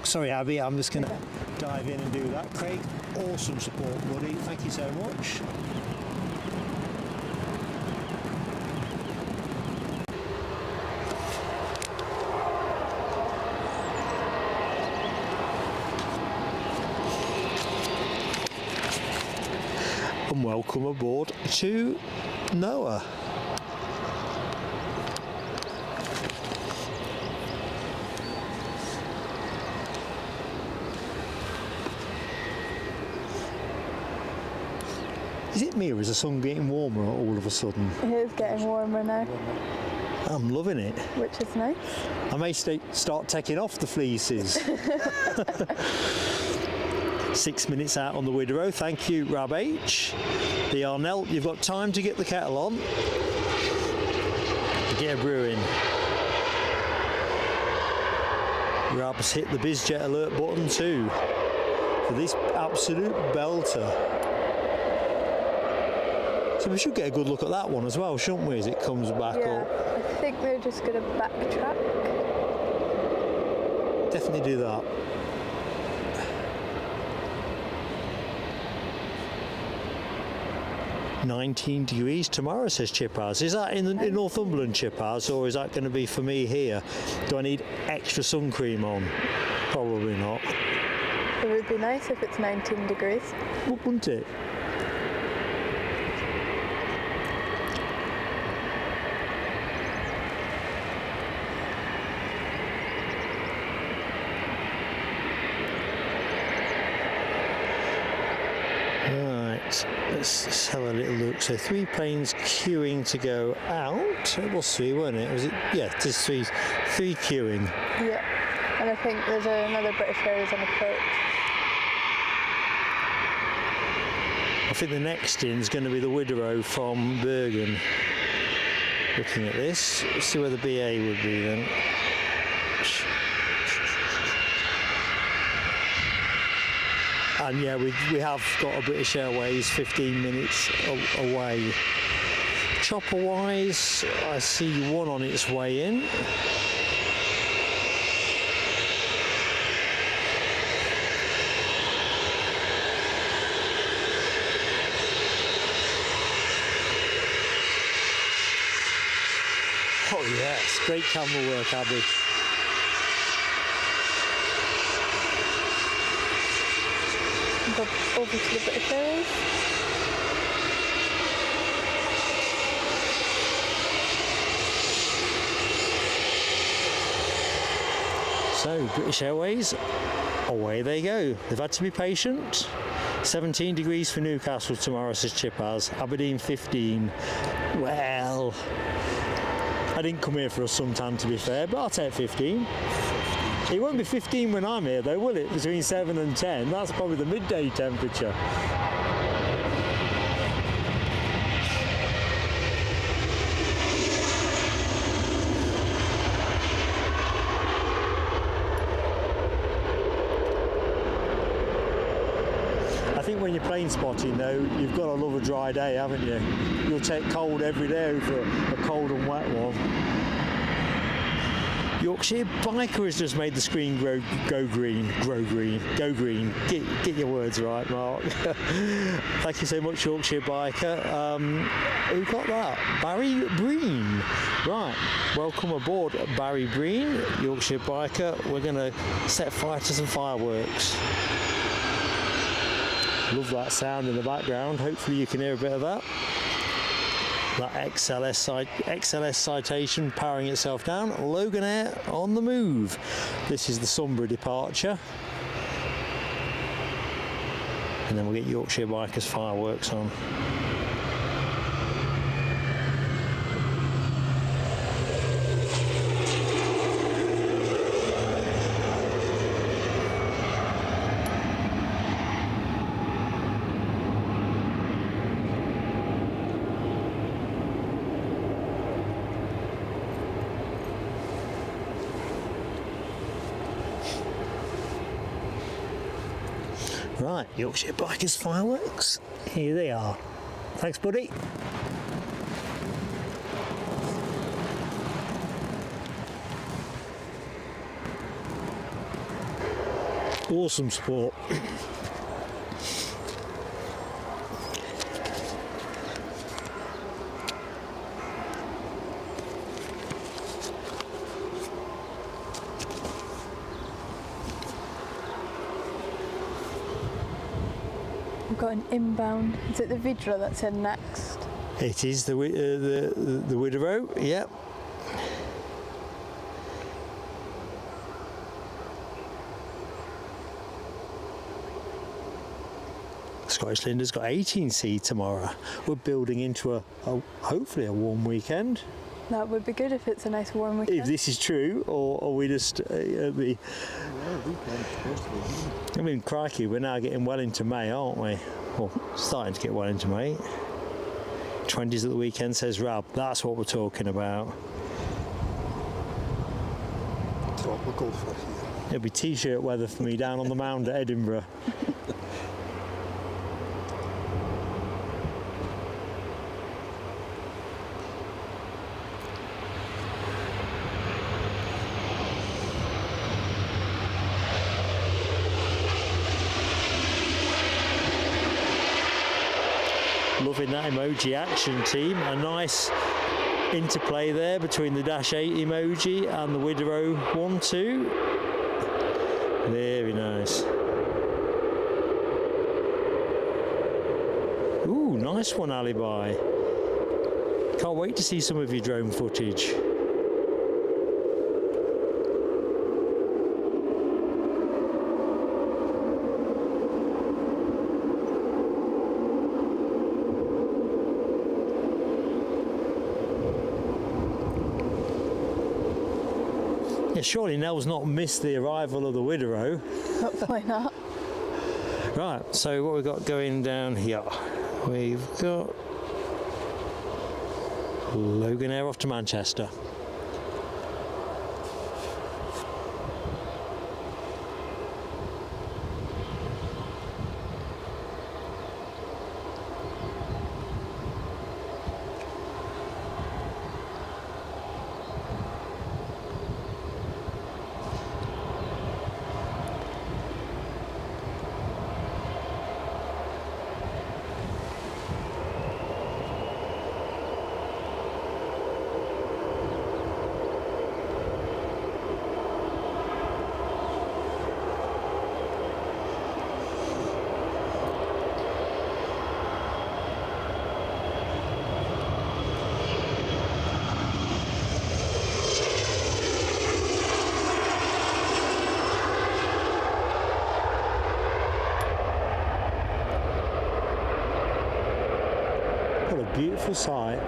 Sorry, Abby, I'm just going to dive in and do that. Craig, awesome support, buddy. Thank you so much. And welcome aboard to Noah. Is it me or is the sun getting warmer all of a sudden? It is getting warmer now, I'm loving it. which is nice. I may start taking off the fleeces. 6 minutes out on the Wideroe. Thank you, Rab H. The Arnell, you've got time to get the kettle on. Get a brew in. Rab's hit the BUSIEST alert button too for this absolute belter. So we should get a good look at that one as well, shouldn't we, as it comes back Yeah, up? I think they're just going to backtrack. Definitely do that. "19 degrees tomorrow," says Chipaz. Is that in Northumberland, Chipaz, or is that going to be for me here? Do I need extra sun cream on? Probably not. It would be nice if it's 19 degrees. Wouldn't it? Right. Right, let's have a little look. So 3 planes queuing to go out. It was 3, wasn't it? Was it? Yeah, just three queuing. Yeah. And I think there's another British Airways on approach. I think the next in is going to be the Wideroe from Bergen. Looking at this, let's see where the BA would be then. And yeah, we have got a British Airways 15 minutes away. Chopper wise, I see one on its way in. Oh yes, great camera work, Abby. Go over to the British Airways. So, British Airways, away they go. They've had to be patient. 17 degrees for Newcastle tomorrow, says Chipaz. Aberdeen 15. Well, I didn't come here for a suntan, to be fair, but I'll take 15. It won't be 15 when I'm here though, will it? Between 7 and 10. That's probably the midday temperature. I think when you're plane spotting though, you've got to love a dry day, haven't you? You'll take cold every day over a cold and wet one. Yorkshire Biker has just made the screen go green. Get your words right, Mark. Thank you so much, Yorkshire Biker. Who got that? Barry Breen. Right, welcome aboard, Barry Breen, Yorkshire Biker. We're going to set fire to some fireworks. Love that sound in the background. Hopefully you can hear a bit of that. That XLS citation powering itself down. Loganair on the move. This is the Sunbury departure. And then we'll get Yorkshire Bikers fireworks on. Right, Yorkshire Bikers fireworks. Here they are. Thanks, buddy. Awesome sport. We've got an inbound. Is it the Wideroe that's in next? It is the Wideroe, yep. Scottish Linda's got 18C tomorrow. We're building into a hopefully a warm weekend. That would be good if it's a nice warm weekend. If this is true, or we just I mean, crikey, we're now getting well into May, aren't we? Well, starting to get well into May. 20s at the weekend, says Rab. That's what we're talking about. Tropical for here. It'll be t-shirt weather for me down on the mound at Edinburgh. Loving that emoji action, team. A nice interplay there between the Dash 8 emoji and the Wideroe 1-2. Very nice. Ooh, nice one, Alibi. Can't wait to see some of your drone footage. surely Nell's not missed the arrival of the Wideroe. Hopefully not. Right, so what we've got going down here? We've got Loganair off to Manchester. What a beautiful sight.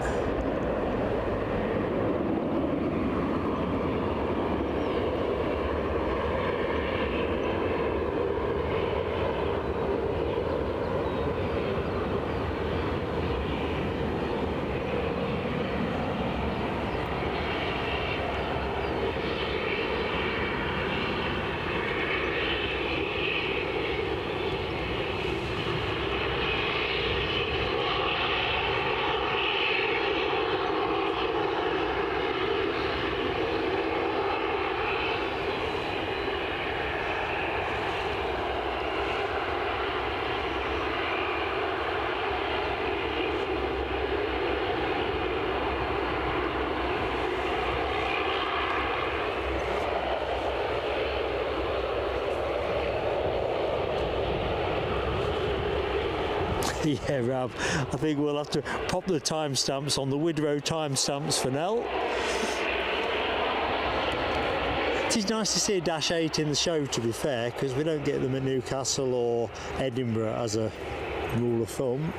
Yeah, Rob, I think we'll have to pop the timestamps on the Wideroe timestamps for Nell. It is nice to see a Dash 8 in the show, to be fair, because we don't get them at Newcastle or Edinburgh as a rule of thumb.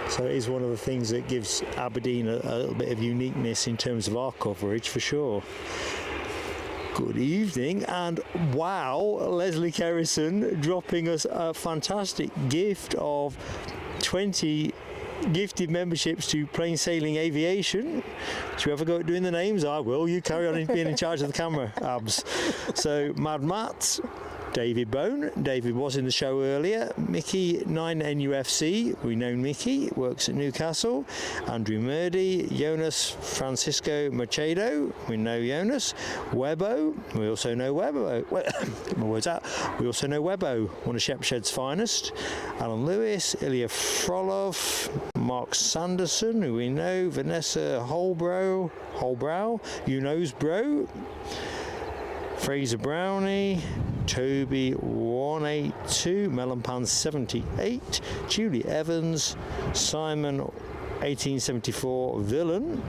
So it is one of the things that gives Aberdeen a little bit of uniqueness in terms of our coverage, for sure. Good evening, and wow, Leslie Kerrison dropping us a fantastic gift of 20 gifted memberships to Plain Sailing Aviation. Do you ever go at doing the names? I will. You carry on being in charge of the camera, Abs. So, Mad Matt, David Bone. David was in the show earlier. Mickey 9NUFC. We know Mickey. Works at Newcastle. Andrew Murdy. Jonas Francisco Machado. We know Jonas. Webbo. We also know Webbo. Get my words out. We also know Webbo, one of Shepshed's finest. Alan Lewis. Ilya Frolov. Mark Sanderson, who we know. Vanessa Holbrow. You knows bro. Fraser Brownie, Toby 182, Melonpan 78, Julie Evans, Simon 1874 Villain,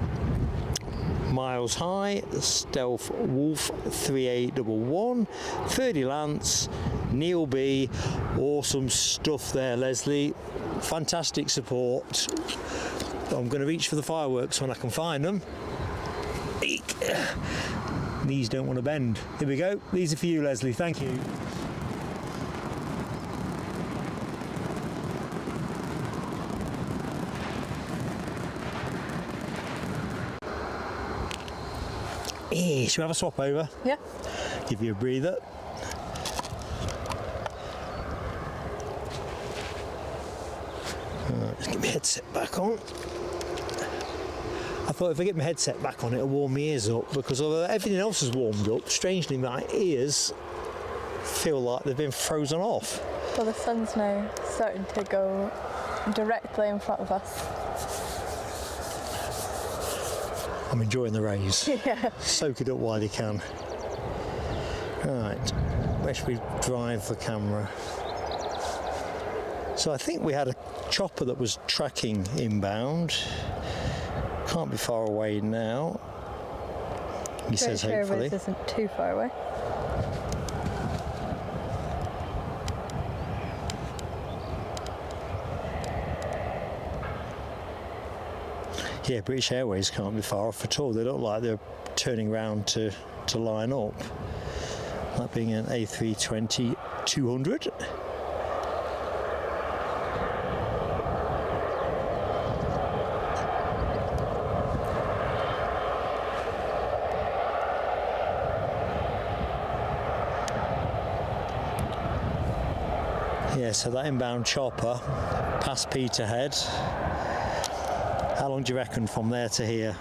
Miles High, Stealth Wolf 3811, 30 Lance, Neil B. Awesome stuff there, Leslie. Fantastic support. I'm going to reach for the fireworks when I can find them. Eek. These don't want to bend. Here we go. These are for you, Leslie. Thank you. Should we have a swap over? Yeah. Give you a breather. Just get my headset back on. I thought if I get my headset back on, it'll warm my ears up, because although everything else is warmed up, strangely my ears feel like they've been frozen off. Well, the sun's now starting to go directly in front of us. I'm enjoying the rays. Yeah. Soak it up while you can. Right, where should we drive the camera? So I think we had a chopper that was tracking inbound. Can't be far away now. He says hopefully. Airways isn't too far away. Yeah, British Airways can't be far off at all. They look like they're turning around to to line up. That being an A320-200. Yeah, so that inbound chopper past Peterhead. How long do you reckon from there to here?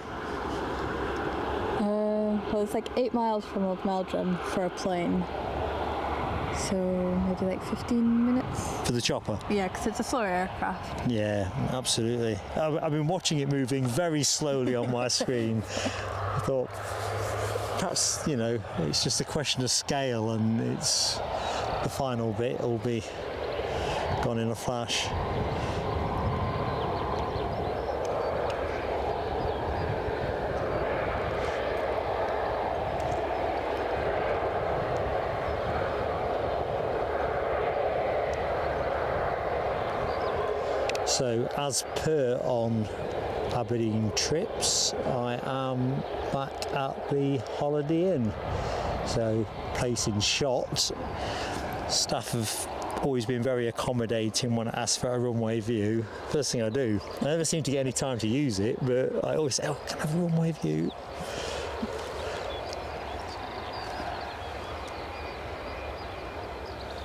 Well, it's like 8 miles from Old Meldrum for a plane. So maybe like 15 minutes. For the chopper? Yeah, because it's a slower aircraft. Yeah, absolutely. I've been watching it moving very slowly on my screen. I thought, perhaps, you know, it's just a question of scale and it's the final bit will be gone in a flash. So as per on Aberdeen trips, I am back at the Holiday Inn. So place in shot. Staff have always been very accommodating when I ask for a runway view. First thing I do. I never seem to get any time to use it, but I always say, oh, can I have a runway view?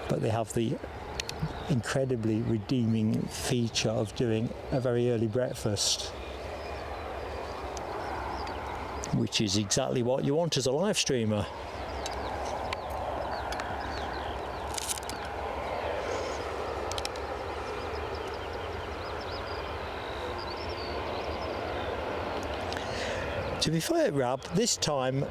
But they have the incredibly redeeming feature of doing a very early breakfast, which is exactly what you want as a live streamer. To be fair, Rab, this time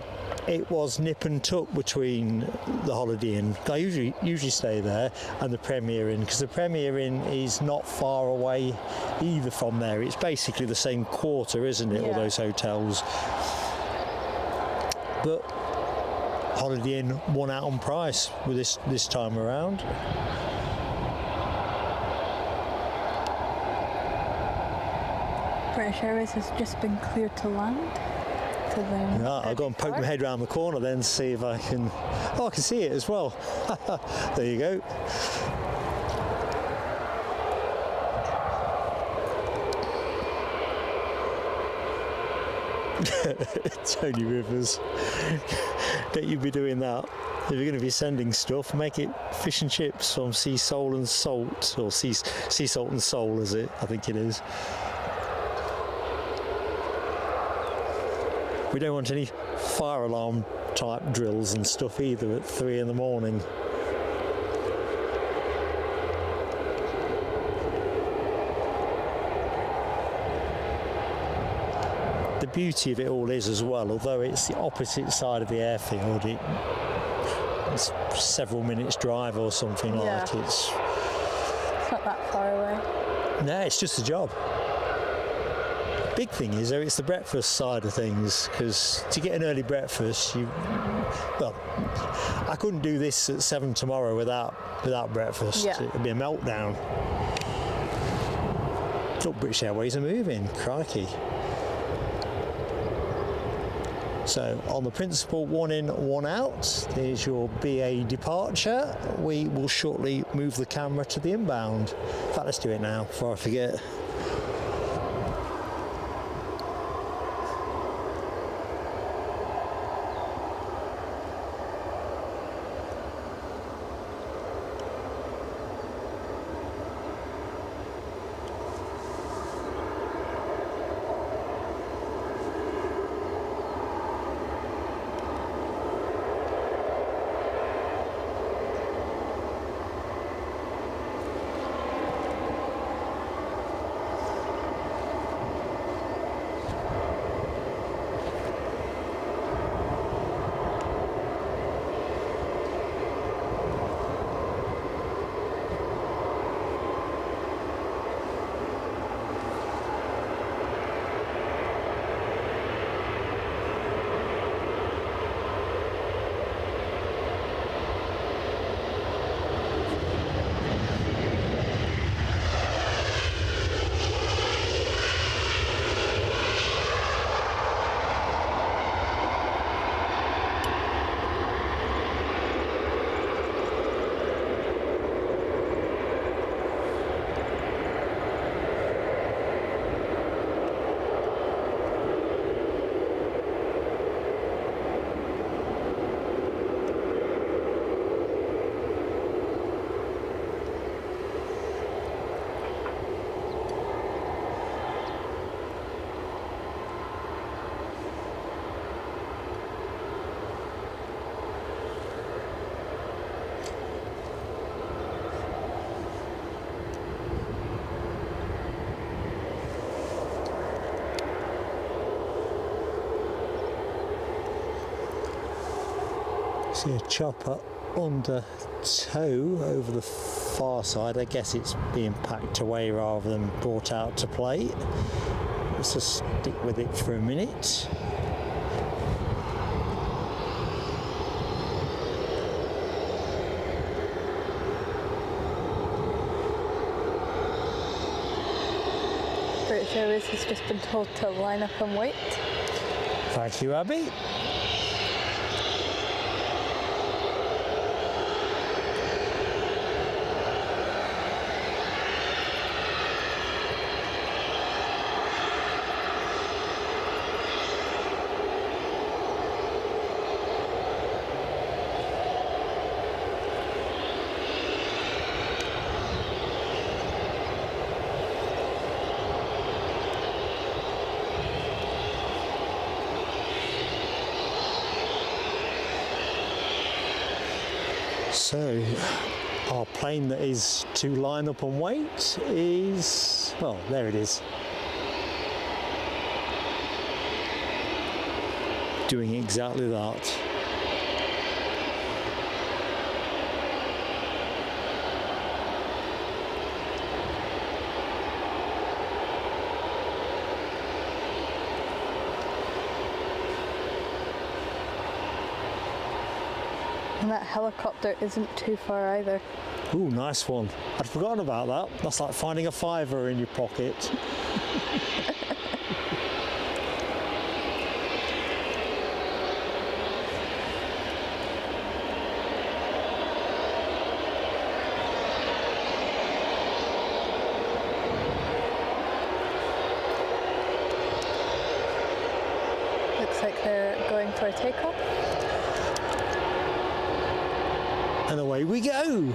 it was nip and tuck between the Holiday Inn. I usually stay there and the Premier Inn, because the Premier Inn is not far away either from there. It's basically the same quarter, isn't it? Yeah. All those hotels. But Holiday Inn won out on price with this time around. British Airways has just been cleared to land. Right, I'll go and poke my head around the corner then to see if I can... Oh, I can see it as well. There you go. Tony Rivers. Don't you be doing that. If you're going to be sending stuff, make it fish and chips from Sea Salt and Salt, or Sea Salt and Soul, is it? I think it is. We don't want any fire alarm type drills and stuff either at 3 in the morning. The beauty of it all is as well, although it's the opposite side of the airfield, it's several minutes drive or something like it. It's not that far away. No, it's just a job. Big thing is though, it's the breakfast side of things, because to get an early breakfast, well, I couldn't do this at 7 tomorrow without breakfast. Yeah. It'd be a meltdown. Look, British Airways are moving, crikey. So on the principle 1 in, 1 out, there's your BA departure. We will shortly move the camera to the inbound. In fact, let's do it now before I forget. See a chopper under tow over the far side. I guess it's being packed away rather than brought out to play. Let's just stick with it for a minute. British Airways has just been told to line up and wait. Thank you, Abby. So, our plane that is to line up and wait is, well, there it is. Doing exactly that. And that helicopter isn't too far either. Ooh, nice one. I'd forgotten about that. That's like finding a fiver in your pocket. Looks like they're going for a takeoff. And away we go.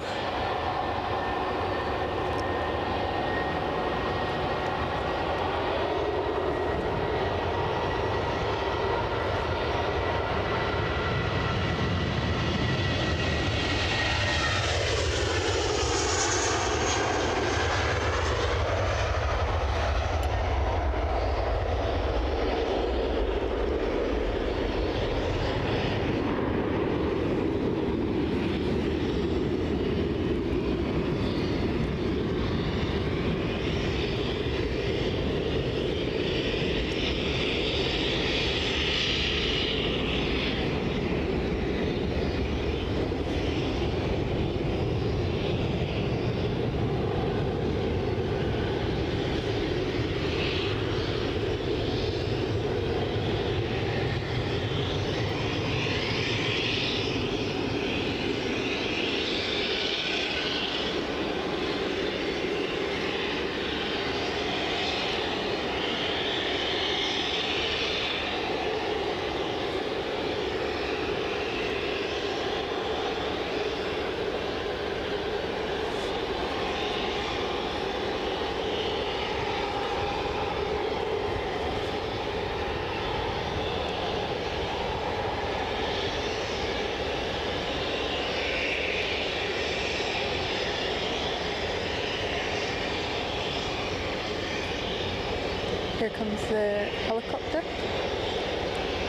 Here comes the helicopter.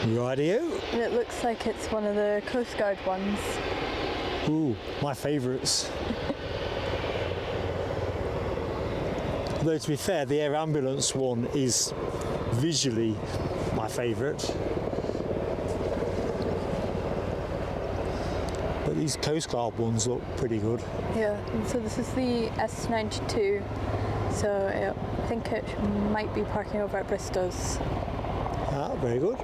Rightio. And it looks like it's one of the Coast Guard ones. Ooh, my favourites. Though to be fair, the air ambulance one is visually my favourite. But these Coast Guard ones look pretty good. Yeah, and so this is the S92. So I think it might be parking over at Bristow's. Ah, very good.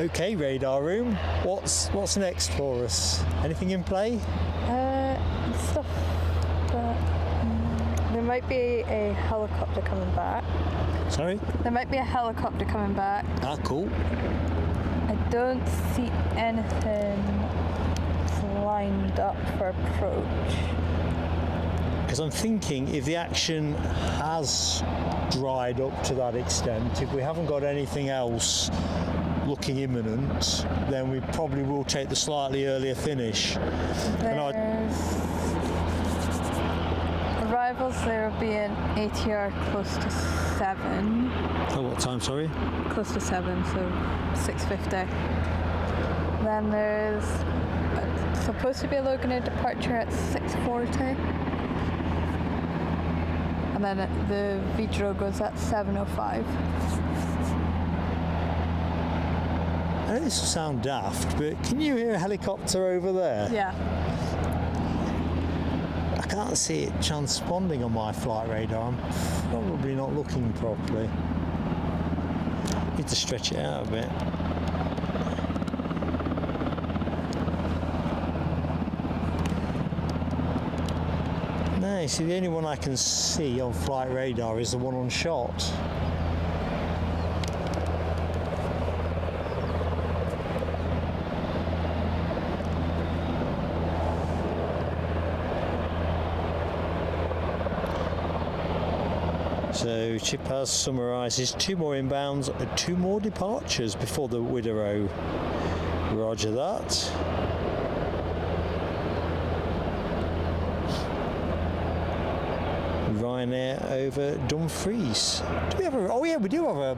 Okay, radar room. What's next for us? Anything in play? Stuff that there might be a helicopter coming back. Sorry? There might be a helicopter coming back. Ah, cool. I don't see anything lined up for approach. Because I'm thinking if the action has dried up to that extent, if we haven't got anything else looking imminent, then we probably will take the slightly earlier finish. There's arrivals, there will be an ATR close to 7. Oh, what time, sorry? Close to 7, so 6:50. Then there's supposed to be a Loganair departure at 6:40. And then the Wideroe goes at 7:05. I know this will sound daft, but can you hear a helicopter over there? Yeah. I can't see it transponding on my flight radar. I'm probably not looking properly. Need to stretch it out a bit. No, you see, the only one I can see on flight radar is the one on shot. So Chipaz summarises 2 more inbounds and 2 more departures before the Wideroe. Roger that. Ryanair over Dumfries. Do we have a? Oh yeah, we do have a.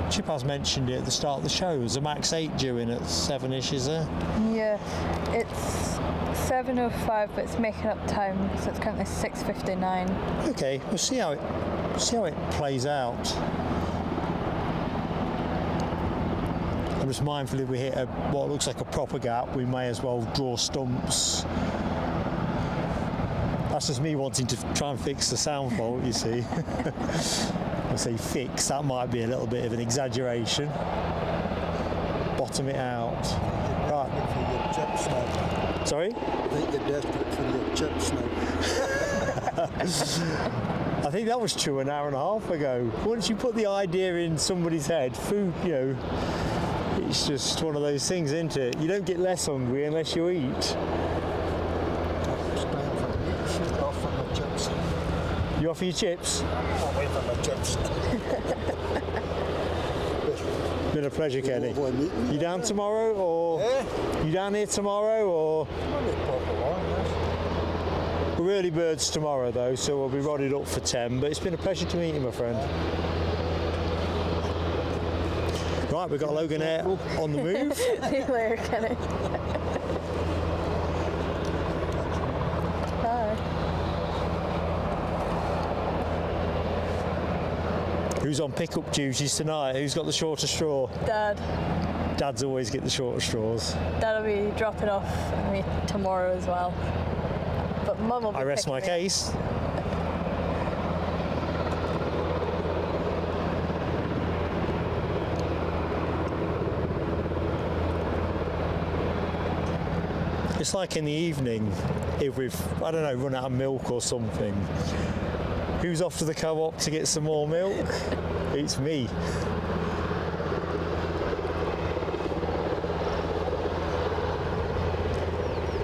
Chipaz mentioned it at the start of the show. There's a Max 8 due in at 7ish, is there? Yeah, it's 7:05, but it's making up time, so it's currently 6:59. Okay, we'll see how it plays out. I'm just mindful if we hit what looks like a proper gap, we may as well draw stumps. That's just me wanting to try and fix the sound fault, you see. I say fix, that might be a little bit of an exaggeration. Bottom it out. Right. For your chips now. Sorry? I think you're desperate for your chips now. I think that was true an hour and a half ago. Once you put the idea in somebody's head, food, it's just one of those things, isn't it? You don't get less hungry unless you eat. It's time for me to shoot off for my chips. You offer your chips? I'll wait for my chips. Been a pleasure, Kenny. Lovely meeting You down tomorrow, or you down here tomorrow, or? We're early birds tomorrow though, so we'll be rodded up for 10. But it's been a pleasure to meet you, my friend. Right, we've got Loganair on the move. See you later, Kenny. Bye. Who's on pickup duties tonight? Who's got the shorter straw? Dad. Dads always get the shorter straws. Dad'll be dropping off me tomorrow as well. But Mum will be I rest my picking me up. case. It's like in the evening, if we've, I don't know, run out of milk or something. Who's off to the co-op to get some more milk? It's me.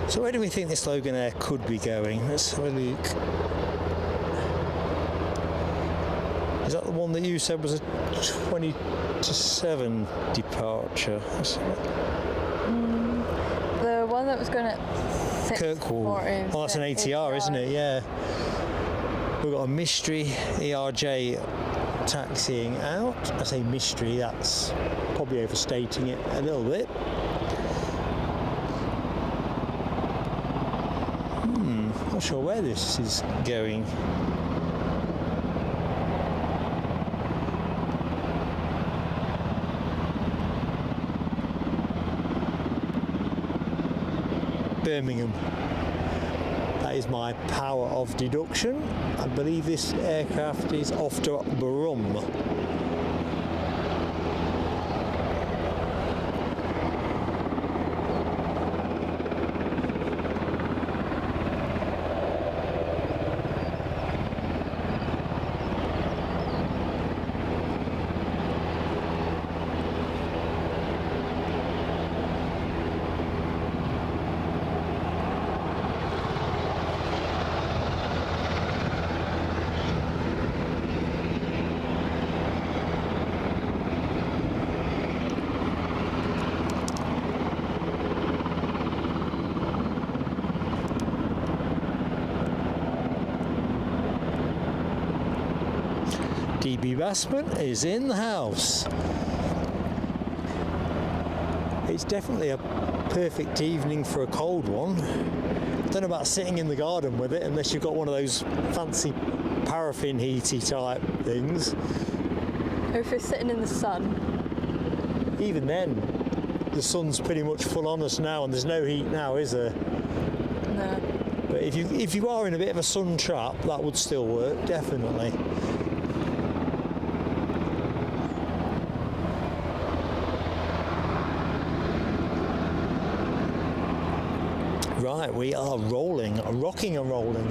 So where do we think this Loganair could be going? Let's have a look. Is that the one that you said was a 20 to 7 departure? The one that was going at 6:40. Kirkwall. Oh, that's an ATR, isn't it? Yeah. We've got a mystery ERJ taxiing out. I say mystery, that's probably overstating it a little bit. Not sure where this is going. Birmingham. That is my power of deduction. I believe this aircraft is off to Brum. DB Bassman is in the house. It's definitely a perfect evening for a cold one. Don't know about sitting in the garden with it unless you've got one of those fancy paraffin heaty type things. Or if you're sitting in the sun. Even then, the sun's pretty much full on us now, and there's no heat now, is there? No. But if you are in a bit of a sun trap, that would still work, definitely. Right, we are rolling, rocking and rolling.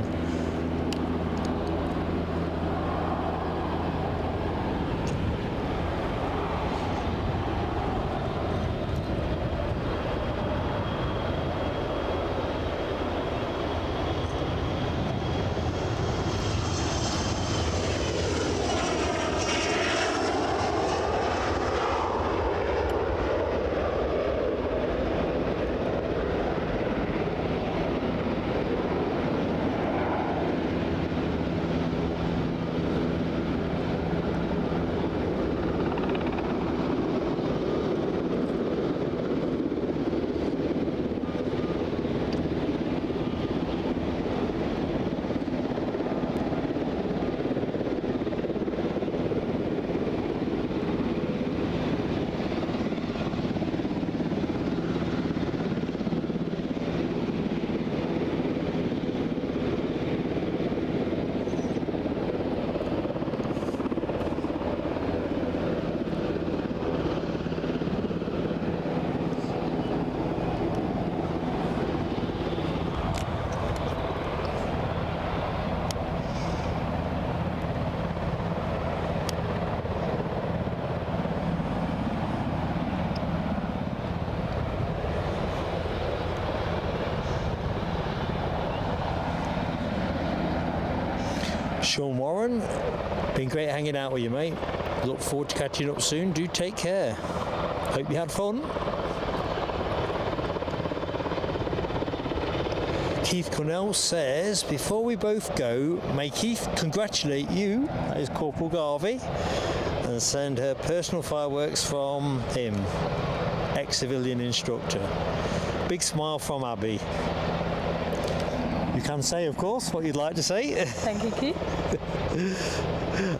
Sean Warren, been great hanging out with you, mate. Look forward to catching up soon. Do take care. Hope you had fun. Keith Cornell says, before we both go, may Keith congratulate you, that is Corporal Garvey, and send her personal fireworks from him, ex-civilian instructor. Big smile from Abbie. You can say, of course, what you'd like to say. Thank you, Keith.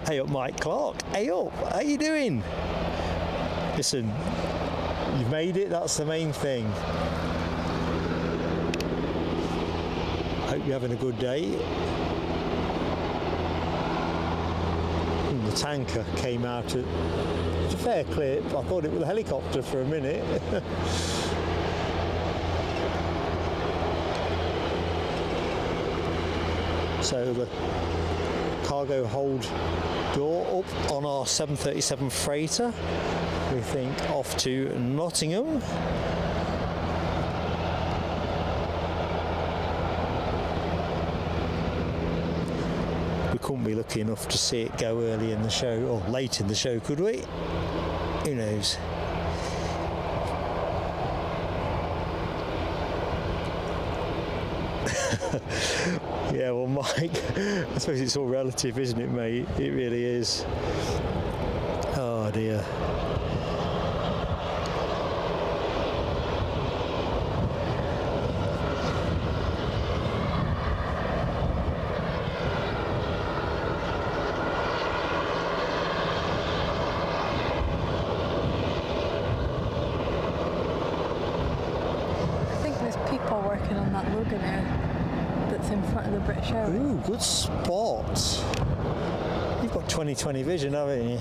Hey up, Mike Clark. Hey up, how you doing? Listen, you've made it, that's the main thing. Hope you're having a good day. And the tanker came out at a fair clip. I thought it was a helicopter for a minute. So the cargo hold door up on our 737 freighter. We think off to Nottingham. We couldn't be lucky enough to see it go early in the show, or late in the show, could we? Who knows? Yeah, well, Mike, I suppose it's all relative, isn't it, mate? It really is. Oh, dear. I think there's people working on that Loganair that's in front of the British Airways. Ooh, good spot. You've got 20/20 vision, haven't you?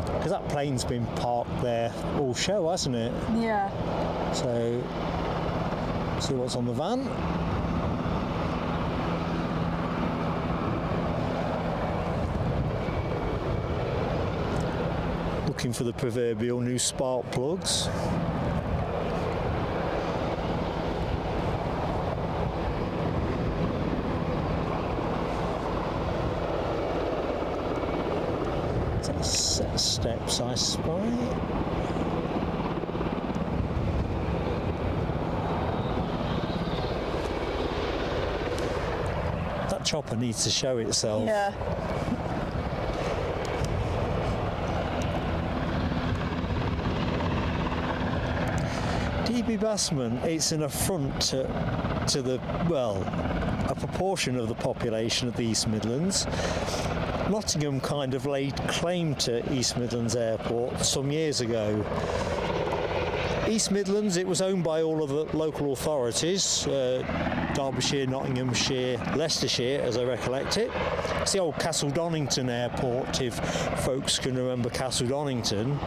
Because that plane's been parked there all show, hasn't it? Yeah. So, see what's on the van. Looking for the proverbial new spark plugs. Set of steps I spy. that chopper needs to show itself. Yeah. DB Bassman, it's an affront to the, well, a proportion of the population of the East Midlands. Nottingham kind of laid claim to East Midlands Airport some years ago. East Midlands, it was owned by all of the local authorities, Derbyshire, Nottinghamshire, Leicestershire, as I recollect it. It's the old Castle Donington Airport, if folks can remember Castle Donington.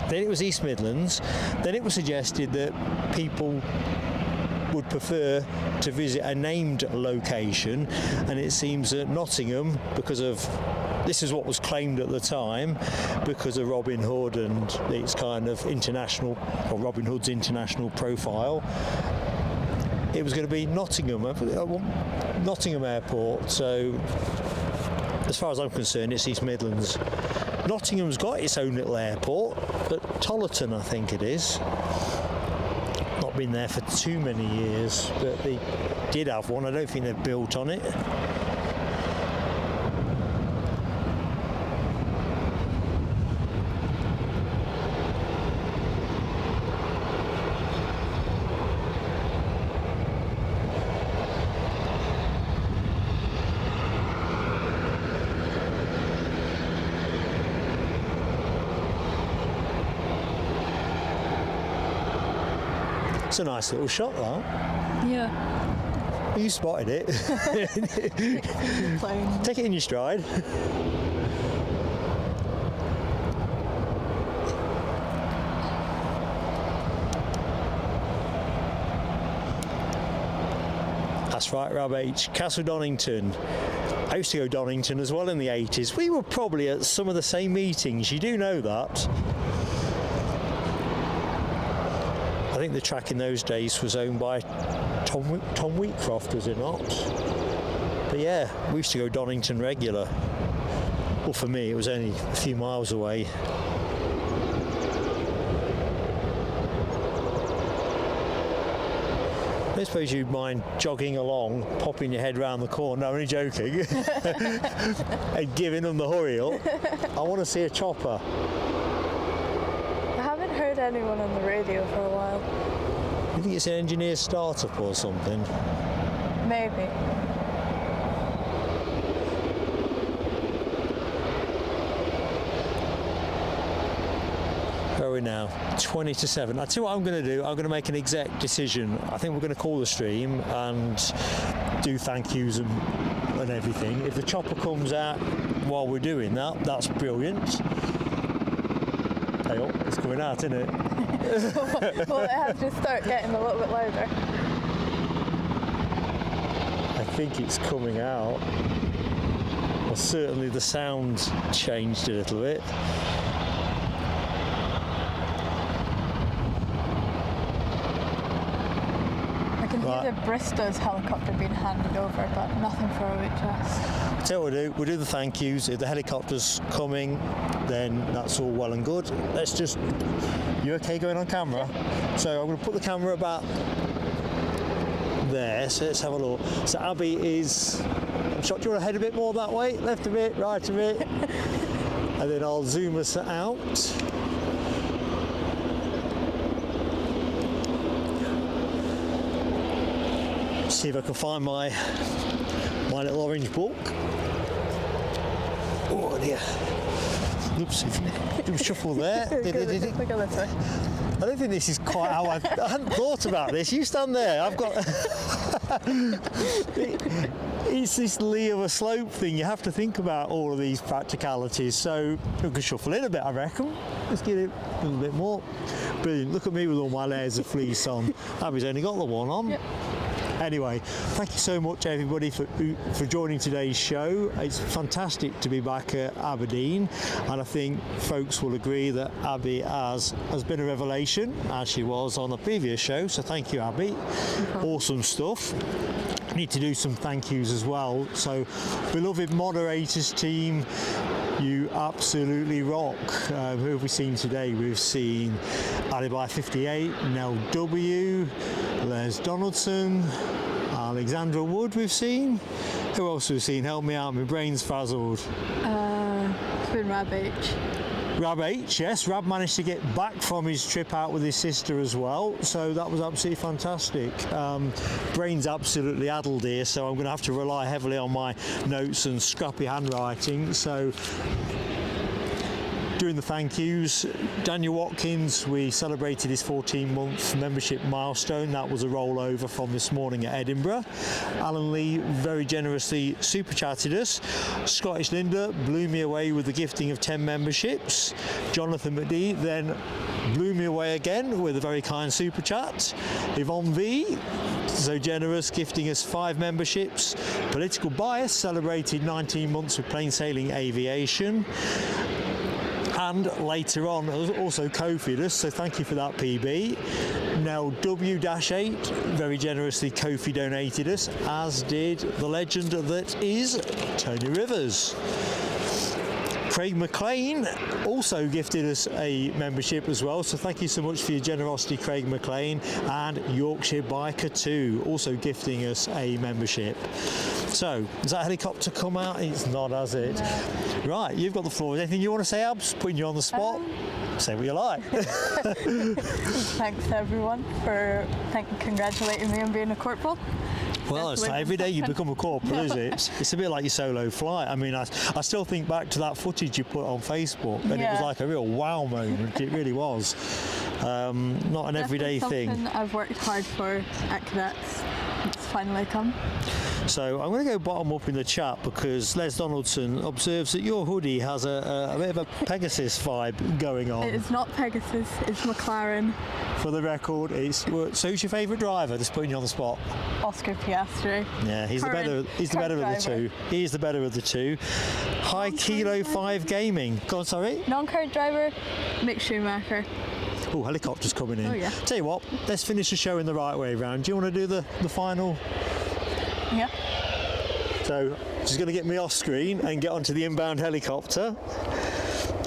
Then it was East Midlands. Then it was suggested that people would prefer to visit a named location, and it seems that Nottingham, because of, this is what was claimed at the time, because of Robin Hood and its kind of international, or Robin Hood's international profile, it was going to be Nottingham Airport. So as far as I'm concerned, it's East Midlands. Nottingham's got its own little airport at Tollerton, I think it is. Not been there for too many years, but they did have one. I don't think they've built on it. It's a nice little shot, that. Yeah. You spotted it. Take it in your stride. That's right, Rob H. Castle Donington. I used to go Donington as well in the 80s. We were probably at some of the same meetings. You do know that. I think the track in those days was owned by Tom Wheatcroft, was it not? But yeah, we used to go Donington regular. Well, for me, it was only a few miles away. I don't suppose you'd mind jogging along, popping your head round the corner, no, only joking, and giving them the hurry-up. I want to see a chopper. Heard anyone on the radio for a while. You think it's an engineer startup or something? Maybe. Where are we now? 20 to 7. I tell you what I'm going to do. I'm going to make an exec decision. I think we're going to call the stream and do thank yous and everything. If the chopper comes out while we're doing that, that's brilliant. Hey, oh, it's coming out, isn't it? Well, it has to start getting a little bit louder. I think it's coming out. Well, certainly the sound changed a little bit. I can hear the Bristow's helicopter being handed over, but nothing for OHS. So what we'll do the thank yous. If the helicopter's coming, then that's all well and good. Let's just, you okay going on camera? So I'm going to put the camera about there, so let's have a look. So Abbie is, do you want to head a bit more that way? Left a bit, right a bit. And then I'll zoom us out. See if I can find my little orange book. Oh dear. Oops, do a shuffle there. Look at this way. I don't think this is quite how I hadn't thought about this. You stand there. I've got. It's this lee of a slope thing. You have to think about all of these practicalities. So we can shuffle in a bit, I reckon. Let's get it a little bit more. Brilliant. Look at me with all my layers of fleece on. Abbie's only got the one on. Yep. Anyway, thank you so much everybody for joining today's show. It's fantastic to be back at Aberdeen, and I think folks will agree that Abbie has been a revelation, as she was on the previous show, so thank you, Abbie. Awesome stuff. Need to do some thank yous as well. So, beloved moderators team, You absolutely rock. Who have we seen today? We've seen Alibi 58, Nell W, Les Donaldson, Alexandra Wood we've seen. Who else have we seen? Help me out, my brain's frazzled. It's been Rab H. Rab H, yes. Rab managed to get back from his trip out with his sister as well, so that was absolutely fantastic. Brain's absolutely addled here, so I'm going to have to rely heavily on my notes and scrappy handwriting. So during the thank yous, Daniel Watkins, we celebrated his 14-month membership milestone. That was a rollover from this morning at Edinburgh. Alan Lee very generously super chatted us. Scottish Linda blew me away with the gifting of 10 memberships. Jonathan McD then blew me away again with a very kind super chat. Yvonne V, so generous, gifting us 5 memberships. Political Bias celebrated 19 months with plain sailing aviation. And later on, also Kofi'd us, so thank you for that, PB. Now W-8 very generously Kofi donated us, as did the legend that is Tony Rivers. Craig McLean also gifted us a membership as well, so thank you so much for your generosity, Craig McLean. And Yorkshire Biker 2 also gifting us a membership. So, does that helicopter come out? It's not, has it? No. Right, you've got the floor. Anything you want to say, Abs? Putting you on the spot? Say what you like. Thanks to everyone for congratulating me on being a corporal. Well, it's not every day you become a corporal, is it? It's a bit like your solo flight. I mean, I still think back to that footage you put on Facebook, and it was like a real wow moment. It really was. Not an everyday thing. Something I've worked hard for at Cadets. It's finally come. So I'm going to go bottom up in the chat because Les Donaldson observes that your hoodie has a bit of a Pegasus vibe going on. It's not Pegasus, it's McLaren. For the record, it's so who's your favourite driver? Just putting you on the spot. Oscar Piastri. Yeah, he's the better of the two. He's the better of the two. High Kilo 5 Gaming. Go on, sorry. Non-current driver, Mick Schumacher. Oh, helicopters coming in. Oh yeah. Tell you what, let's finish the show in the right way round. Do you want to do the final? Yeah. So she's going to get me off screen and get onto the inbound helicopter,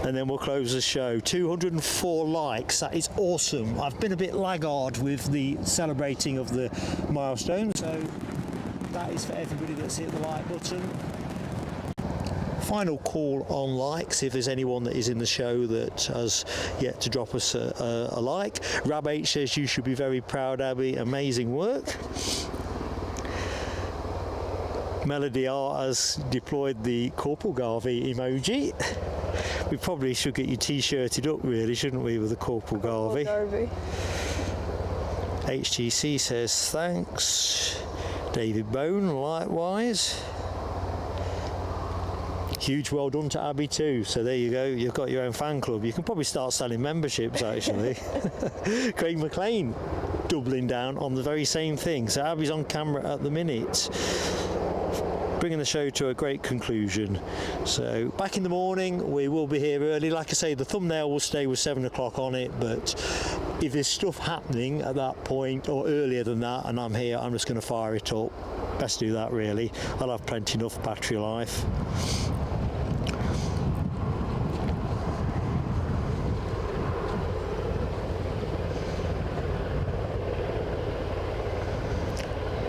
and then we'll close the show. 204 likes, that is awesome. I've been a bit laggard with the celebrating of the milestone, so that is for everybody that's hit the like button. Final call on likes, if there's anyone that is in the show that has yet to drop us a like. Rab H says you should be very proud, Abby, amazing work. Melody R has deployed the Corporal Garvey emoji. We probably should get you t-shirted up, really, shouldn't we, with the Corporal Garvey? HTC says thanks. David Bone, likewise. Huge well done to Abby too. So there you go, you've got your own fan club. You can probably start selling memberships, actually. Craig McLean doubling down on the very same thing. So Abby's on camera at the minute, bringing the show to a great conclusion. So back in the morning, we will be here early. Like I say, the thumbnail will stay with 7 o'clock on it, but if there's stuff happening at that point or earlier than that and I'm here, I'm just going to fire it up. Best do that, really. I'll have plenty enough battery life.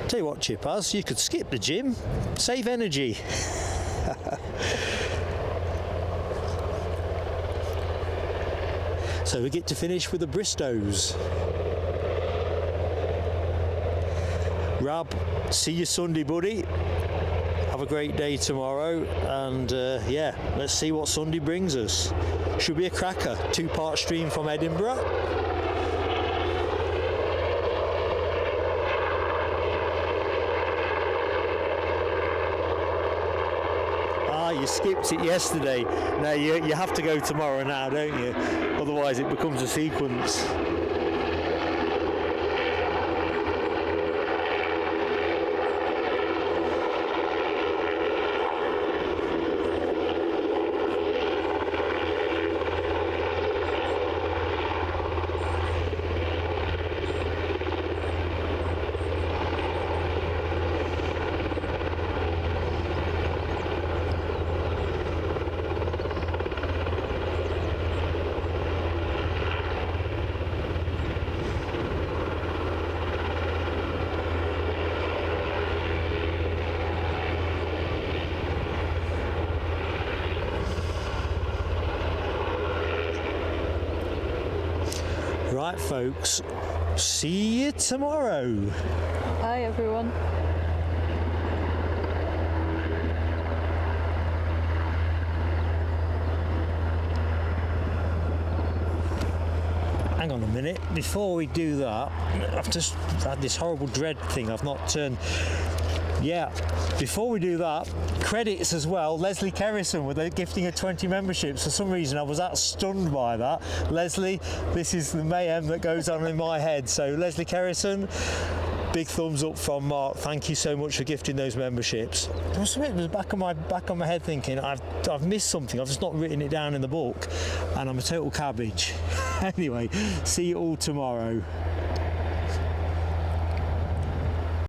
Tell you what, Chippaz, you could skip the gym, save energy. So we get to finish with the Bristows. Rab, see you Sunday, buddy. Have a great day tomorrow, and yeah, let's see what Sunday brings us. Should be a cracker. 2-part stream from Edinburgh. You skipped it yesterday. Now you have to go tomorrow now, don't you? Otherwise it becomes a sequence. Right, folks, see you tomorrow. Bye, everyone. Hang on a minute, before we do that, I've just had this horrible dread thing, I've not turned... Yeah, before we do that, credits as well. Leslie Kerrison with a gifting of 20 memberships. For some reason I was that stunned by that. Leslie, this is the mayhem that goes on in my head. So Leslie Kerrison, big thumbs up from Mark. Thank you so much for gifting those memberships. There was something that was back on my head thinking I've missed something. I've just not written it down in the book, and I'm a total cabbage. Anyway, see you all tomorrow.